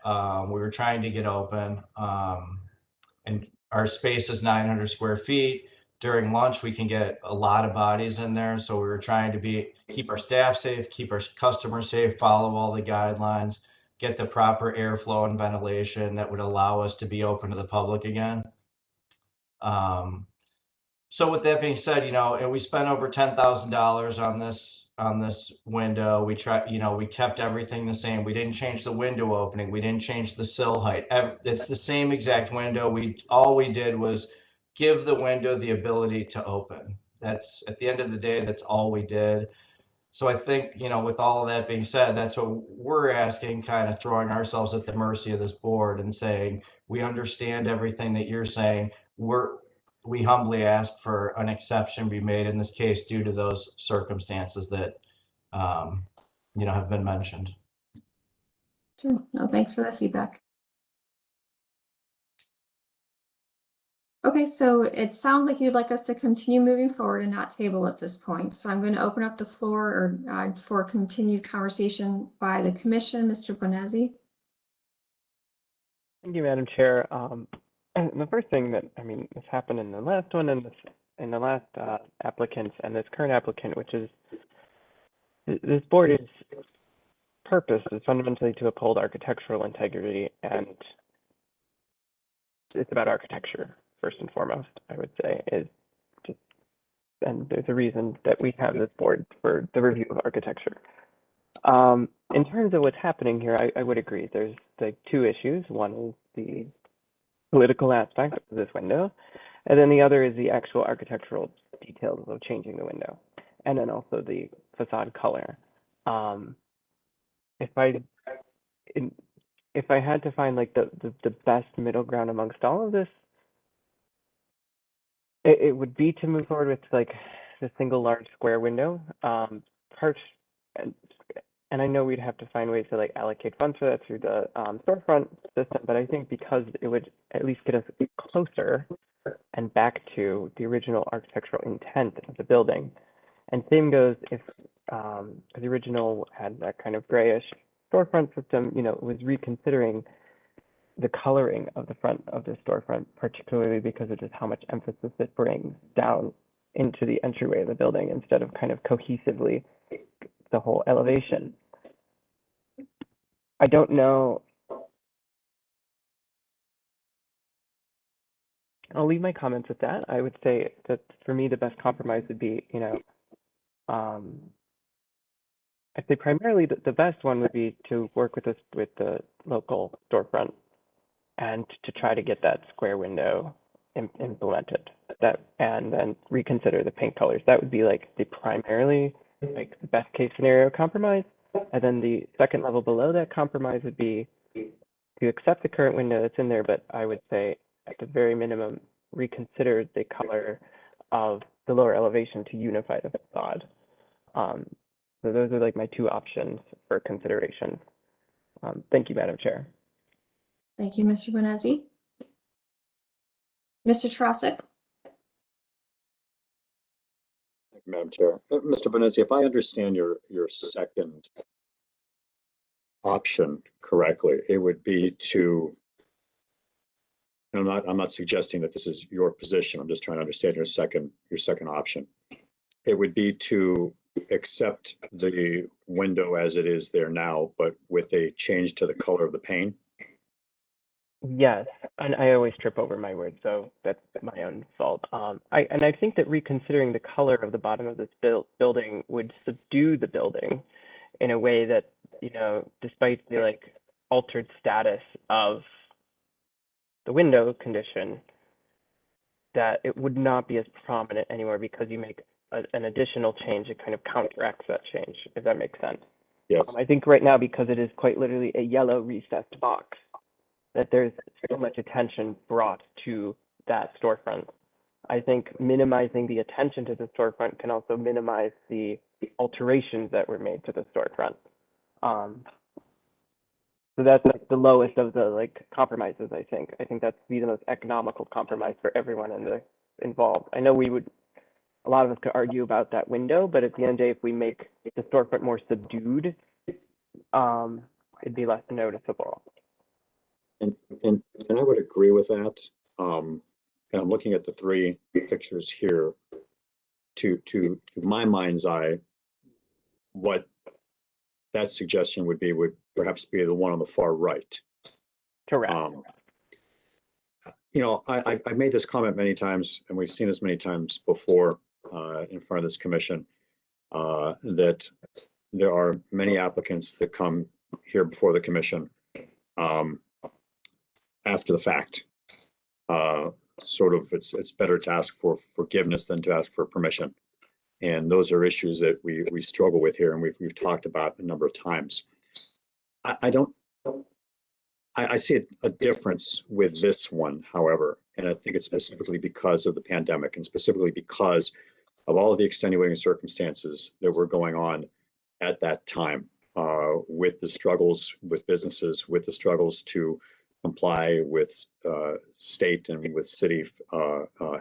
We were trying to get open, and our space is 900 square feet. During lunch, we can get a lot of bodies in there. So we were trying to keep our staff safe, keep our customers safe, follow all the guidelines, get the proper airflow and ventilation that would allow us to be open to the public again. So with that being said, and we spent over $10,000 on this window. We we kept everything the same. We didn't change the window opening. We didn't change the sill height. It's the same exact window. All we did was give the window the ability to open. That's, at the end of the day, that's all we did. So I think, with all of that being said, that's what we're asking, kind of throwing ourselves at the mercy of this board and saying, we understand everything that you're saying. We humbly ask for an exception be made in this case due to those circumstances that, have been mentioned. Sure. No, thanks for that feedback. Okay, so it sounds like you'd like us to continue moving forward and not table at this point. So I'm going to open up the floor for continued conversation by the commission. Mr. Bonezzi. Thank you, Madam Chair. And the first thing that, this happened in the last one and in the last applicant and this current applicant, which is this board's purpose is fundamentally to uphold architectural integrity, and it's about architecture first and foremost, I would say, and there's a reason that we have this board for the review of architecture. In terms of what's happening here, I would agree. There's like two issues. One is the political aspect of this window, And then the other is the actual architectural details of changing the window, and then also the facade color. If I had to find like the best middle ground amongst all of this, it would be to move forward with like the single large square window. Part and I know we'd have to find ways to like allocate funds for that through the storefront system, but I think because it would at least get us closer and back to the original architectural intent of the building. And same goes if the original had that kind of grayish storefront system, you know, it was reconsidering the coloring of the front of the storefront, particularly because of just how much emphasis it brings down into the entryway of the building instead of kind of cohesively the whole elevation. I don't know. I'll leave my comments with that. I would say that for me, the best compromise would be, you know, I'd say primarily the best one would be to work with the local storefront and to try to get that square window implemented, and then reconsider the paint colors. That would be like the primarily like the best case scenario compromise. And then the second level below that compromise would be to accept the current window that's in there, but I would say at the very minimum, reconsider the color of the lower elevation to unify the facade. So those are like my two options for consideration. Thank you, Madam Chair. Thank you, Mr. Bonazzi. Mr. Tarasik? Madam Chair. Mr. Bonazzi, if I understand your second option correctly, it would be to, and I'm not suggesting that this is your position. I'm just trying to understand your second option. It would be to accept the window as it is there now, but with a change to the color of the pane. Yes, and I always trip over my words, so that's my own fault. I think that reconsidering the color of the bottom of this building would subdue the building in a way that, you know, despite the like altered status of the window condition, that it would not be as prominent anymore because you make an additional change. It kind of counteracts that change, if that makes sense. Yes. I think right now, because it is quite literally a yellow recessed box, that there's so much attention brought to that storefront. I think minimizing the attention to the storefront can also minimize the alterations that were made to the storefront. So that's like the lowest of the like compromises, I think. I think that's the most economical compromise for everyone involved. I know a lot of us could argue about that window, but at the end of the day, if we make the storefront more subdued, it'd be less noticeable. And I would agree with that. And I'm looking at the three pictures here. To my mind's eye, what that suggestion would perhaps be the one on the far right. Correct. You know, I've made this comment many times, and we've seen this many times before in front of this commission, that there are many applicants that come here before the commission after the fact. Sort of, it's better to ask for forgiveness than to ask for permission. And those are issues that we struggle with here, and we've talked about a number of times. I see a difference with this one, however, and I think it's specifically because of the pandemic and specifically because of all of the extenuating circumstances that were going on at that time, with the struggles with businesses, with the struggles to comply with state and with city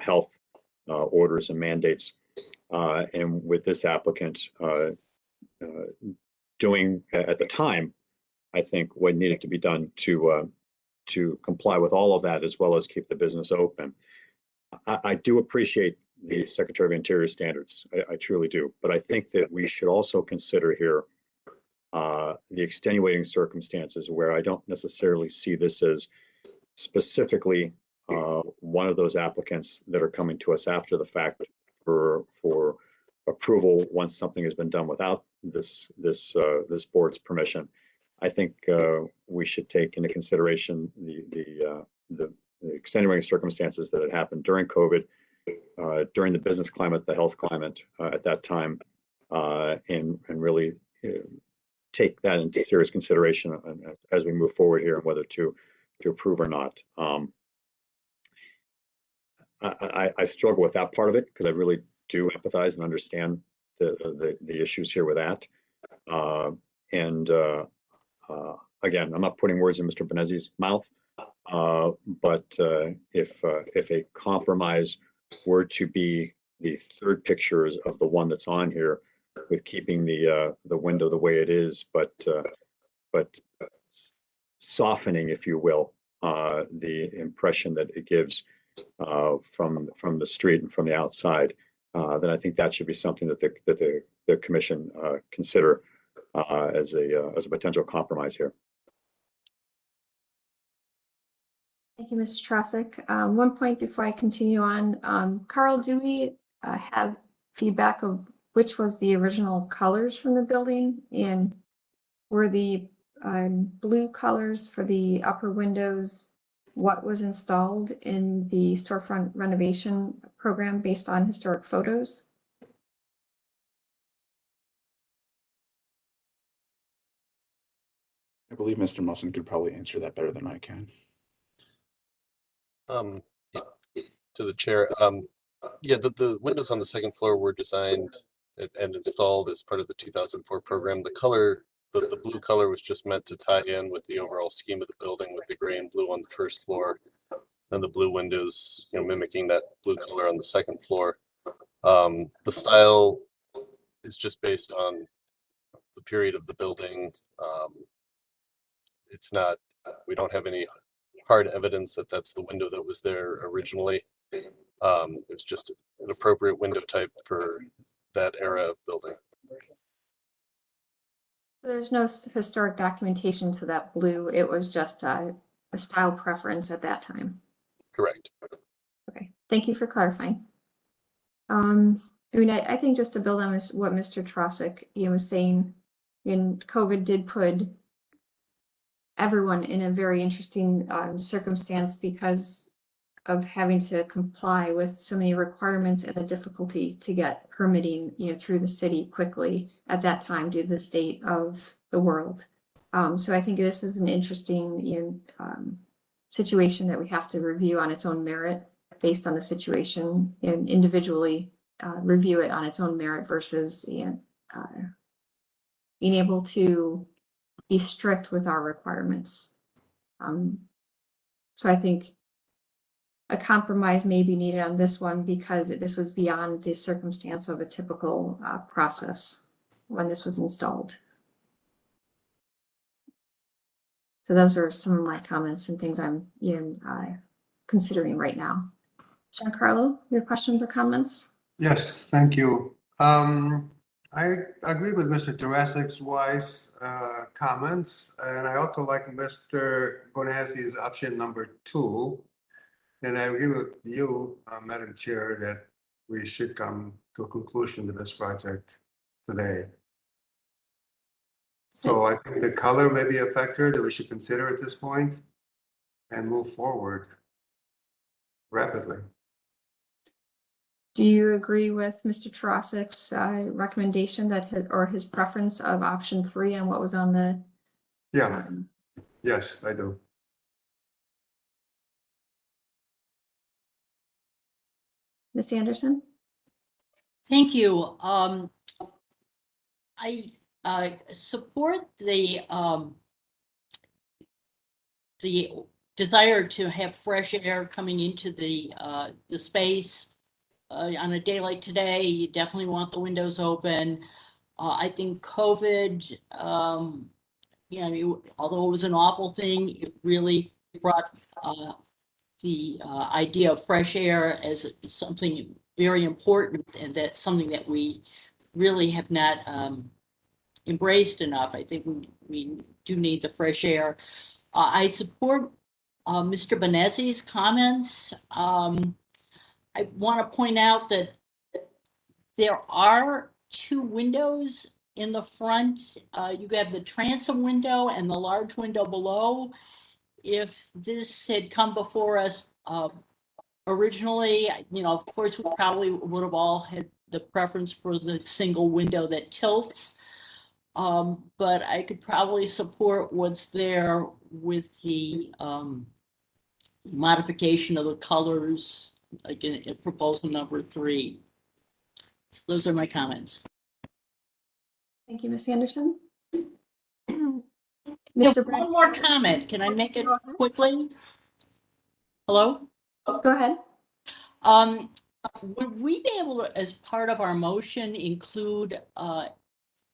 health orders and mandates, and with this applicant doing at the time, I think, what needed to be done to comply with all of that, as well as keep the business open. I do appreciate the Secretary of Interior standards. I truly do. But I think that we should also consider here the extenuating circumstances where I don't necessarily see this as specifically one of those applicants that are coming to us after the fact for approval once something has been done without this board's permission. I think we should take into consideration the extenuating circumstances that had happened during COVID, during the business climate, the health climate at that time, and really take that into serious consideration as we move forward here and whether to approve or not. I struggle with that part of it because I really do empathize and understand the issues here with that. Again, I'm not putting words in Mr. Benezzi's mouth, but if a compromise were to be the third pictures of the one that's on here, with keeping the window the way it is, but softening, if you will, the impression that it gives from the street and from the outside, then I think that should be something that the commission consider as a potential compromise here. Thank you, Mr. Trosik. One point before I continue on, Carl, do we have feedback of which was the original colors from the building, and were the blue colors for the upper windows what was installed in the storefront renovation program based on historic photos? I believe Mr. Musson could probably answer that better than I can. To the chair, yeah, the windows on the second floor were designed and installed as part of the 2004 program. The color, the blue color was just meant to tie in with the overall scheme of the building, with the gray and blue on the first floor, and the blue windows, mimicking that blue color on the second floor. The style is just based on the period of the building. It's not, we don't have any hard evidence that that's the window that was there originally. It's just an appropriate window type for that era of building. There's no historic documentation to that blue. It was just a style preference at that time. Correct. Okay, thank you for clarifying. I think just to build on what Mr. Trosik was saying, COVID did put everyone in a very interesting circumstance because of having to comply with so many requirements and the difficulty to get permitting, through the city quickly at that time due to the state of the world. So I think this is an interesting situation that we have to review on its own merit based on the situation, and individually review it on its own merit versus being able to be strict with our requirements. So I think a compromise may be needed on this one because this was beyond the circumstance of a typical process when this was installed. So those are some of my comments and things I'm considering right now. Giancarlo, your questions or comments? Yes, thank you. I agree with Mr. Tarasik's wise comments, and I also like Mr. Benezzi's option number 2. And I agree with you, Madam Chair, that we should come to a conclusion to this project today. So I think the color may be a factor that we should consider at this point and move forward rapidly. Do you agree with Mr. Tarasik's recommendation that his preference of option 3 and what was on the? Yeah, yes, I do. Ms. Anderson? Thank you. I support the desire to have fresh air coming into the space. On a day like today, you definitely want the windows open. I think COVID, although it was an awful thing, it really brought the idea of fresh air as something very important, and that's something that we really have not embraced enough. I think we do need the fresh air. I support Mr. Benezzi's comments. I want to point out that there are 2 windows in the front. You have the transom window and the large window below. If this had come before us Originally, of course, we probably would have all had the preference for the single window that tilts. But I could probably support what's there with the modification of the colors, like in proposal number 3. Those are my comments. Thank you, Ms. Anderson. One more comment. Can I make it quickly? Hello? Go ahead. Would we be able to, as part of our motion, include,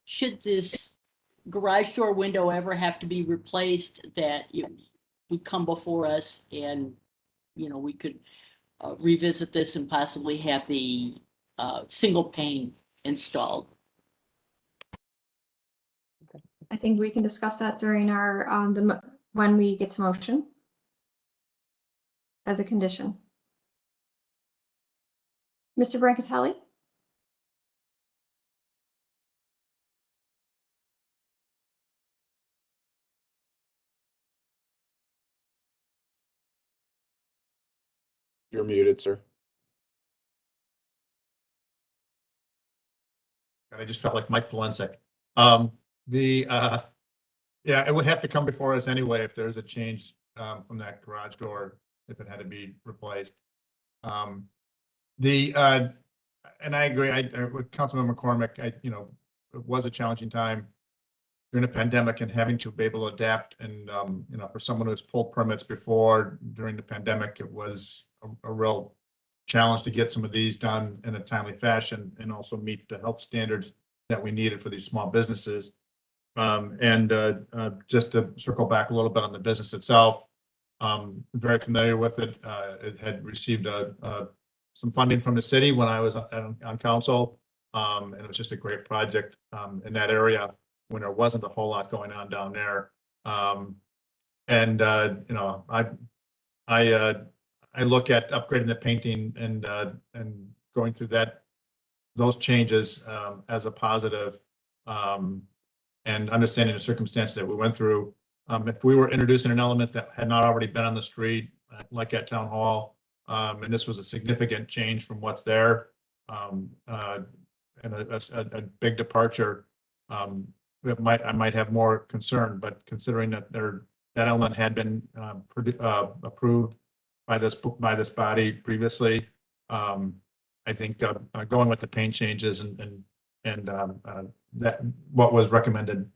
should this garage door window ever have to be replaced, that it would come before us and, we could revisit this and possibly have the single pane installed? I think we can discuss that during our, when we get to motion as a condition. Mr. Brancatelli? You're muted, sir. I just felt like Mike Polensek. Yeah, it would have to come before us anyway if there's a change from that garage door, if it had to be replaced. And I agree. With Councilman McCormick, it was a challenging time during a pandemic and having to be able to adapt. And for someone who's pulled permits before during the pandemic, it was a real challenge to get some of these done in a timely fashion and also meet the health standards that we needed for these small businesses. Just to circle back a little bit on the business itself, very familiar with it. It had received some funding from the city when I was on council, and it was just a great project in that area when there wasn't a whole lot going on down there. I look at upgrading the painting and going through those changes as a positive, and understanding the circumstances that we went through. If we were introducing an element that had not already been on the street, like at Town Hall, and this was a significant change from what's there, and a big departure, I might have more concern. But considering that that element had been approved by this body previously, I think going with the paint changes and that what was recommended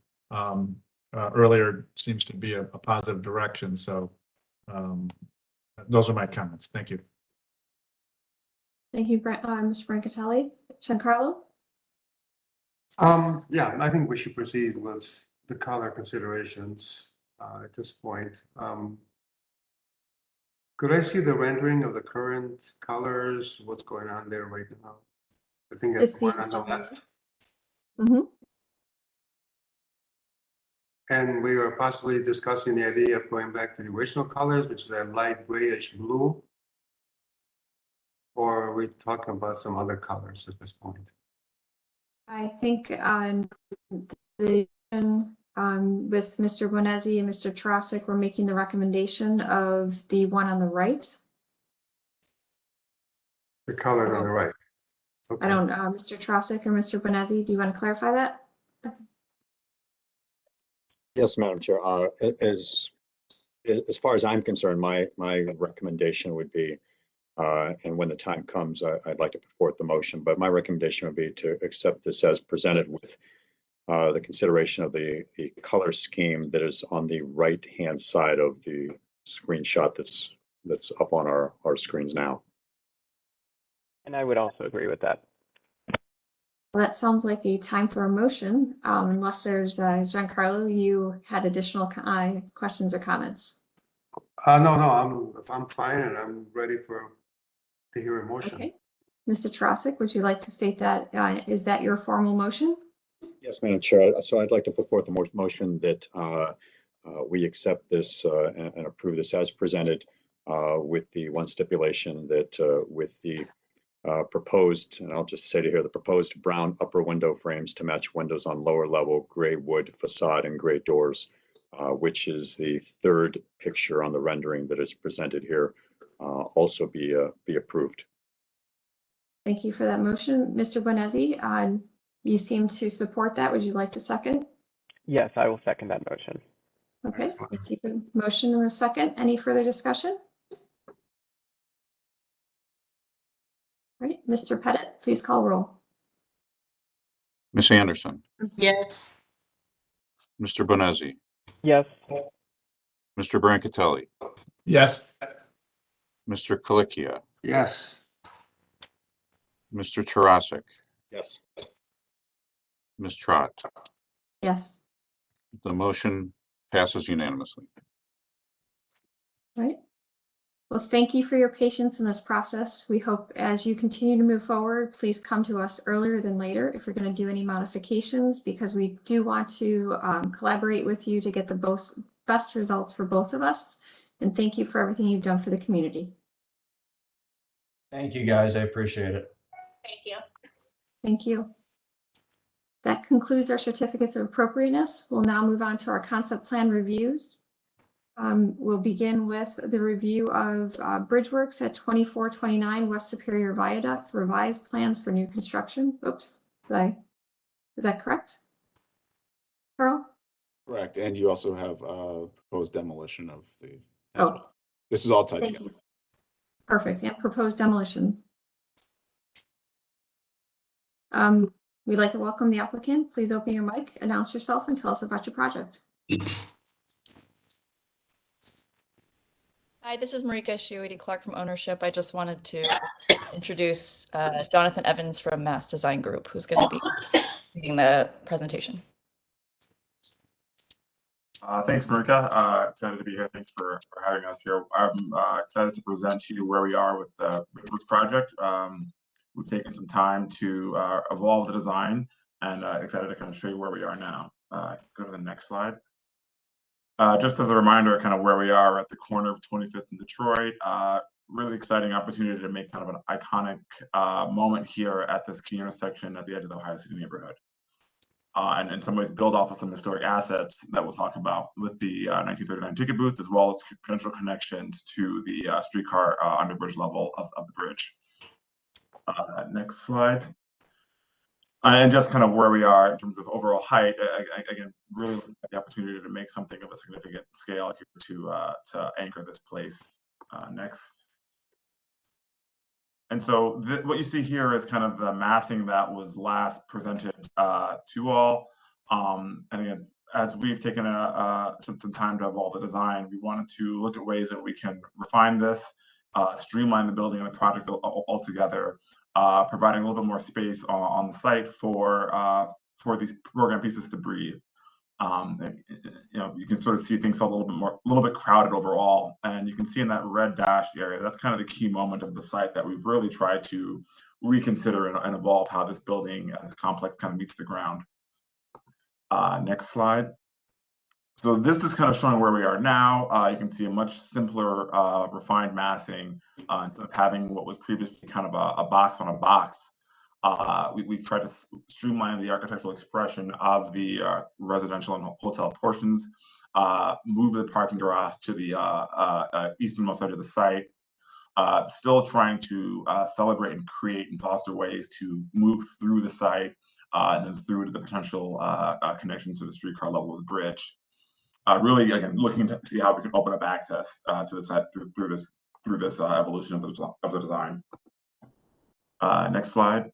earlier seems to be a positive direction. So those are my comments. Thank you. Thank you, Mr. Brancatelli. Giancarlo? Yeah, I think we should proceed with the color considerations at this point. Could I see the rendering of the current colors? What's going on there right now? I think that's the one on the left. Mm-hmm. And we were possibly discussing the idea of going back to the original colors, which is a light grayish blue. Or are we talking about some other colors at this point? I think with Mr. Bonezzi and Mr. Trosik, we're making the recommendation of the one on the right. The color on the right. Okay. I don't know, Mr. Trosik or Mr. Bonezzi, do you want to clarify that? Yes, Madam Chair. As far as I'm concerned, my recommendation would be, and when the time comes, I'd like to put forth the motion, but my recommendation would be to accept this as presented with the consideration of the color scheme that is on the right-hand side of the screenshot that's up on our screens now. And I would also agree with that. Well, that sounds like a time for a motion, unless there's, Giancarlo, you had additional questions or comments? No, I'm fine and I'm ready to hear a motion. Okay. Mr. Trosik, would you like to state that, is that your formal motion? Yes, Madam Chair. So I'd like to put forth a motion that we accept this and approve this as presented, with the one stipulation that with the proposed, and I'll just say to here, the proposed brown upper window frames to match windows on lower level, gray wood facade and gray doors, which is the third picture on the rendering that is presented here. also be approved. Thank you for that motion. Mr. Bonessi, you seem to support that. Would you like to second? Yes, I will second that motion. Okay, thank you for the motion and a second. Any further discussion? All right, Mr. Pettit, please call roll. Ms. Anderson, Yes. Mr. Bonessi, Yes. Mr. Brancatelli, Yes. Mr. Colicchia, Yes. Mr. Tarasik, Yes. Ms. Trot. Yes. The motion passes unanimously. All right. Well, thank you for your patience in this process. We hope as you continue to move forward, please come to us earlier than later if you're going to do any modifications, because we do want to collaborate with you to get the best results for both of us. And thank you for everything you've done for the community. Thank you, guys. I appreciate it. Thank you. Thank you. That concludes our certificates of appropriateness. We'll now move on to our concept plan reviews. We'll begin with the review of Bridgeworks at 2429 West Superior Viaduct, revised plans for new construction. Oops, is that correct? Carl? Correct. And you also have proposed demolition of the, as Oh. well. This is all tied Thank together. you. Perfect. And proposed demolition. We'd like to welcome the applicant. Please open your mic, announce yourself, and tell us about your project. Hi, this is Marika Shuidi Clark from Ownership. I just wanted to introduce Jonathan Evans from Mass Design Group, who's going to be leading the presentation. Thanks, Marika. Excited to be here. Thanks for having us here. I'm excited to present to you where we are with the Bridgeworks project. We've taken some time to evolve the design, and excited to kind of show you where we are now. Go to the next slide. Just as a reminder, kind of where we are at the corner of 25th and Detroit. Really exciting opportunity to make kind of an iconic moment here at this key intersection at the edge of the Ohio City neighborhood. And in some ways build off of some historic assets that we'll talk about with the 1939 ticket booth, as well as potential connections to the streetcar underbridge level of the bridge. Next slide. And just kind of where we are in terms of overall height. Again, really looking at the opportunity to make something of a significant scale here to anchor this place. Next. And so what you see here is kind of the massing that was last presented to all. And again, as we've taken some time to evolve the design, we wanted to look at ways that we can refine this, streamline the building and the project altogether, providing a little bit more space on the site for these program pieces to breathe. You know, you can sort of see things felt a little bit crowded overall, and you can see in that red dashed area, that's kind of the key moment of the site that we've really tried to reconsider and evolve how this building, this complex kind of meets the ground. Next slide. So this is kind of showing where we are now. You can see a much simpler, refined massing instead of having what was previously kind of a box on a box. We've tried to streamline the architectural expression of the residential and hotel portions, move the parking garage to the easternmost side of the site, still trying to celebrate and create and foster ways to move through the site and then through to the potential connections to the streetcar level of the bridge. Really, again, looking to see how we can open up access to the site through this evolution of the design. Next slide.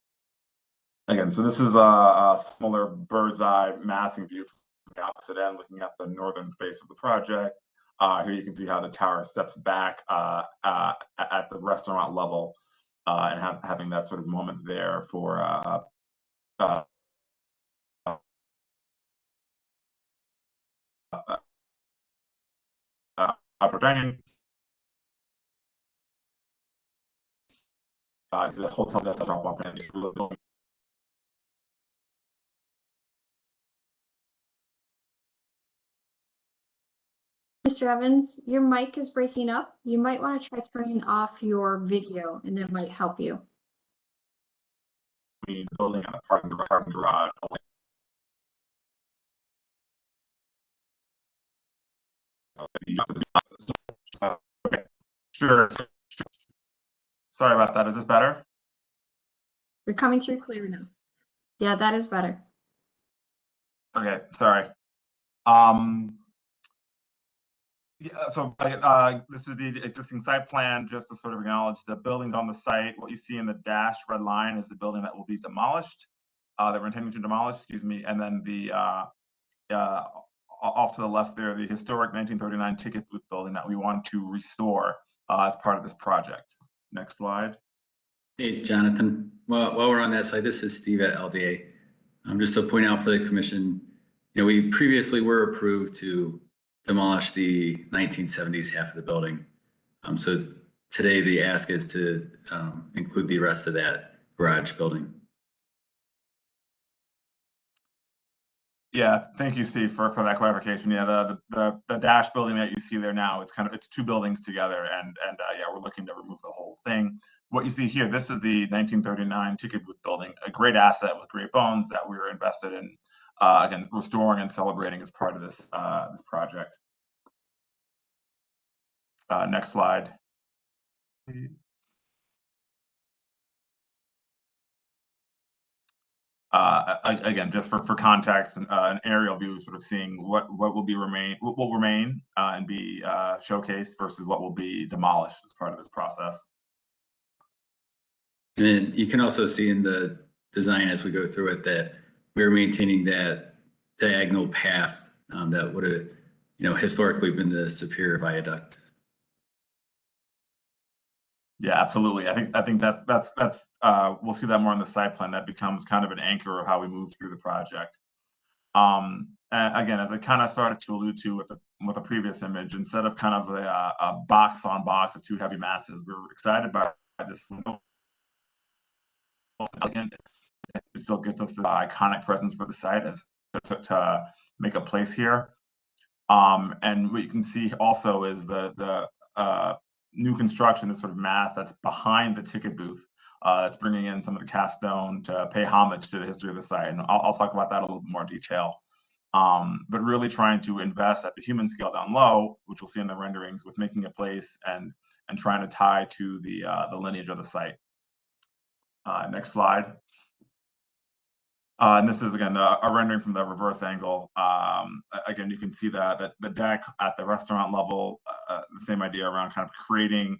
Again, so this is a similar bird's eye massing view from the opposite end, looking at the northern face of the project. Here you can see how the tower steps back at the restaurant level and having that sort of moment there for outdoor dining. The hotel that's a drop off and Mr. Evans, your mic is breaking up. You might want to try turning off your video, and that might help you. Building and a parking garage. Okay. Sure. Sorry about that. Is this better? You're coming through clear now. Yeah, that is better. Okay, sorry. Yeah, so this is the existing site plan, just to sort of acknowledge the buildings on the site. What you see in the dashed red line is the building that will be demolished, that we're intending to demolish, excuse me, and then the off to the left there, the historic 1939 ticket booth building that we want to restore as part of this project. Next slide. Hey, Jonathan. While we're on that side, this is Steve at LDA. Just to point out for the commission, we previously were approved to demolish the 1970s half of the building. So today the ask is to include the rest of that garage building. Yeah, thank you, Steve, for that clarification. Yeah, the dash building that you see there now, it's two buildings together, and yeah, we're looking to remove the whole thing. What you see here, this is the 1939 ticket booth building, a great asset with great bones that we were invested in, again, restoring and celebrating as part of this this project. Next slide, please. Again, just for context, an aerial view, sort of seeing what will remain and be showcased versus what will be demolished as part of this process. And then you can also see in the design as we go through it that we're maintaining that diagonal path that would have, historically been the Superior Viaduct. Yeah, absolutely. I think that's we'll see that more on the site plan. That becomes kind of an anchor of how we move through the project. And again, as I kind of started to allude to with the previous image, instead of kind of a box on box of two heavy masses, we're excited by this window. Again, it still gets us the iconic presence for the site as to make a place here. And what you can see also is the new construction, this sort of mass that's behind the ticket booth. That's bringing in some of the cast stone to pay homage to the history of the site, and I'll talk about that in a little bit more detail. But really trying to invest at the human scale down low, which we'll see in the renderings, with making a place and trying to tie to the lineage of the site. Next slide. And this is, again, a rendering from the reverse angle. Again, you can see that the deck at the restaurant level, the same idea around kind of creating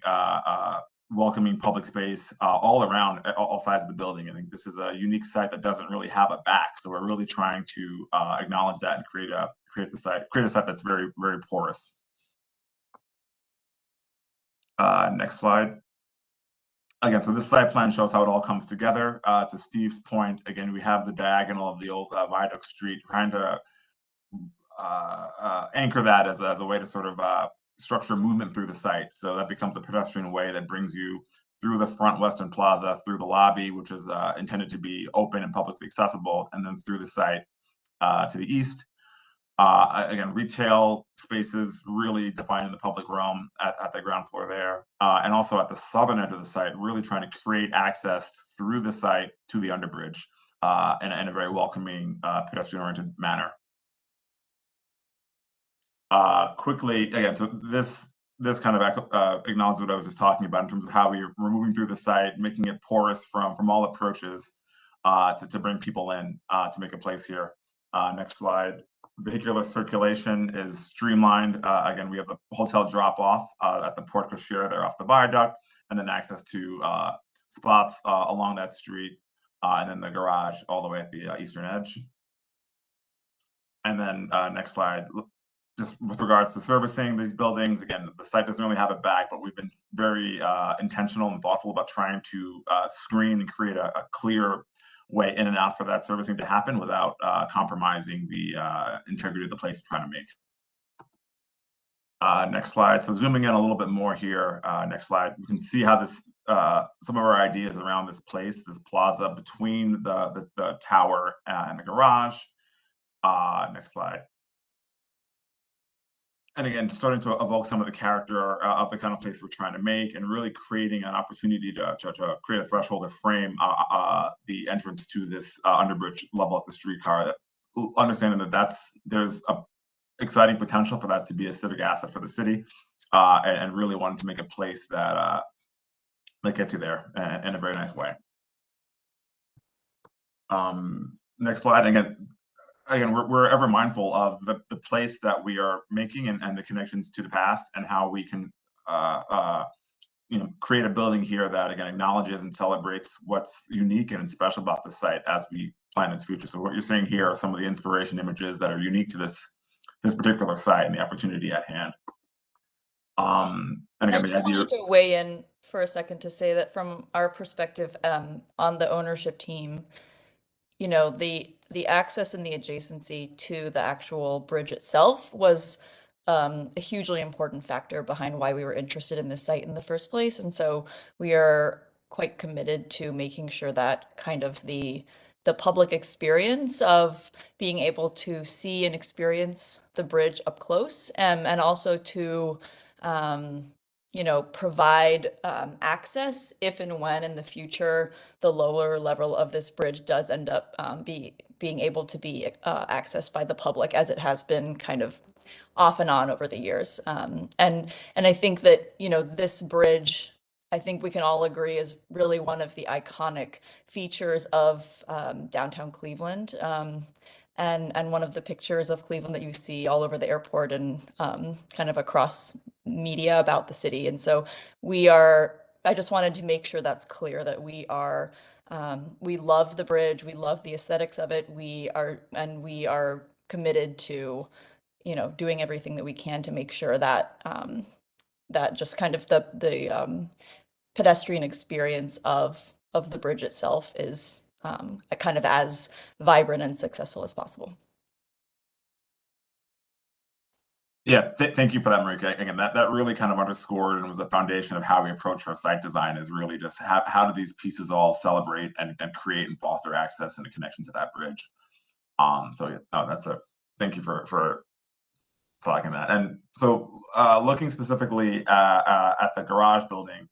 welcoming public space all around all sides of the building. I think this is a unique site that doesn't really have a back, so we're really trying to acknowledge that and create a site that's very, very porous. Next slide. Again, so this site plan shows how it all comes together. To Steve's point, again, we have the diagonal of the old Viaduct Street, trying to anchor that as a way to sort of structure movement through the site. So that becomes a pedestrian way that brings you through the front Western Plaza, through the lobby, which is intended to be open and publicly accessible, and then through the site to the east. Again, retail spaces really defining the public realm at the ground floor there. And also at the southern edge of the site, really trying to create access through the site to the underbridge in a very welcoming, pedestrian-oriented manner. Quickly, again, so this kind of acknowledges what I was just talking about in terms of how we're moving through the site, making it porous from all approaches to bring people in to make a place here. Next slide. Vehicular circulation is streamlined. Again, we have the hotel drop-off at the Porte Cochere there off the viaduct, and then access to spots along that street, and then the garage all the way at the eastern edge. And then next slide, just with regards to servicing these buildings, again, the site doesn't really have a back, but we've been very intentional and thoughtful about trying to screen and create a clear way in and out for that servicing to happen without compromising the integrity of the place we're trying to make. Next slide. So zooming in a little bit more here, next slide, you can see how this, some of our ideas around this place, this plaza between the tower and the garage. Next slide. And again, starting to evoke some of the character of the kind of place we're trying to make, and really creating an opportunity to create a threshold or frame the entrance to this underbridge level at the streetcar. Understanding that there's a exciting potential for that to be a civic asset for the city, and really wanting to make a place that gets you there in a very nice way. Next slide. Again, we're ever mindful of the place that we are making and the connections to the past, and how we can create a building here that again acknowledges and celebrates what's unique and special about the site as we plan its future. So what you're seeing here are some of the inspiration images that are unique to this particular site and the opportunity at hand. And again, I just wanted to weigh in for a second to say that from our perspective, on the ownership team, you know, the access and the adjacency to the actual bridge itself was a hugely important factor behind why we were interested in this site in the first place. And so we are quite committed to making sure that kind of the public experience of being able to see and experience the bridge up close, and also to you know, provide access if and when in the future the lower level of this bridge does end up being able to be accessed by the public, as it has been kind of off and on over the years. And I think that, you know, this bridge, I think we can all agree, is really one of the iconic features of downtown Cleveland. And one of the pictures of Cleveland that you see all over the airport and kind of across media about the city. And so I just wanted to make sure that's clear, that we love the bridge, we love the aesthetics of it, we are committed to, you know, doing everything that we can to make sure that that just kind of the pedestrian experience of the bridge itself is kind of as vibrant and successful as possible. Yeah, thank you for that, Marika. Again, that really kind of underscored and was the foundation of how we approach our site design, is really just how do these pieces all celebrate and create and foster access and a connection to that bridge. So yeah, no, thank you for flagging that. And so looking specifically at the garage building,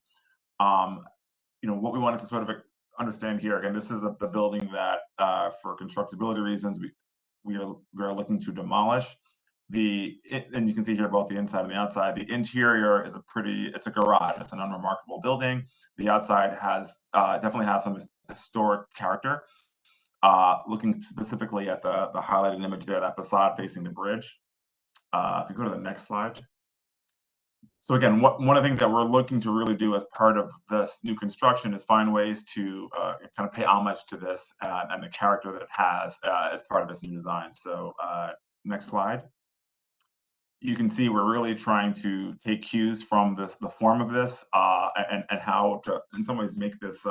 you know, what we wanted to sort of understand here, again, this is the building that for constructability reasons we are looking to demolish. And you can see here both the inside and the outside. The interior is it's a garage. It's an unremarkable building. The outside definitely has some historic character. Looking specifically at the highlighted image there, that facade facing the bridge. If you go to the next slide. So again, one of the things that we're looking to really do as part of this new construction is find ways to kind of pay homage to this and the character that it has as part of this new design. So next slide. You can see we're really trying to take cues from the form of this and how to, in some ways, make this,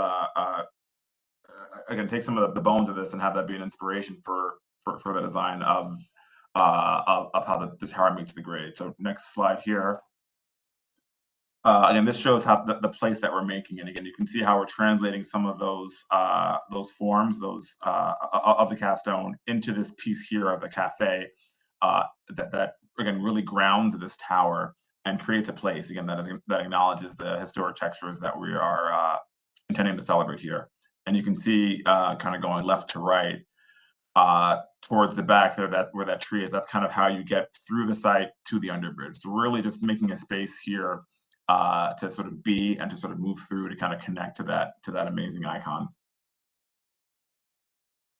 again, take some of the bones of this and have that be an inspiration for the design of how the tower meets the grade. So next slide here. Again, this shows how the place that we're making, and again, you can see how we're translating some of those forms, of the cast stone into this piece here of the cafe that again really grounds this tower and creates a place again that acknowledges the historic textures that we are intending to celebrate here. And you can see kind of going left to right towards the back there, where that tree is. That's kind of how you get through the site to the underbridge. So really just making a space here to sort of be and to sort of move through to kind of connect to that amazing icon.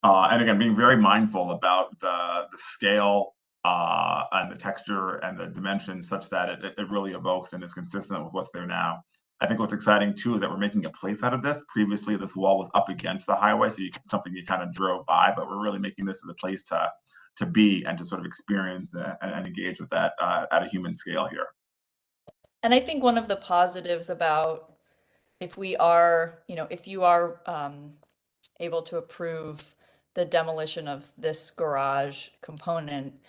And again, being very mindful about the scale and the texture and the dimensions, such that it really evokes and is consistent with what's there now. I think what's exciting too is that we're making a place out of this. Previously, this wall was up against the highway, so something you kind of drove by, but we're really making this as a place to be and to sort of experience and engage with that at a human scale here. And I think one of the positives about if you are able to approve the demolition of this garage component,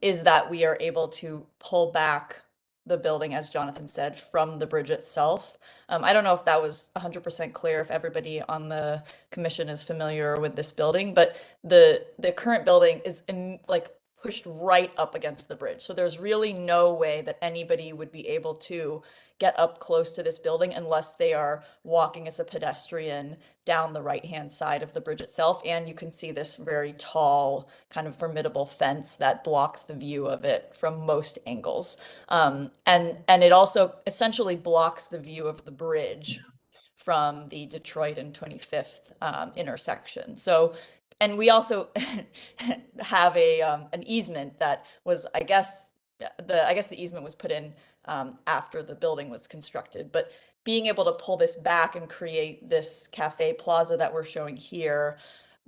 is that we are able to pull back the building, as Jonathan said, from the bridge itself. I don't know if that was 100% clear, if everybody on the commission is familiar with this building, but the current building is pushed right up against the bridge. So there's really no way that anybody would be able to get up close to this building unless they are walking as a pedestrian down the right-hand side of the bridge itself. And you can see this very tall, kind of formidable fence that blocks the view of it from most angles. And it also essentially blocks the view of the bridge from the Detroit and 25th intersection. So, and we also have a an easement that was, I guess the easement was put in after the building was constructed. But being able to pull this back and create this cafe plaza that we're showing here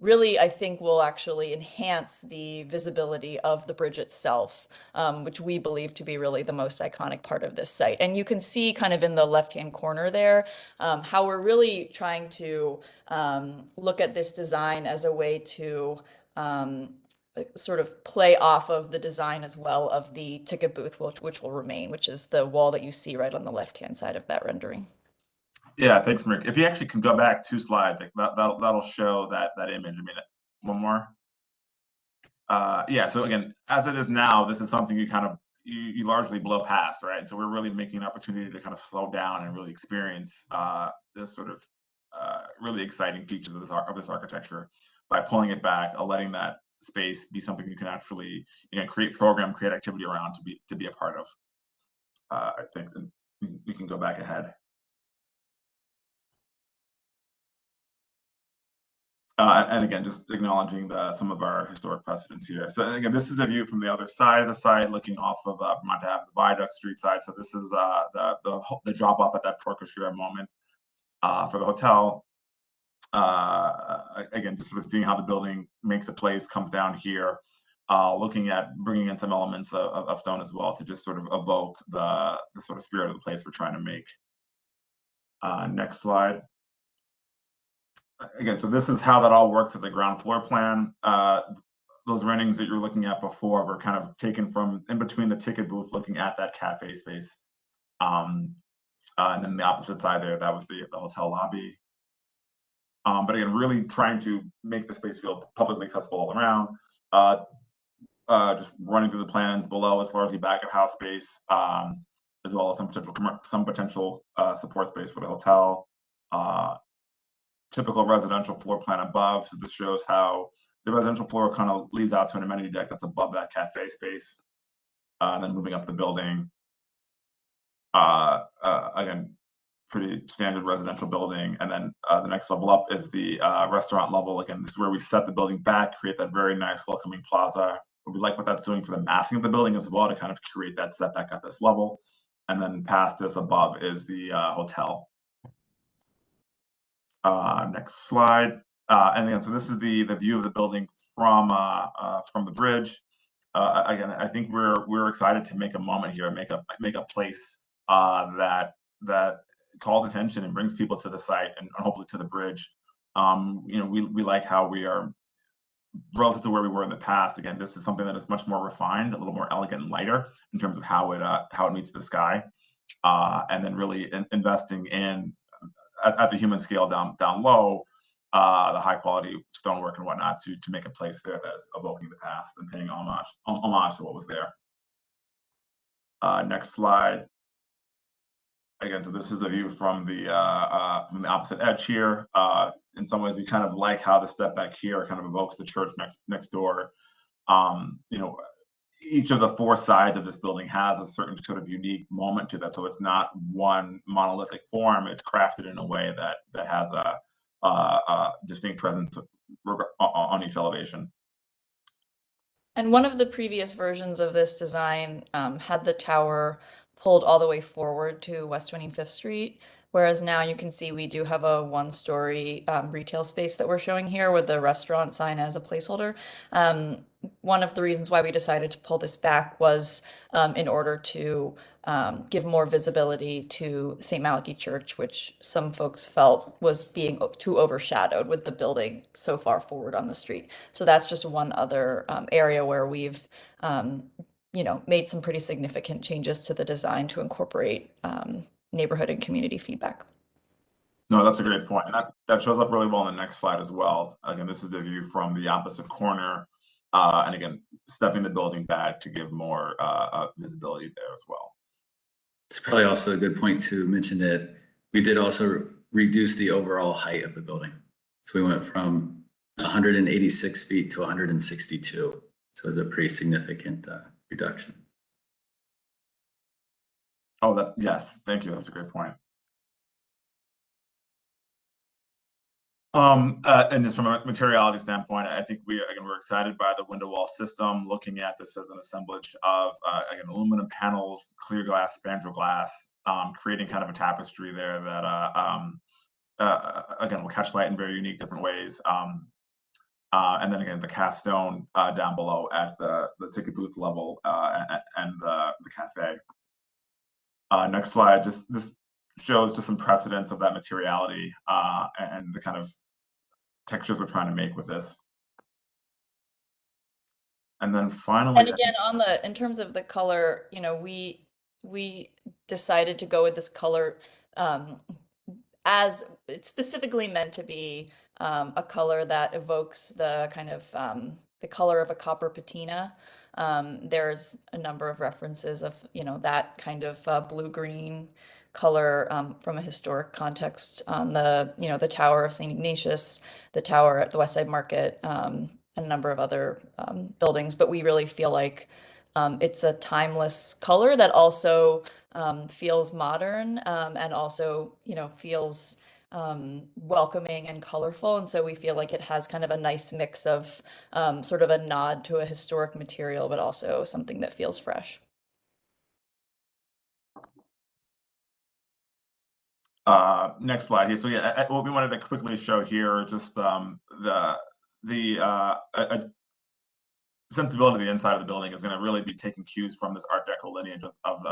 really, I think, will actually enhance the visibility of the bridge itself, which we believe to be really the most iconic part of this site. And you can see kind of in the left-hand corner there, how we're really trying to look at this design as a way to sort of play off of the design as well of the ticket booth, which will remain, which is the wall that you see right on the left-hand side of that rendering. Yeah, thanks, Rick. If you actually can go back 2 slides, like that'll show that image. I mean, one more. Yeah. So again, as it is now, this is something you kind of you largely blow past, right? So we're really making an opportunity to kind of slow down and really experience this sort of really exciting features of this architecture by pulling it back, letting that space be something you can actually create activity around to be a part of. I think we can go back ahead. And again, just acknowledging some of our historic precedents here. So again, this is a view from the other side of the site, looking off of Vermont Ave, the Viaduct Street side. So this is the drop off at that Torquay moment for the hotel. Again, just sort of seeing how the building makes a place, comes down here, looking at bringing in some elements of stone as well to just sort of evoke the sort of spirit of the place we're trying to make. Next slide. Again, so this is how that all works as a ground floor plan. Those renderings that you're looking at before were kind of taken from in between the ticket booth, looking at that cafe space. And then the opposite side there, that was the hotel lobby. But again, really trying to make the space feel publicly accessible all around. Just running through the plans below is largely back of house space, as well as some potential support space for the hotel. Typical residential floor plan above. So this shows how the residential floor kind of leads out to an amenity deck that's above that cafe space. And then moving up the building. Again, pretty standard residential building. And then the next level up is the restaurant level. Again, this is where we set the building back, create that very nice welcoming plaza. We like what that's doing for the massing of the building as well, to kind of create that setback at this level. And then past this above is the hotel. Next slide. And then, so this is the view of the building from the bridge. Again, I think we're excited to make a moment here, make a place that calls attention and brings people to the site and hopefully to the bridge. We like how we are relative to where we were in the past. Again, this is something that is much more refined, a little more elegant and lighter in terms of how it meets the sky, and then really investing in at the human scale down low, the high quality stonework and whatnot to make a place there that's evoking the past and paying homage to what was there. Next slide. Again, so this is a view from the opposite edge here. In some ways, we kind of like how the step back here kind of evokes the church next door. Each of the 4 sides of this building has a certain sort of unique moment to that. So it's not one monolithic form. It's crafted in a way that has a distinct presence on each elevation. And one of the previous versions of this design had the tower pulled all the way forward to West 25th Street, whereas now you can see we do have a 1-story retail space that we're showing here with the restaurant sign as a placeholder. One of the reasons why we decided to pull this back was in order to give more visibility to St. Malachy Church, which some folks felt was being too overshadowed with the building so far forward on the street. So that's just one other area where we've made some pretty significant changes to the design to incorporate neighborhood and community feedback. No, that's a great point. And that shows up really well in the next slide as well. Again, this is the view from the opposite corner. And again, stepping the building back to give more visibility there as well. It's probably also a good point to mention that we did also reduce the overall height of the building. So we went from 186 feet to 162. So it was a pretty significant reduction. Oh, yes, thank you. That's a great point. And just from a materiality standpoint, I think we're excited by the window wall system, looking at this as an assemblage of, again, aluminum panels, clear glass, spandrel glass, creating kind of a tapestry there that, again, will catch light in very unique different ways. And then again, the cast stone down below at the ticket booth level and the cafe. Next slide, this shows just some precedents of that materiality and the kind of textures we're trying to make with this. And then finally, And again, in terms of the color, you know, we decided to go with this color as it's specifically meant to be a color that evokes the kind of the color of a copper patina. There's a number of references of, you know, that kind of blue-green color from a historic context on the, you know, the Tower of St. Ignatius, the tower at the West Side Market, and a number of other buildings. But we really feel like it's a timeless color that also feels modern and also, you know, feels welcoming and colorful. And so we feel like it has kind of a nice mix of sort of a nod to a historic material, but also something that feels fresh. Next slide here. So yeah, what we wanted to quickly show here, just the sensibility of the inside of the building is going to really be taking cues from this Art Deco lineage of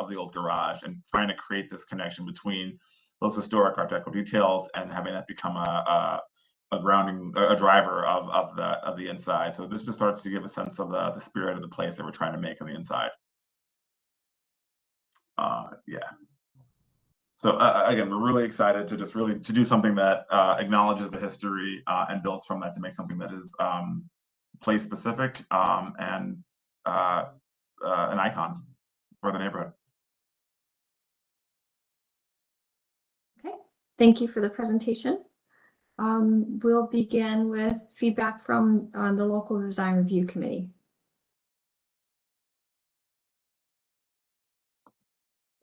the old garage, and trying to create this connection between those historic Art Deco details and having that become a driver of the inside. So this just starts to give a sense of the spirit of the place that we're trying to make on the inside. Yeah. So again, we're really excited to just really to do something that acknowledges the history and builds from that to make something that is place specific and an icon for the neighborhood. Okay, thank you for the presentation. We'll begin with feedback from the local design review committee.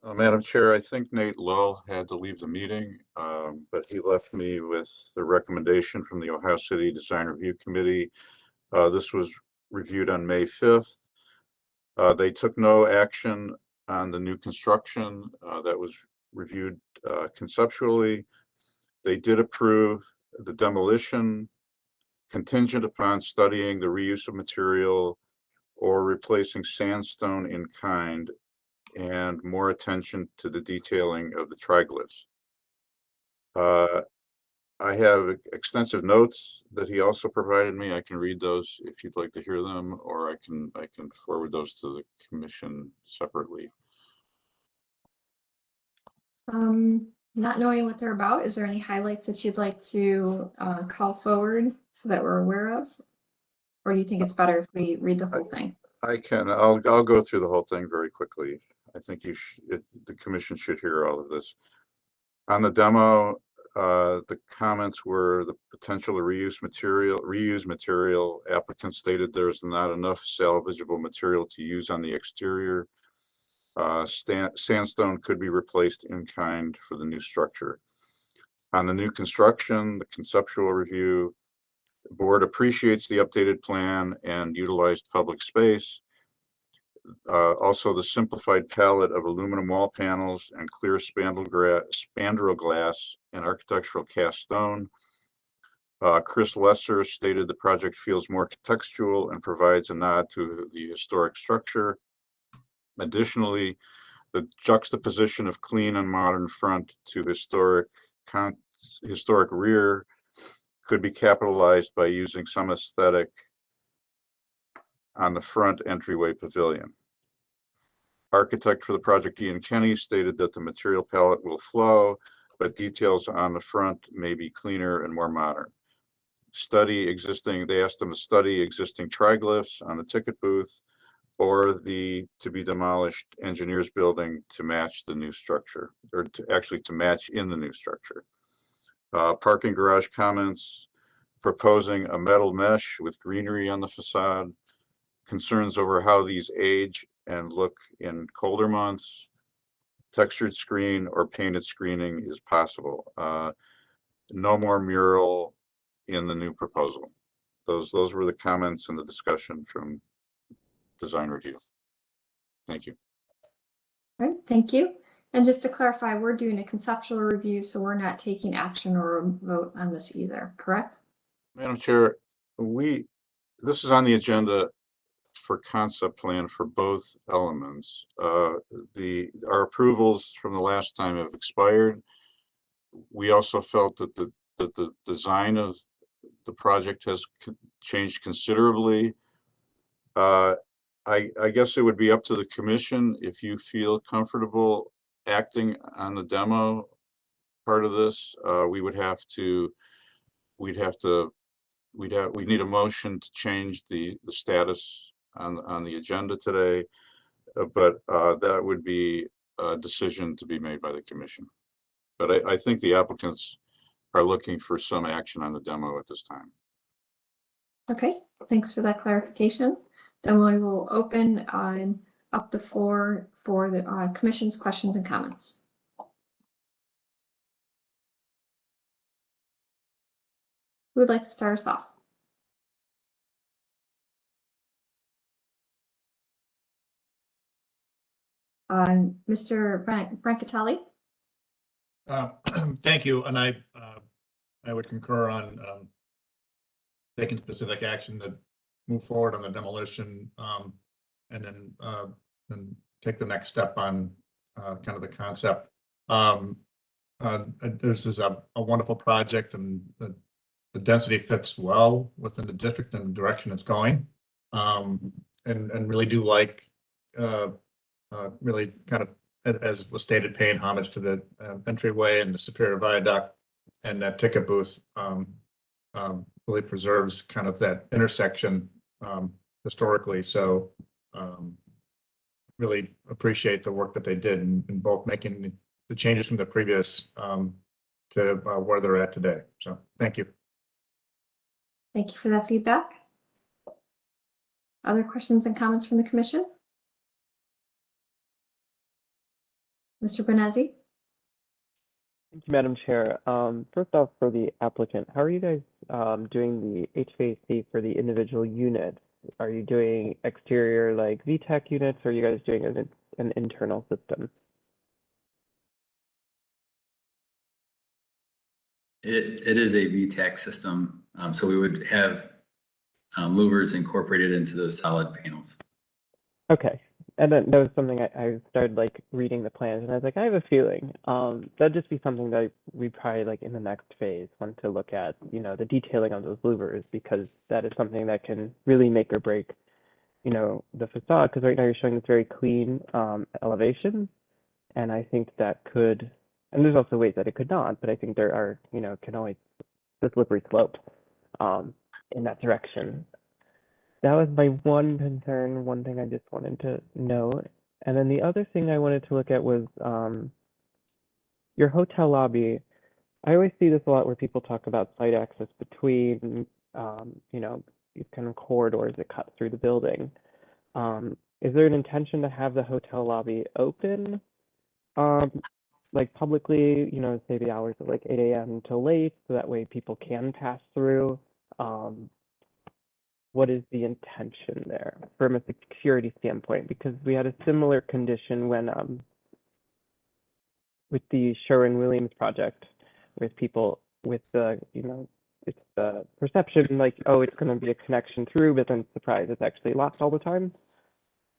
Madam Chair, I think Nate Lowe had to leave the meeting, but he left me with the recommendation from the Ohio City Design Review Committee. This was reviewed on May 5th. They took no action on the new construction that was reviewed conceptually. They did approve the demolition contingent upon studying the reuse of material or replacing sandstone in kind, and more attention to the detailing of the triglyphs. I have extensive notes that he also provided me. I can read those if you'd like to hear them, or I can forward those to the commission separately. Not knowing what they're about, is there any highlights that you'd like to call forward so that we're aware of? Or do you think it's better if we read the whole thing? I'll go through the whole thing very quickly. I think the commission should hear all of this. On the demo, the comments were the potential to reuse material. Applicants stated there's not enough salvageable material to use on the exterior. Sandstone could be replaced in kind for the new structure. On the new construction, the conceptual review, the board appreciates the updated plan and utilized public space. Also, the simplified palette of aluminum wall panels and clear spandrel glass and architectural cast stone. Chris Lesser stated the project feels more contextual and provides a nod to the historic structure. Additionally, the juxtaposition of clean and modern front to historic rear could be capitalized by using some aesthetic on the front entryway pavilion. Architect for the project, Ian Kenny, stated that the material palette will flow, but details on the front may be cleaner and more modern. They asked them to study existing triglyphs on the ticket booth or the to be demolished engineers building to match the new structure, or to match in the new structure. Parking garage comments, proposing a metal mesh with greenery on the facade, concerns over how these age and look in colder months. Textured screen or painted screening is possible. No more mural in the new proposal. Those were the comments and the discussion from design review. Thank you. All right, thank you. And just to clarify, we're doing a conceptual review, so we're not taking action or a vote on this either, correct? Madam Chair, this is on the agenda for concept plan for both elements. Our approvals from the last time have expired. We also felt that the design of the project has changed considerably. I guess it would be up to the commission if you feel comfortable acting on the demo part of this. We need a motion to change the status on the agenda today, but that would be a decision to be made by the commission. But I think the applicants are looking for some action on the demo at this time. Okay, thanks for that clarification. Then we will open up the floor for the commission's questions and comments. Who would like to start us off? Mr. Brancatelli? Thank you, and I would concur on taking specific action to move forward on the demolition, and then take the next step on kind of the concept. This is a wonderful project, and the density fits well within the district and the direction it's going, and really do like really kind of, as was stated, paying homage to the entryway and the Superior Viaduct, and that ticket booth really preserves kind of that intersection historically. So really appreciate the work that they did in both making the changes from the previous to where they're at today. So thank you. Thank you for that feedback. Other questions and comments from the commission? Mr. Benazzi? Thank you, Madam Chair. First off, for the applicant, how are you guys doing the HVAC for the individual units? Are you doing exterior like VTEC units, or are you guys doing an internal system? It is a VTEC system, so we would have louvers incorporated into those solid panels. Okay. And then that was something I started like reading the plans, and I was like, I have a feeling that'd just be something that we probably like in the next phase want to look at, you know, the detailing on those louvers, because that is something that can really make or break, you know, the facade. Because right now you're showing this very clean elevation, and I think that could, and there's also ways that it could not, but I think there are, you know, can always the slippery slope in that direction. That was my one concern, one thing I just wanted to know. And then the other thing I wanted to look at was your hotel lobby. I always see this a lot where people talk about site access between, you know, these kind of corridors that cut through the building. Is there an intention to have the hotel lobby open, like publicly, you know, say the hours of like 8 a.m. till late, so that way people can pass through? What is the intention there from a security standpoint? Because we had a similar condition when with the Sherwin-Williams project, with people with the, you know, it's the perception like, oh, it's going to be a connection through, but then surprise, it's actually locked all the time.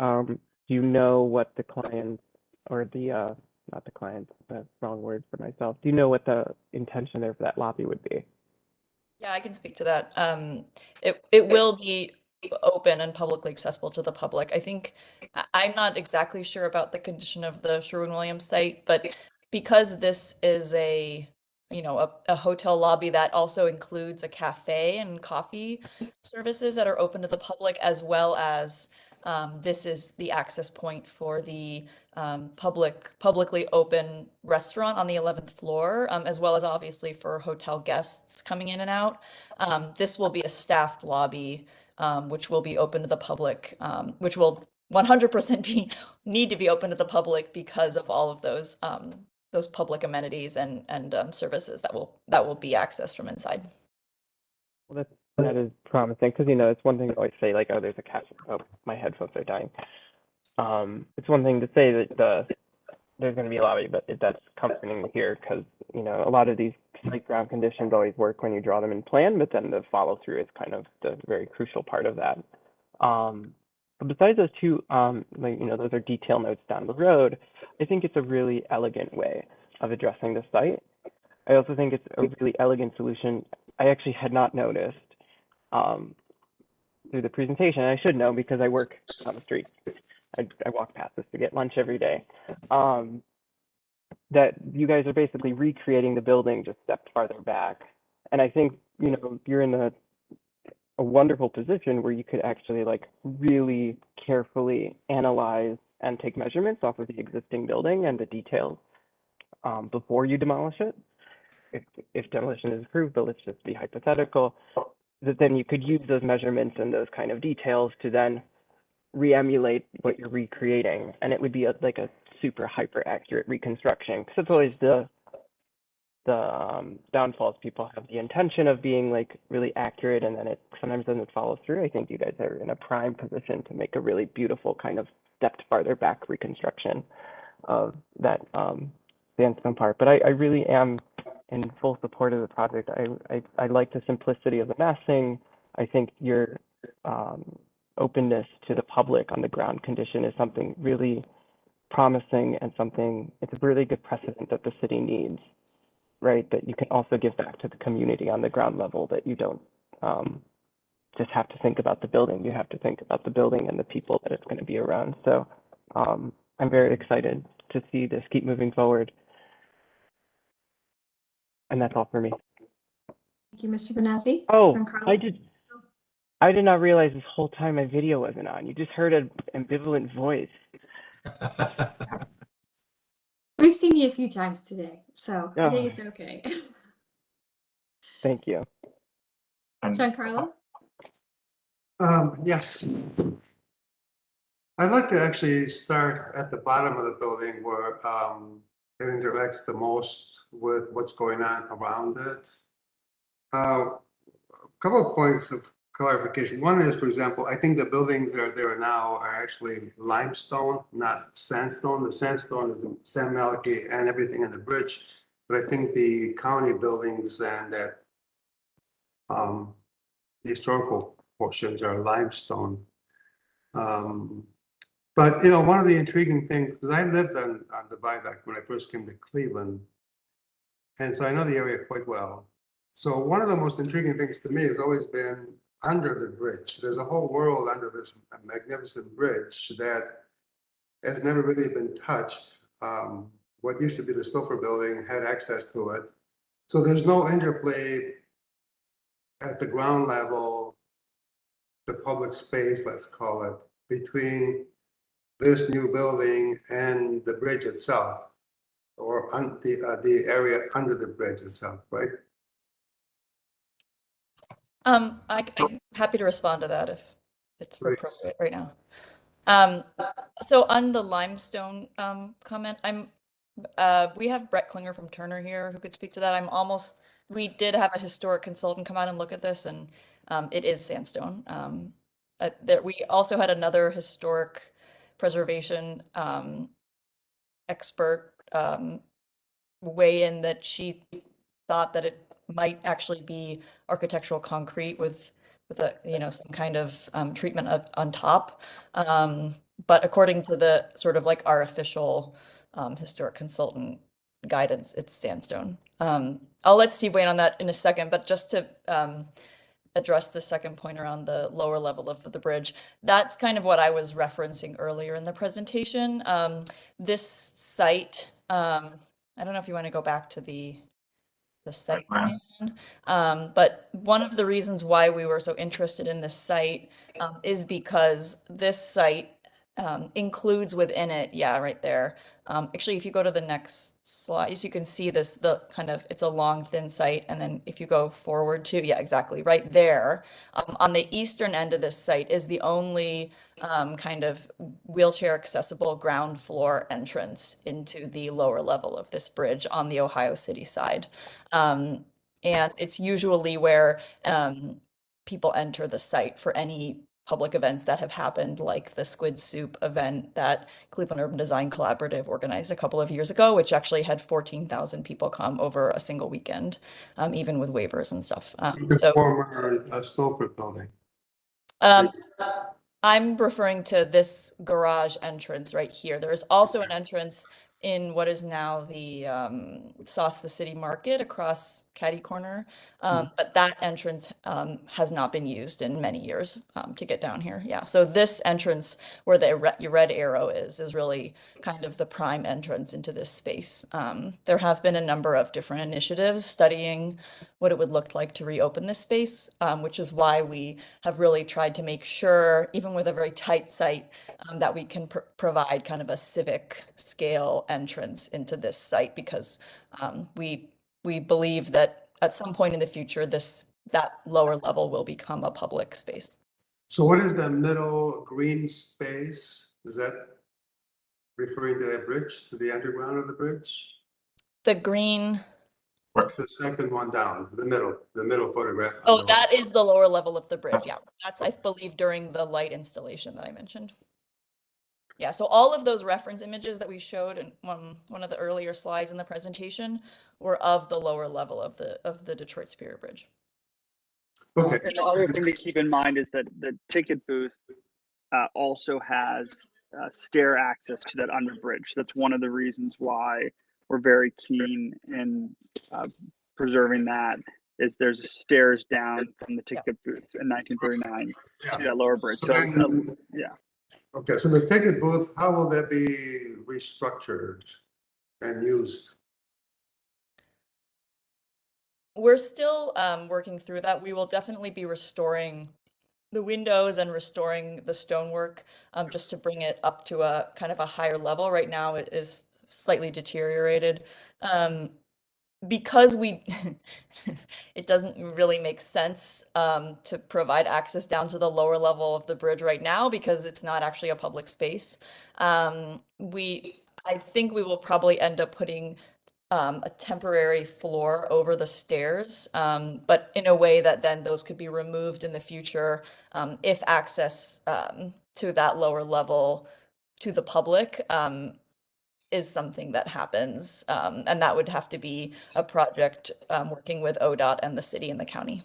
Do you know what the clients, or the not the clients, the wrong word for myself, do you know what the intention there for that lobby would be? Yeah, I can speak to that. It will be open and publicly accessible to the public. I think I'm not exactly sure about the condition of the Sherwin-Williams site, but because this is a, you know, a hotel lobby that also includes a cafe and coffee services that are open to the public, as well as this is the access point for the publicly open restaurant on the 11th floor, as well as obviously for hotel guests coming in and out. This will be a staffed lobby, which will be open to the public, which will 100% need to be open to the public because of all of those public amenities and services that will be accessed from inside. Well, that is promising because it's one thing to always say like, oh, there's a cat. Oh, my headphones are dying. It's one thing to say that there's going to be a lobby, but that's comforting to hear because a lot of these site ground conditions always work when you draw them in plan, but then the follow through is kind of the very crucial part of that. But besides those two, those are detail notes down the road. I think it's a really elegant way of addressing the site. I also think it's a really elegant solution. I actually had not noticed through the presentation. I should know because I work on the street. I walk past this to get lunch every day. That you guys are basically recreating the building just stepped farther back. And I think, you're in a wonderful position where you could actually like really carefully analyze and take measurements off of the existing building and the details before you demolish it. If demolition is approved, but let's just be hypothetical, that then you could use those measurements and those kind of details to then re-emulate what you're recreating, and it would be like a super hyper accurate reconstruction. Because it's always the downfalls. People have the intention of being like really accurate, and then it sometimes doesn't follow through. I think you guys are in a prime position to make a really beautiful kind of stepped farther back reconstruction of that sandstone part. But I really am in full support of the project. I like the simplicity of the massing. I think your openness to the public on the ground condition is something really promising and it's a really good precedent that the city needs, right? That you can also give back to the community on the ground level, that you don't just have to think about the building. You have to think about the building and the people that it's going to be around. So I'm very excited to see this keep moving forward. And that's all for me. Thank you, Mr. Benazzi. Oh, Giancarlo? I did not realize this whole time my video wasn't on. You just heard an ambivalent voice. We've seen you a few times today, so I Oh. think it's okay. Thank you. Giancarlo? Yes. I'd like to actually start at the bottom of the building where it interacts the most with what's going on around it. A couple of points of clarification. One is, for example, I think the buildings that are there now are actually limestone, not sandstone. The sandstone is in San Malachy and everything in the bridge. But I think the county buildings and that the historical portions are limestone. But one of the intriguing things, because I lived on the Viaduct when I first came to Cleveland, and so I know the area quite well. So one of the most intriguing things to me has always been under the bridge. There's a whole world under this magnificent bridge that has never really been touched. What used to be the Stouffer building had access to it. So there's no interplay at the ground level, the public space, let's call it, between this new building and the bridge itself, or the area under the bridge itself, right? I'm happy to respond to that if it's Please. appropriate right now. So on the limestone comment, we have Brett Klinger from Turner here who could speak to that. We did have a historic consultant come out and look at this, and it is sandstone. We also had another historic preservation expert weigh in that she thought that it might actually be architectural concrete with a some kind of treatment on top. But according to the sort of like our official historic consultant guidance, it's sandstone. I'll let Steve weigh in on that in a second, but just to address the second point around the lower level of the bridge, that's kind of what I was referencing earlier in the presentation. This site, I don't know if you want to go back to the site plan. But one of the reasons why we were so interested in this site is because this site includes within it, yeah, right there. Actually, if you go to the next slide, you can see this, it's a long, thin site. And then if you go forward to, yeah, exactly, right there. On the eastern end of this site is the only kind of wheelchair accessible ground floor entrance into the lower level of this bridge on the Ohio City side. And it's usually where people enter the site for any public events that have happened, like the Squid Soup event that Cleveland Urban Design Collaborative organized a couple of years ago, which actually had 14,000 people come over a single weekend, even with waivers and stuff. The former Snowford building. I'm referring to this garage entrance right here. There is also an entrance in what is now the Sauce the City Market across Caddy Corner. But that entrance has not been used in many years to get down here. Yeah, so this entrance where the red arrow is really kind of the prime entrance into this space. There have been a number of different initiatives studying what it would look like to reopen this space, which is why we have really tried to make sure, even with a very tight site, that we can provide kind of a civic scale entrance into this site, because we believe that at some point in the future, that lower level will become a public space. So what is the middle green space? Is that referring to that bridge, to the underground of the bridge? The green. The second one down, the middle photograph. Oh, that is the lower level of the bridge. Yeah, that's, I believe, during the light installation that I mentioned. Yeah, so all of those reference images that we showed in one of the earlier slides in the presentation were of the lower level of the Detroit Superior Bridge. Okay. And the other thing to keep in mind is that the ticket booth also has stair access to that under bridge. That's one of the reasons why we're very keen in preserving that. Is there's stairs down from the ticket booth in 1939 to that lower bridge. So yeah. Okay, so the ticket booth, how will that be restructured and used? We're still working through that. We will definitely be restoring the windows and restoring the stonework just to bring it up to a kind of a higher level. Right now it is slightly deteriorated. Because it doesn't really make sense to provide access down to the lower level of the bridge right now, because it's not actually a public space. I think we will probably end up putting a temporary floor over the stairs, but in a way that then those could be removed in the future if access to that lower level to the public is something that happens, and that would have to be a project working with ODOT and the city and the county.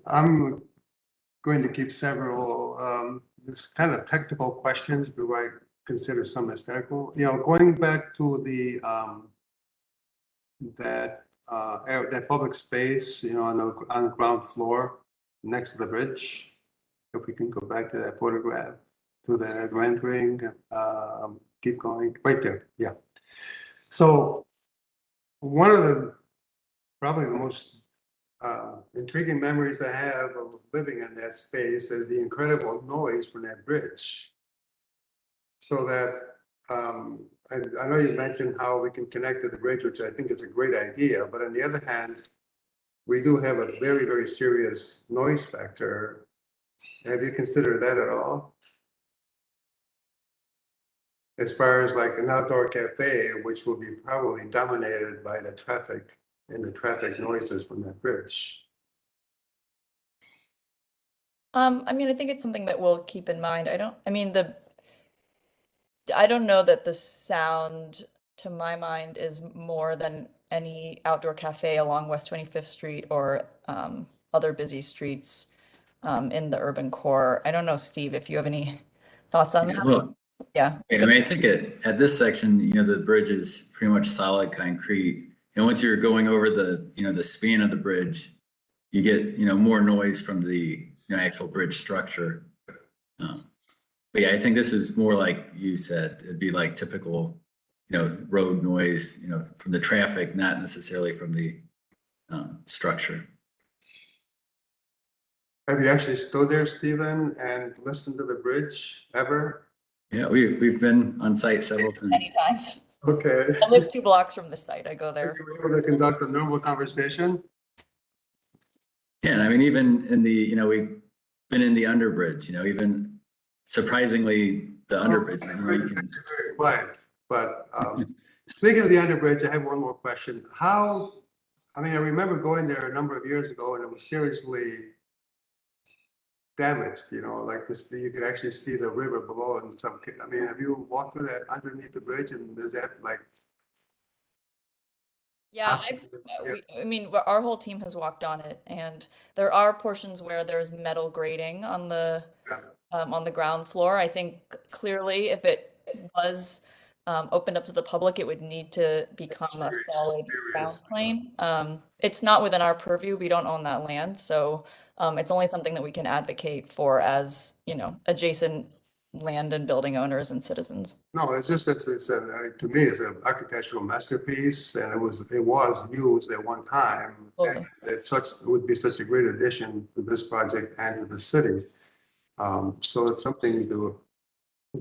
I'm going to keep several this kind of technical questions before I consider some aesthetical. You know, going back to the that public space, you know, on the ground floor next to the bridge. If we can go back to that photograph, to the rendering. Keep going, right there, yeah. So one of probably the most intriguing memories I have of living in that space is the incredible noise from that bridge. So that, I know you mentioned how we can connect to the bridge, which I think is a great idea, but on the other hand, we do have a very, very serious noise factor. Have you considered that at all? As far as like an outdoor cafe, which will be probably dominated by the traffic and the traffic noises from that bridge. I mean, I think it's something that we'll keep in mind. I don't know that the sound, to my mind, is more than any outdoor cafe along West 25th Street or other busy streets in the urban core. I don't know, Steve, if you have any thoughts on that. Well, yeah. I mean, I think at this section, you know, the bridge is pretty much solid concrete. And once you're going over the, you know, the span of the bridge, you get, you know, more noise from the, you know, actual bridge structure. But yeah, I think this is more like you said, it'd be like typical, you know, road noise, you know, from the traffic, not necessarily from the structure. Have you actually stood there, Stephen, and listened to the bridge ever? Yeah, we've been on site several times. Many times. Okay. I live 2 blocks from the site. I go there. Are you able to conduct a normal conversation? Yeah, and I mean, even in the, you know, we've been in the underbridge, you know, even surprisingly, the underbridge. Very quiet. But speaking of the underbridge, I have one more question. How I mean, I remember going there a number of years ago and it was seriously damaged, you know, like this, you could actually see the river below and some, I mean, have you walked through that underneath the bridge and is that like? Yeah, possible? I mean, our whole team has walked on it, and there are portions where there's metal grating on the ground floor. I think clearly, if it was opened up to the public, it would need to become a solid ground plane. It's not within our purview. We don't own that land, so it's only something that we can advocate for as, you know, adjacent land and building owners and citizens. No, it's just, to me, it's an architectural masterpiece and it was used at one time. And it would be such a great addition to this project and to the city. So it's something to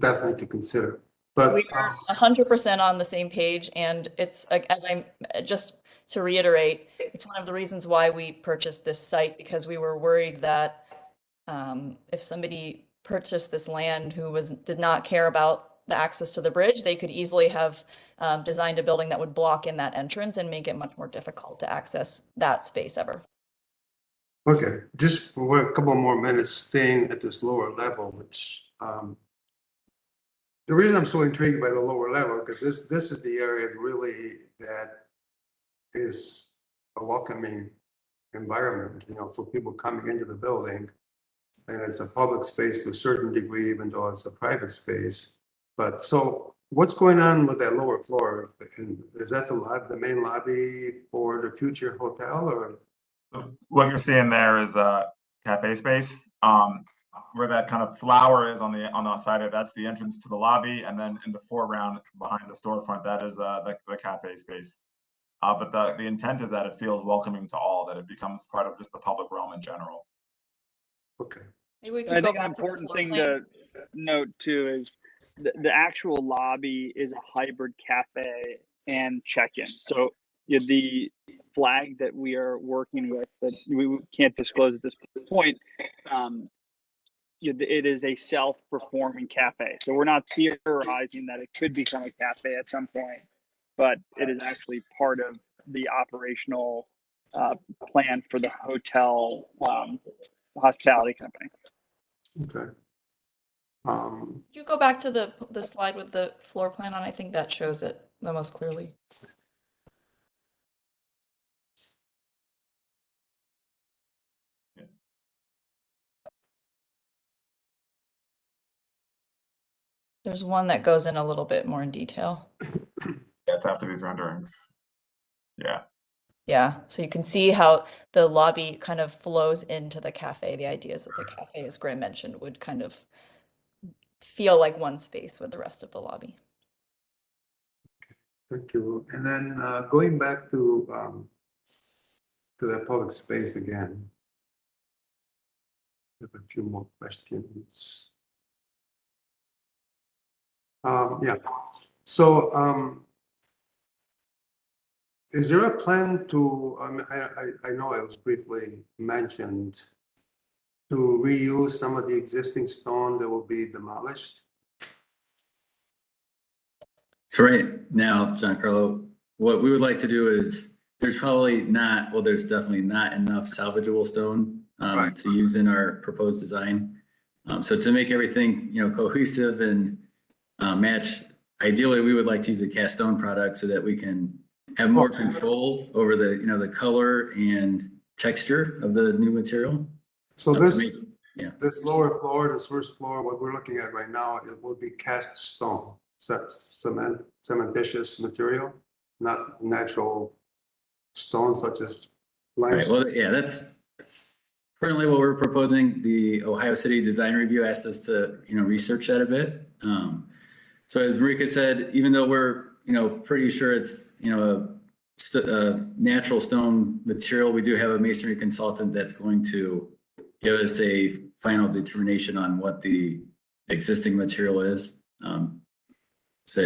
definitely to consider. But we are 100% on the same page, and it's as I'm just to reiterate, it's one of the reasons why we purchased this site, because we were worried that if somebody purchased this land who did not care about the access to the bridge, they could easily have designed a building that would block in that entrance and make it much more difficult to access that space ever. okay, just for a couple more minutes staying at this lower level, which the reason I'm so intrigued by the lower level, because this is the area really that is a welcoming environment, you know, for people coming into the building. And it's a public space to a certain degree, even though it's a private space. But so what's going on with that lower floor? And is that the main lobby for the future hotel, or? What you're seeing there is a cafe space. Where that kind of flower is on the side of that's the entrance to the lobby, and then in the foreground behind the storefront, that is the cafe space. But the intent is that it feels welcoming to all, that it becomes part of just the public realm in general. Okay. Maybe we I can go think an back to the important floor thing plan. to note too is the actual lobby is a hybrid cafe and check-in. So the flag that we are working with that we can't disclose at this point, it is a self-performing cafe. So we're not theorizing that it could become a cafe at some point, but it is actually part of the operational plan for the hotel hospitality company. Okay. Could you go back to the slide with the floor plan on? I think that shows it the most clearly. There's one that goes in a little bit more in detail. Yeah, it's after these renderings. Yeah. Yeah, so you can see how the lobby kind of flows into the cafe. The idea is that the cafe, as Graham mentioned, would kind of feel like one space with the rest of the lobby. Thank you. And then going back to the public space again. I have a few more questions. Yeah. So is there a plan to, I know it was briefly mentioned, to reuse some of the existing stone that will be demolished? So right now, Giancarlo, what we would like to do is there's definitely not enough salvageable stone to use in our proposed design. So to make everything, cohesive and match, ideally we would like to use a cast stone product so that we can have more control over the color and texture of the new material. So this lower floor, this first floor, what we're looking at right now, it will be cast stone, cementitious material, not natural stone such as limestone. Right. Well, yeah, that's currently what we're proposing. The Ohio City Design Review asked us to, research that a bit. So as Marika said, even though we're, pretty sure it's, a natural stone material, we do have a masonry consultant that's going to give us a final determination on what the existing material is. So,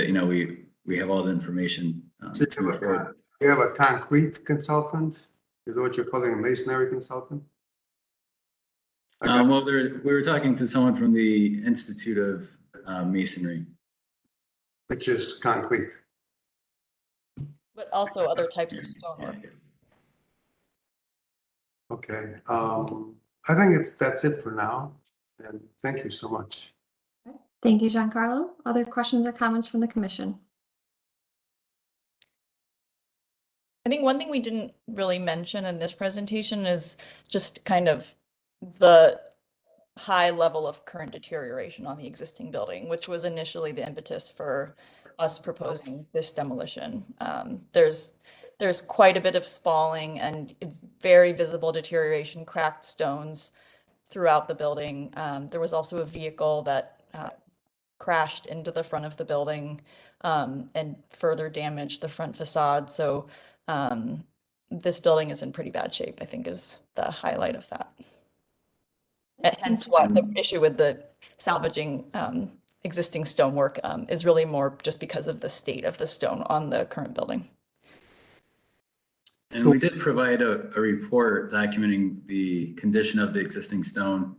we have all the information to move forward. You have a concrete consultant? Is that what you're calling a masonry consultant? Well, we were talking to someone from the Institute of Masonry. Which is concrete. But also other types of stonework. Okay, I think that's it for now, and thank you so much. Thank you, Giancarlo. Other questions or comments from the commission? I think one thing we didn't really mention in this presentation is just kind of the high level of current deterioration on the existing building, which was initially the impetus for us proposing this demolition. There's quite a bit of spalling and very visible deterioration, cracked stones throughout the building. There was also a vehicle that crashed into the front of the building and further damaged the front facade. So this building is in pretty bad shape, I think, is the highlight of that. And hence what the issue with the salvaging existing stonework is really more just because of the state of the stone on the current building. And we did provide a report documenting the condition of the existing stone.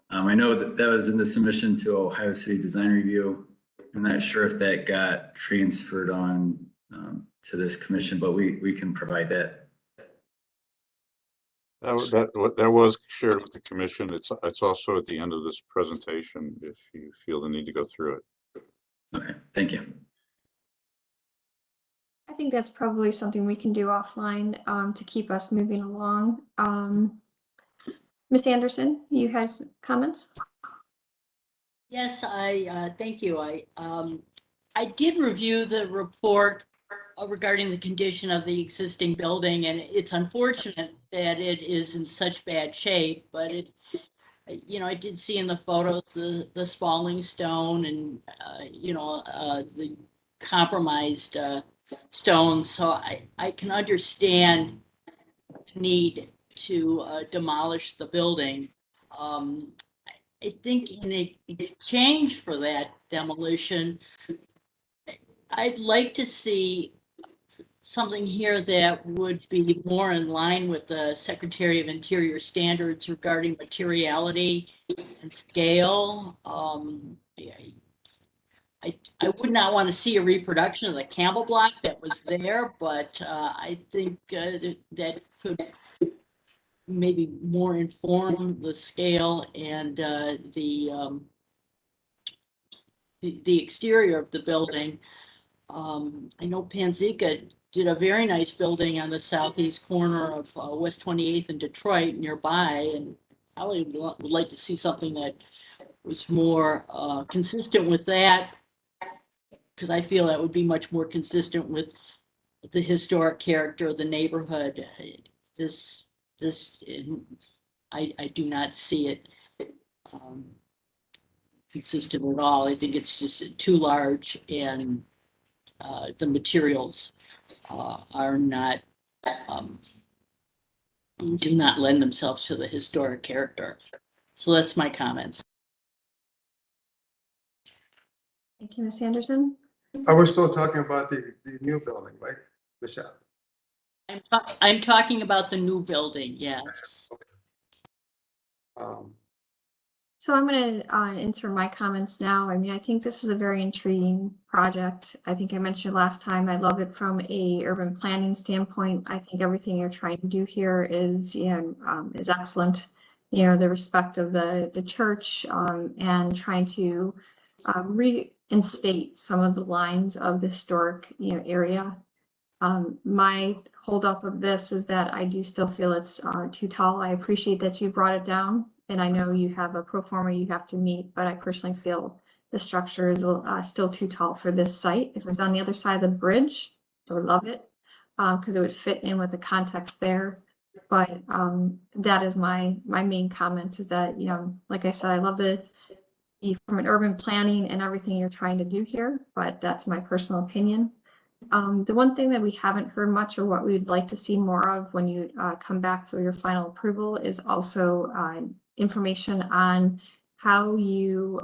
I know that was in the submission to Ohio City Design Review. I'm not sure if that got transferred on to this commission, but we can provide that. That was shared with the commission. It's also at the end of this presentation if you feel the need to go through it. Okay, thank you. I think that's probably something we can do offline to keep us moving along. Ms. Anderson, you had comments? Yes, thank you. I did review the report regarding the condition of the existing building, and it's unfortunate that it is in such bad shape, but I did see in the photos the spalling stone and the compromised stones, so I can understand the need to demolish the building. I think in exchange for that demolition, I'd like to see something here that would be more in line with the Secretary of Interior standards regarding materiality and scale. I would not want to see a reproduction of the Campbell block that was there, but I think that could maybe more inform the scale and the exterior of the building. I know Panzica did a very nice building on the southeast corner of West 28th and Detroit nearby, and I would like to see something that was more consistent with that, because I feel that would be much more consistent with the historic character of the neighborhood. I do not see it consistent at all. I think it's just too large, and the materials are not do not lend themselves to the historic character. So that's my comments. Thank you, Ms. Anderson. Are we still talking about the new building, right, Michelle? I'm talking about the new building, yes. So I'm going to insert my comments now. I mean, I think this is a very intriguing project. I think I mentioned last time, I love it from a urban planning standpoint. I think everything you're trying to do here is excellent. The respect of the church and trying to reinstate some of the lines of the historic area. My holdup of this is that I do still feel it's too tall. I appreciate that you brought it down, and I know you have a pro forma you have to meet, but I personally feel the structure is still too tall for this site. If it was on the other side of the bridge, I would love it because it would fit in with the context there. But that is my main comment, is that, like I said, I love from an urban planning and everything you're trying to do here, but that's my personal opinion. The one thing that we haven't heard much, or what we'd like to see more of when you come back for your final approval, is also information on how you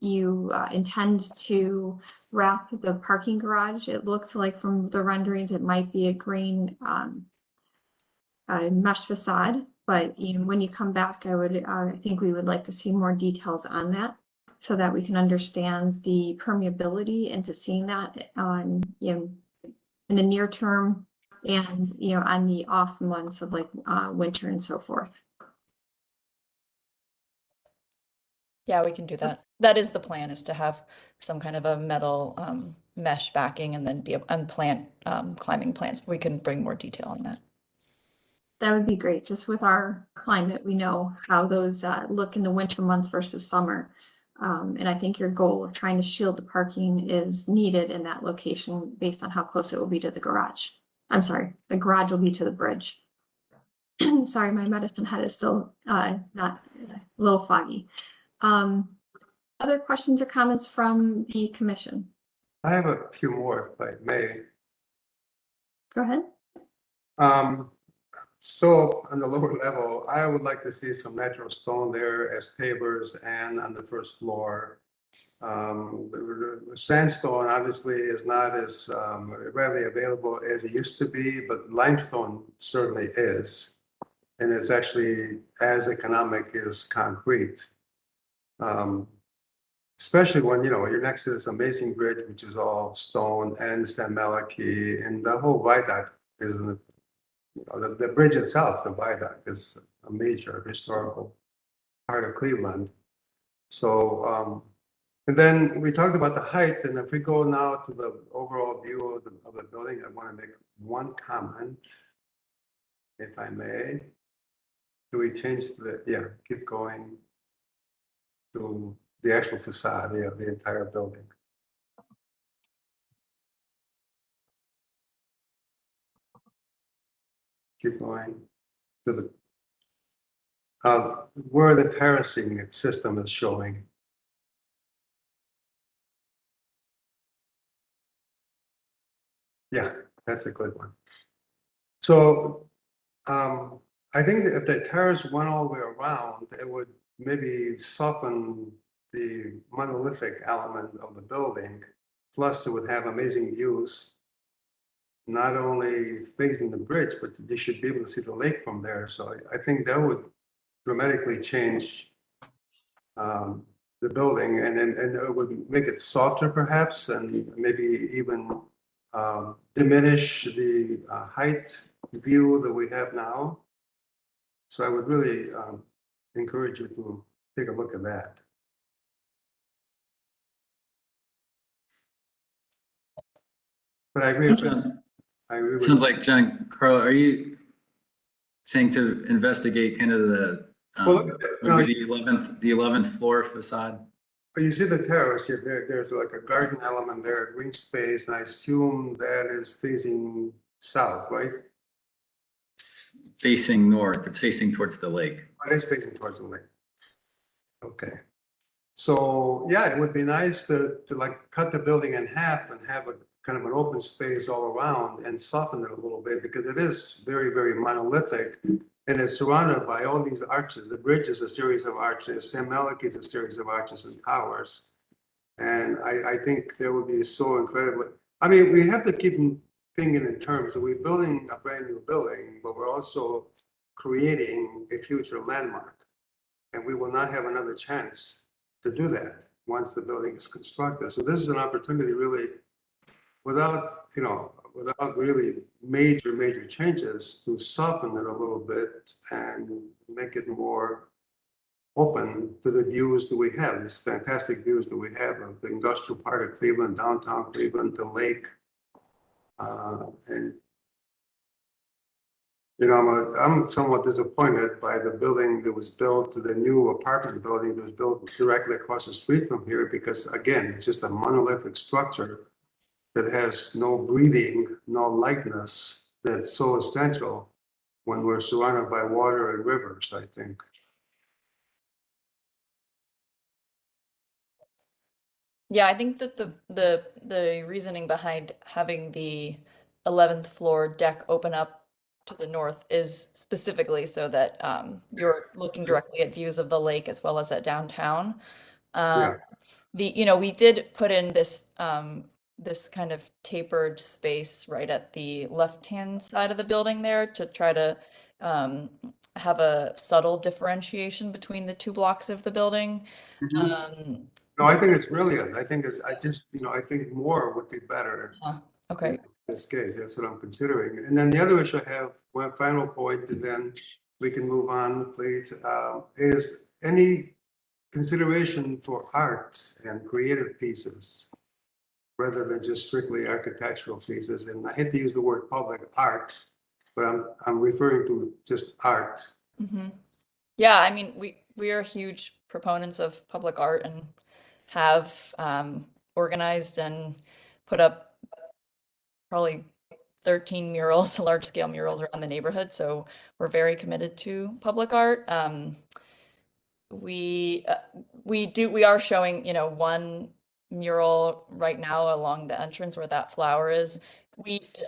intend to wrap the parking garage. It looks like from the renderings it might be a green mesh facade, but when you come back, I think we would like to see more details on that, so that we can understand the permeability into seeing that on, in the near term. and, on the off months of like winter and so forth. Yeah, we can do that. That is the plan, is to have some kind of a metal mesh backing and then plant climbing plants. We can bring more detail on that. That would be great. Just with our climate, we know how those look in the winter months versus summer. And I think your goal of trying to shield the parking is needed in that location based on how close it will be to the garage. I'm sorry, the garage will be to the bridge. Sorry, my medicine head is still not a little foggy. Other questions or comments from the commission? I have a few more, if I may. Go ahead. So on the lower level, I would like to see some natural stone there as pavers and on the first floor. The sandstone obviously is not as readily available as it used to be, but limestone certainly is. And it's actually as economic as concrete. Especially when, you're next to this amazing bridge, which is all stone and San Malachi, and the whole viaduct is, the bridge itself, the viaduct is a major historical part of Cleveland. So, and then we talked about the height, and if we go now to the overall view of the building, I want to make one comment, if I may. Do we change keep going to the actual facade of the entire building? Keep going to the where the terracing system is showing. Yeah, that's a good one. So I think that if the terrace went all the way around, it would maybe soften the monolithic element of the building. Plus, it would have amazing views, not only facing the bridge, but they should be able to see the lake from there. So I think that would dramatically change the building, and it would make it softer perhaps, and maybe even diminish the height view that we have now. So I would really encourage you to take a look at that. But I agree with you. Sounds like, John Carl, are you saying to investigate kind of the maybe the 11th floor facade? You see the terrace, there's like a garden element there, green space, and I assume that is facing south, right? It's facing north. It's facing towards the lake. It is facing towards the lake. Okay. So yeah, it would be nice to like cut the building in half and have a kind of an open space all around and soften it a little bit, because it is very, very monolithic. And it's surrounded by all these arches. The bridge is a series of arches. San Malachi is a series of arches and towers. And I think that would be so incredible. I mean, we have to keep thinking in terms of we're building a brand new building, but we're also creating a future landmark. And we will not have another chance to do that once the building is constructed. So this is an opportunity really, without really major changes, to soften it a little bit and make it more open to the views that we have, these fantastic views that we have of the industrial part of Cleveland, downtown Cleveland, the lake. And I'm somewhat disappointed by the building that was built, the new apartment building that was built directly across the street from here, because again, it's just a monolithic structure that has no breathing, no lightness, that's so essential when we're surrounded by water and rivers, I think. Yeah, I think that the reasoning behind having the 11th floor deck open up to the north is specifically so that you're looking directly at views of the lake as well as at downtown. We did put in this this kind of tapered space right at the left-hand side of the building there to try to have a subtle differentiation between the two blocks of the building. No, I think it's brilliant. I think I think more would be better. Okay. this case. That's what I'm considering. And then the other issue I have, one final point, and then we can move on, please, is any consideration for art and creative pieces rather than just strictly architectural pieces. And I hate to use the word public art, but I'm referring to just art. Mhm. Yeah, I mean, we are huge proponents of public art and have organized and put up probably 13 murals, large scale murals around the neighborhood. So we're very committed to public art. We are showing, you know, one mural right now along the entrance where that flower is.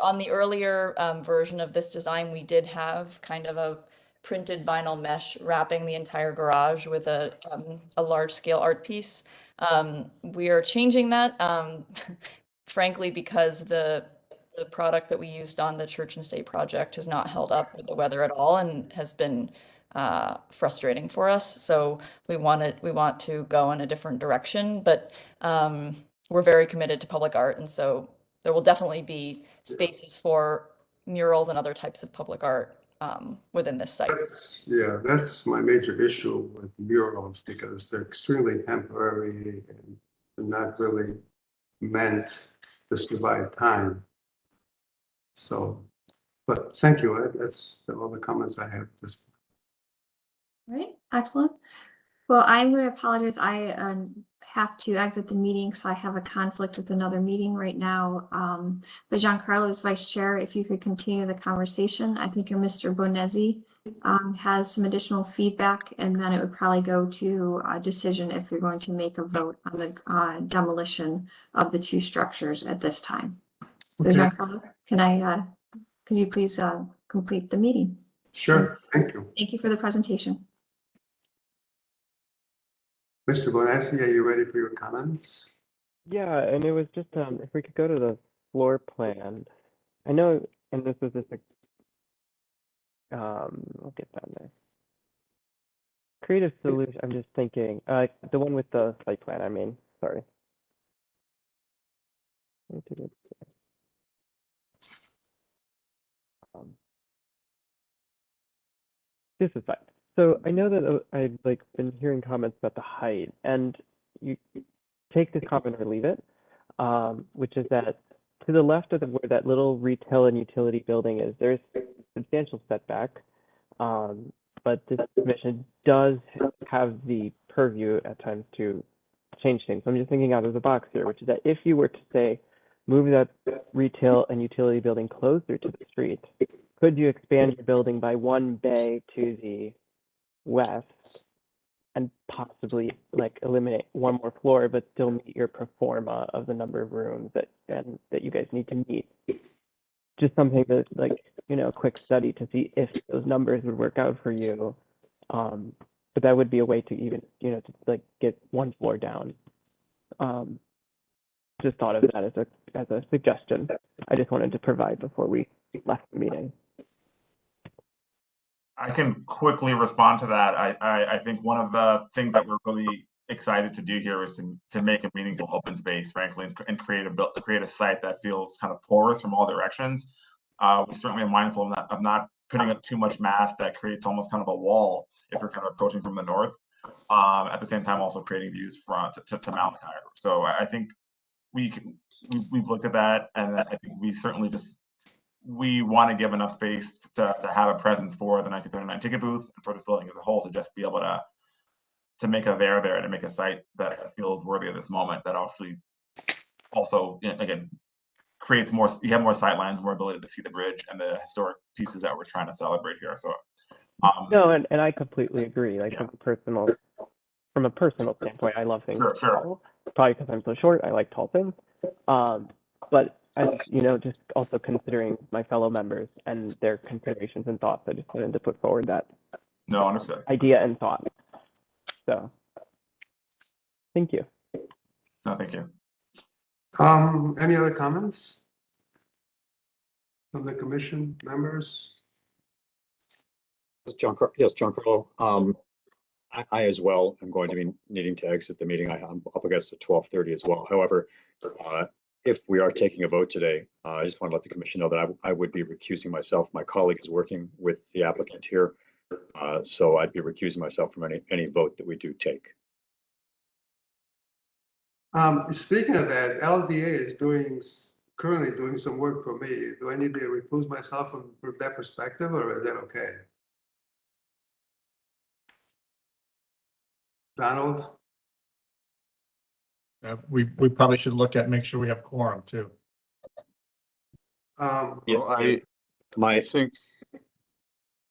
On the earlier version of this design, we did have kind of a printed vinyl mesh wrapping the entire garage with a large scale art piece. We are changing that, frankly, because the product that we used on the Church and State project has not held up with the weather at all and has been frustrating for us. So we want to go in a different direction, but we're very committed to public art, and so there will definitely be spaces for murals and other types of public art within this site. That's my major issue with murals, because they're extremely temporary and not really meant to survive time. So, but thank you. That's all the comments I have at this point. All right, excellent. Well, I'm going to apologize. I have to exit the meeting, so I have a conflict with another meeting right now. But Giancarlo is vice chair. If you could continue the conversation, I think your Mr. Bonezzi has some additional feedback, and then it would probably go to a decision if you're going to make a vote on the demolition of the two structures at this time. So Okay. Giancarlo, could you please complete the meeting? Sure, thank you. Thank you for the presentation. Mr. Bonassi, are you ready for your comments? Yeah, and it was just if we could go to the floor plan. I know, and this was just I'll get down there. Creative solution. I'm just thinking, the one with the site plan. I mean, sorry. This is fine. So I know that I've been hearing comments about the height, and you take this comment or leave it, which is that to the left of where that little retail and utility building is, there's substantial setback, but this commission does have the purview at times to change things. So I'm just thinking out of the box here, which is that if you were to say, move that retail and utility building closer to the street, could you expand your building by one bay to the west and possibly eliminate one more floor, but still meet your pro forma of the number of rooms that you guys need to meet? Just something that, a quick study to see if those numbers would work out for you. But that would be a way to even, to get one floor down. Just thought of that as a suggestion. I just wanted to provide before we left the meeting. I can quickly respond to that. I think one of the things that we're really excited to do here is to make a meaningful open space, frankly, and create a site that feels kind of porous from all directions. We certainly are mindful of not putting up too much mass that creates almost kind of a wall if you're kind of approaching from the north. At the same time, also creating views to Mount Cairo. So I think we've looked at that, and I think we certainly we want to give enough space to have a presence for the 1939 ticket booth and for this building as a whole to just be able to make a there to make a site that feels worthy of this moment, that actually also, again, creates more, you have more sight lines, more ability to see the bridge and the historic pieces that we're trying to celebrate here. So no, and I completely agree. From a personal standpoint, I love things tall. Probably because I'm so short, I like tall things. But just also considering my fellow members and their considerations and thoughts, I just wanted to put forward that idea and thought. So, thank you. No, thank you. Any other comments from the commission members? Yes, Giancarlo. I as well am going to be needing to exit the meeting. I'm up against at 12:30 as well. However, if we are taking a vote today, I just want to let the commission know that I would be recusing myself. My colleague is working with the applicant here. So I'd be recusing myself from any vote that we do take. Speaking of that, LDA is currently doing some work for me. Do I need to recluse myself from that perspective, or is that okay? Donald? We probably should look at, make sure we have quorum too. Yeah, Well, I think.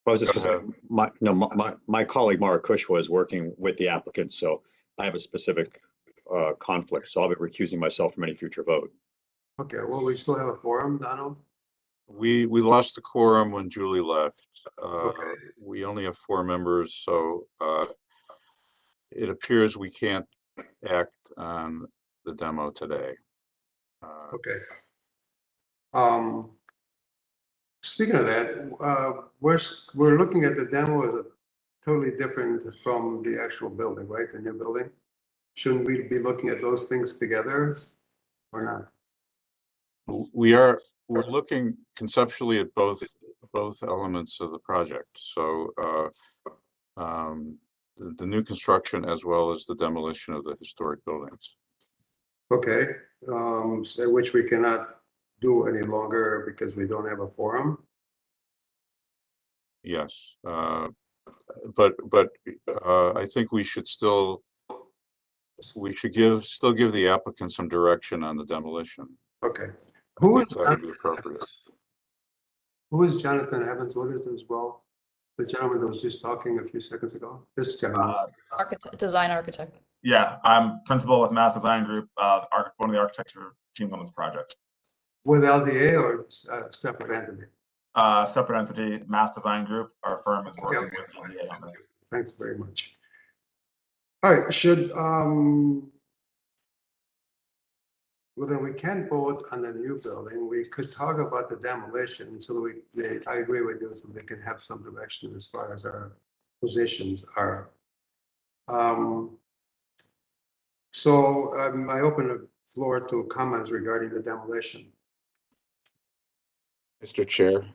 I was just gonna say, my colleague Mara Cush was working with the applicant, so I have a specific conflict, so I'll be recusing myself from any future vote. Okay, well, we still have a forum, Donald? We lost the quorum when Julie left. Okay. We only have 4 members, so it appears we can't act on the demo today. Okay. Speaking of that, we're looking at the demo as a totally different from the actual building, right? The new building. Shouldn't we be looking at those things together or not? We're looking conceptually at both elements of the project. So the new construction as well as the demolition of the historic buildings. Okay, so which we cannot do any longer because we don't have a forum. Yes, but I think we should still give the applicant some direction on the demolition. Okay. That would be appropriate. Who is Jonathan Evans? What is this role? The gentleman that was just talking a few seconds ago? This gentleman. Design architect. Yeah, I'm principal with Mass Design Group, one of the architecture teams on this project. With LDA or separate entity? Separate entity, Mass Design Group. Our firm is working with LDA on this. Thanks very much. All right, well, then we can vote on the new building. We could talk about the demolition so that I agree with you, so they can have some direction as far as our positions are. So I open the floor to comments regarding the demolition. Mr. Chair,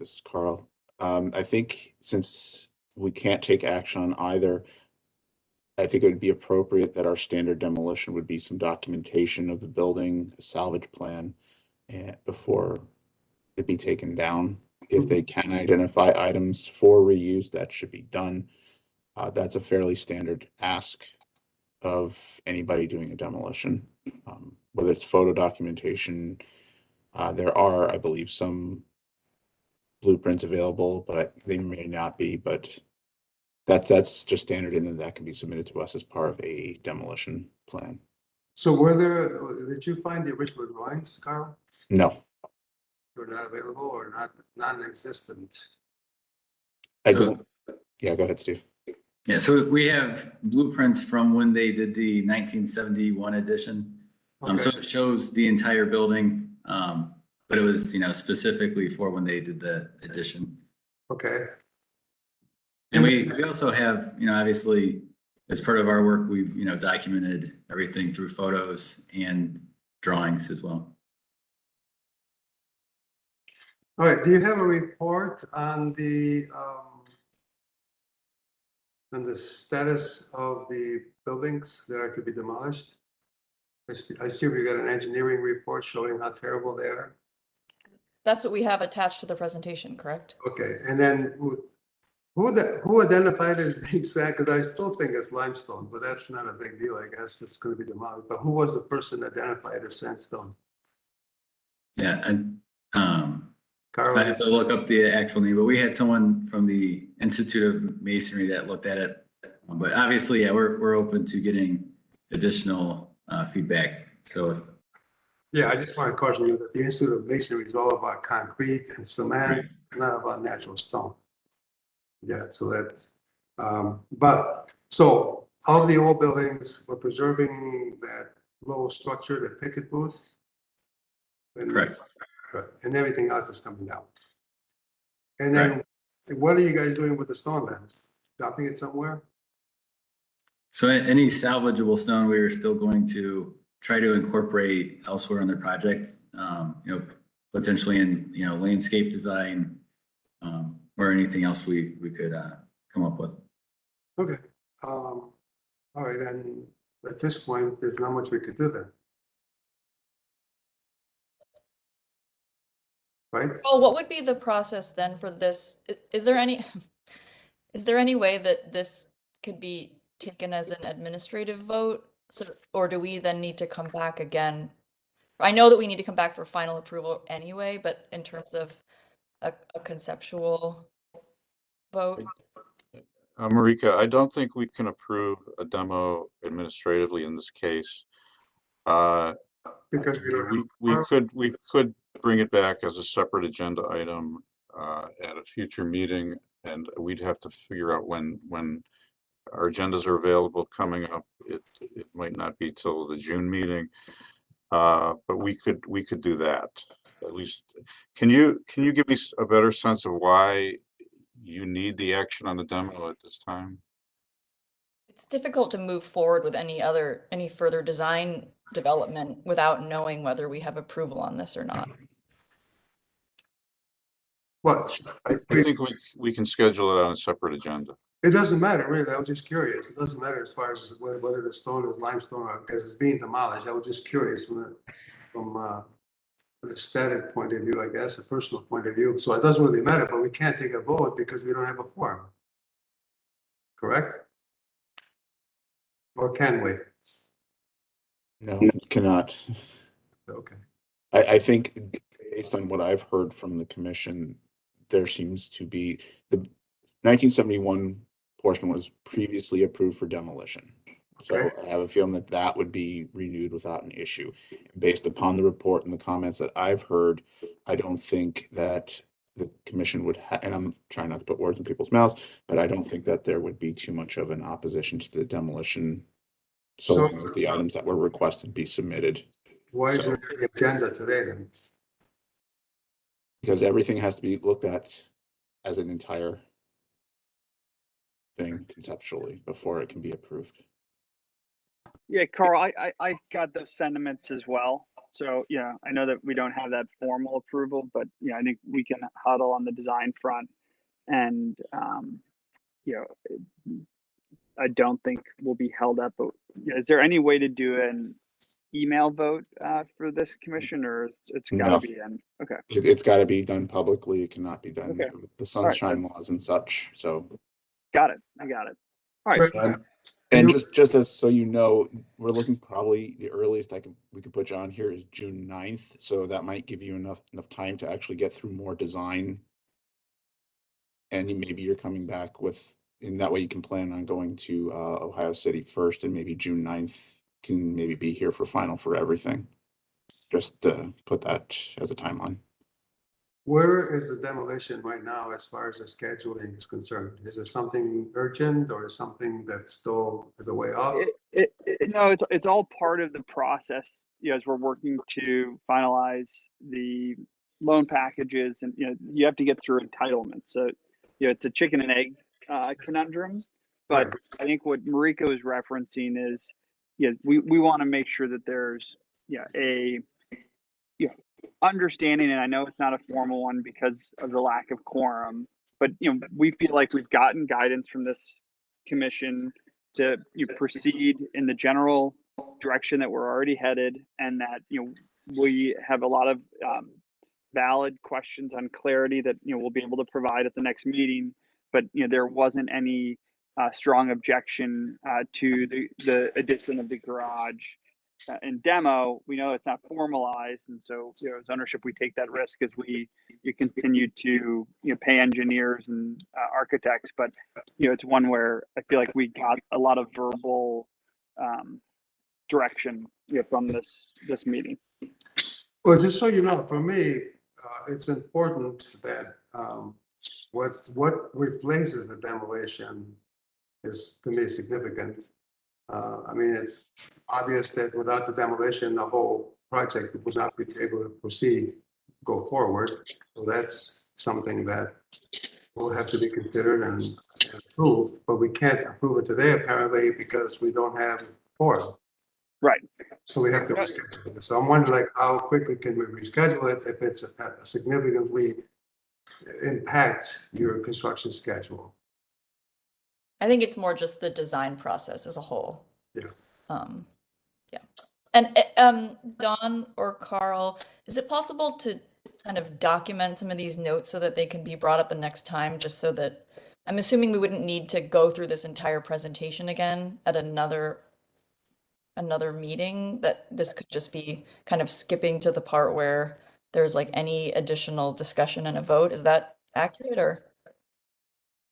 this is Carl. I think since we can't take action on either, I think it would be appropriate that our standard demolition would be some documentation of the building, a salvage plan, and before it be taken down. If they can identify items for reuse, that should be done. That's a fairly standard ask of anybody doing a demolition, whether it's photo documentation. There are, I believe, some blueprints available, but they may not be, but that's just standard, and then that can be submitted to us as part of a demolition plan. So did you find the original drawings, Carl? No. They're not available or non-existent? I don't. Yeah, go ahead, Steve. Yeah, so we have blueprints from when they did the 1971 edition. So it shows the entire building, but it was, specifically for when they did the addition. Okay. And we also have, obviously, as part of our work, we've, documented everything through photos and drawings as well. All right, do you have a report on the status of the buildings that are to be demolished? I see we got an engineering report showing how terrible they are. That's what we have attached to the presentation, correct? Okay, and then who identified as being sad? Because I still think it's limestone, but that's not a big deal, I guess. It's going to be demolished. But who was the person identified as sandstone? Yeah, I have to look up the actual name, but we had someone from the Institute of Masonry that looked at it. But obviously, yeah, we're open to getting additional feedback. So Yeah, I just want to caution you that the Institute of Masonry is all about concrete and cement. Right. It's not about natural stone. Yeah, so that's, so all the old buildings, we're preserving that low structure, the picket booth. And correct. And everything else is coming down. And then what are you guys doing with the stone then? Dumping it somewhere? So any salvageable stone, we are still going to try to incorporate elsewhere in their projects, potentially in, landscape design, or anything else we could come up with. Okay, all right, then, at this point, there's not much we could do then. Right? Oh, what would be the process then for this? Is there any, is there any way that this could be taken as an administrative vote? So, or do we then need to come back again? I know that we need to come back for final approval anyway, but in terms of a conceptual vote? Marika, I don't think we can approve a demo administratively in this case. Because we could bring it back as a separate agenda item at a future meeting, and we'd have to figure out when our agendas are available coming up. It might not be till the June meeting, but we could do that. At least, can you give me a better sense of why you need the action on the demo at this time? It's difficult to move forward with any further design development without knowing whether we have approval on this or not. What? I think we can schedule it on a separate agenda. It doesn't matter, really. I was just curious. It doesn't matter as far as whether the stone is limestone or because it's being demolished. I was just curious from an aesthetic point of view, I guess, a personal point of view. So it doesn't really matter, but we can't take a vote because we don't have a quorum. Correct? Or can we? No, you cannot. Okay. I think based on what I've heard from the commission, there seems to be the 1971 portion was previously approved for demolition. So Okay. I have a feeling that would be renewed without an issue. Based upon the report and the comments that I've heard, I don't think that the commission would and I'm trying not to put words in people's mouths, but I don't think that there would be too much of an opposition to the demolition so long as the items that were requested be submitted. Why is it on the agenda today then? Because everything has to be looked at as an entire thing conceptually before it can be approved. Yeah, Carl, I got those sentiments as well. So, yeah, I know that we don't have that formal approval, but yeah, I think we can huddle on the design front. And, I don't think we'll be held up. But is there any way to do an email vote for this commission, or it's got to No. be in? Okay. It's got to be done publicly. It cannot be done Okay. with the sunshine laws and such. So Got it. I got it. All right. And just as so you know, we're looking probably the earliest we could put John here is June 9th. So that might give you enough time to actually get through more design. And maybe you're coming back with, in that way you can plan on going to Ohio City first, and maybe June 9th can maybe be here for final for everything. Just to put that as a timeline. Where is the demolition right now as far as the scheduling is concerned? Is it something urgent or something that still is a way off? No, it's all part of the process. As we're working to finalize the loan packages, and you have to get through entitlements. So it's a chicken and egg conundrum. But I think what Marika is referencing is, we want to make sure that there's a understanding, and I know it's not a formal one because of the lack of quorum, but we feel like we've gotten guidance from this commission to proceed in the general direction that we're already headed, and that we have a lot of valid questions on clarity that we'll be able to provide at the next meeting. But there wasn't any strong objection to the addition of the garage in demo. We know it's not formalized, and so as ownership, we take that risk as you continue to pay engineers and architects. But it's one where I feel like we got a lot of verbal direction from this meeting. Well, just so you know, for me, it's important that what replaces the demolition is, to me, significant. I mean, it's obvious that without the demolition, the whole project would not be able to go forward. So that's something that will have to be considered and approved, but we can't approve it today apparently because we don't have quorum. Right. So we have to reschedule it. So I'm wondering like how quickly can we reschedule it if it's significantly impact your construction schedule? I think it's more just the design process as a whole. Yeah. Yeah. And Don or Carl, is it possible to kind of document some of these notes so that they can be brought up the next time, just so that I'm assuming we wouldn't need to go through this entire presentation again at another meeting, that this could just be kind of skipping to the part where there's like any additional discussion and a vote. Is that accurate, or?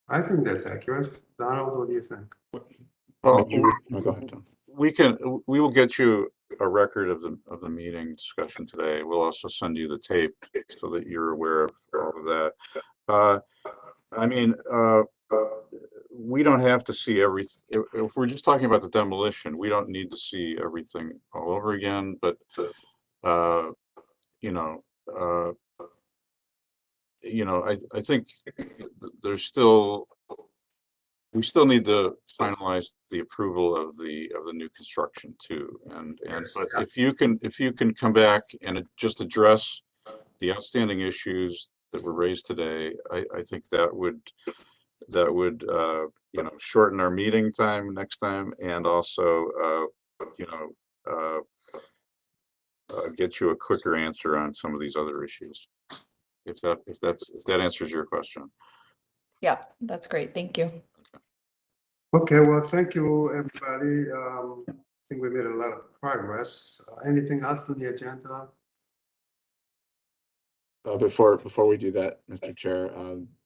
I think that's accurate. Donald, what do you think? Well, No, go ahead, Tom. we will get you a record of the meeting discussion today. We'll also send you the tape so that you're aware of all of that. I mean, we don't have to see everything. If we're just talking about the demolition, we don't need to see everything all over again, but you know, I think there's still, we still need to finalize the approval of the new construction too. And but if you can come back and just address the outstanding issues that were raised today, I think that would shorten our meeting time next time, and also get you a quicker answer on some of these other issues. If that answers your question. Yeah, that's great. Thank you. Okay, well, thank you, everybody. I think we made a lot of progress. Anything else on the agenda? Before we do that, Mr. Chair,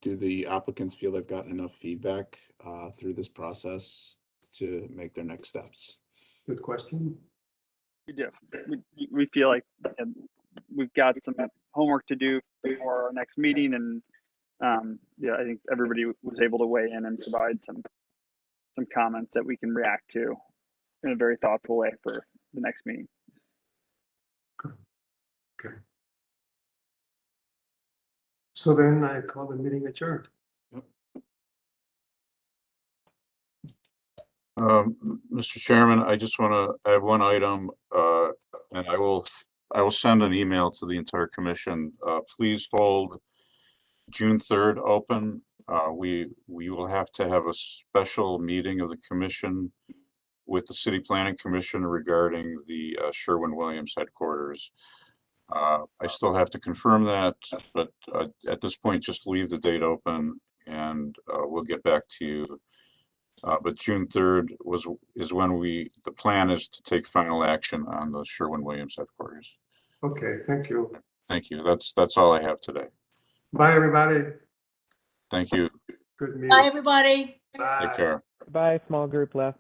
do the applicants feel they've gotten enough feedback through this process to make their next steps? Good question. We do. We feel like we've got some homework to do before our next meeting, and yeah, I think everybody was able to weigh in and provide some comments that we can react to in a very thoughtful way for the next meeting. Okay. So then I call the meeting adjourned. Mr. Chairman, I just want to add one item, and I will send an email to the entire commission. Please hold June 3rd open. We will have to have a special meeting of the commission with the City Planning Commission regarding the Sherwin-Williams headquarters. I still have to confirm that, but at this point, just leave the date open, and we'll get back to you. But June 3rd is when the plan is to take final action on the Sherwin-Williams headquarters. Okay, thank you. Thank you. That's all I have today. Bye, everybody. Thank you. Good meeting. Bye, everybody. Bye. Take care. Bye, small group left.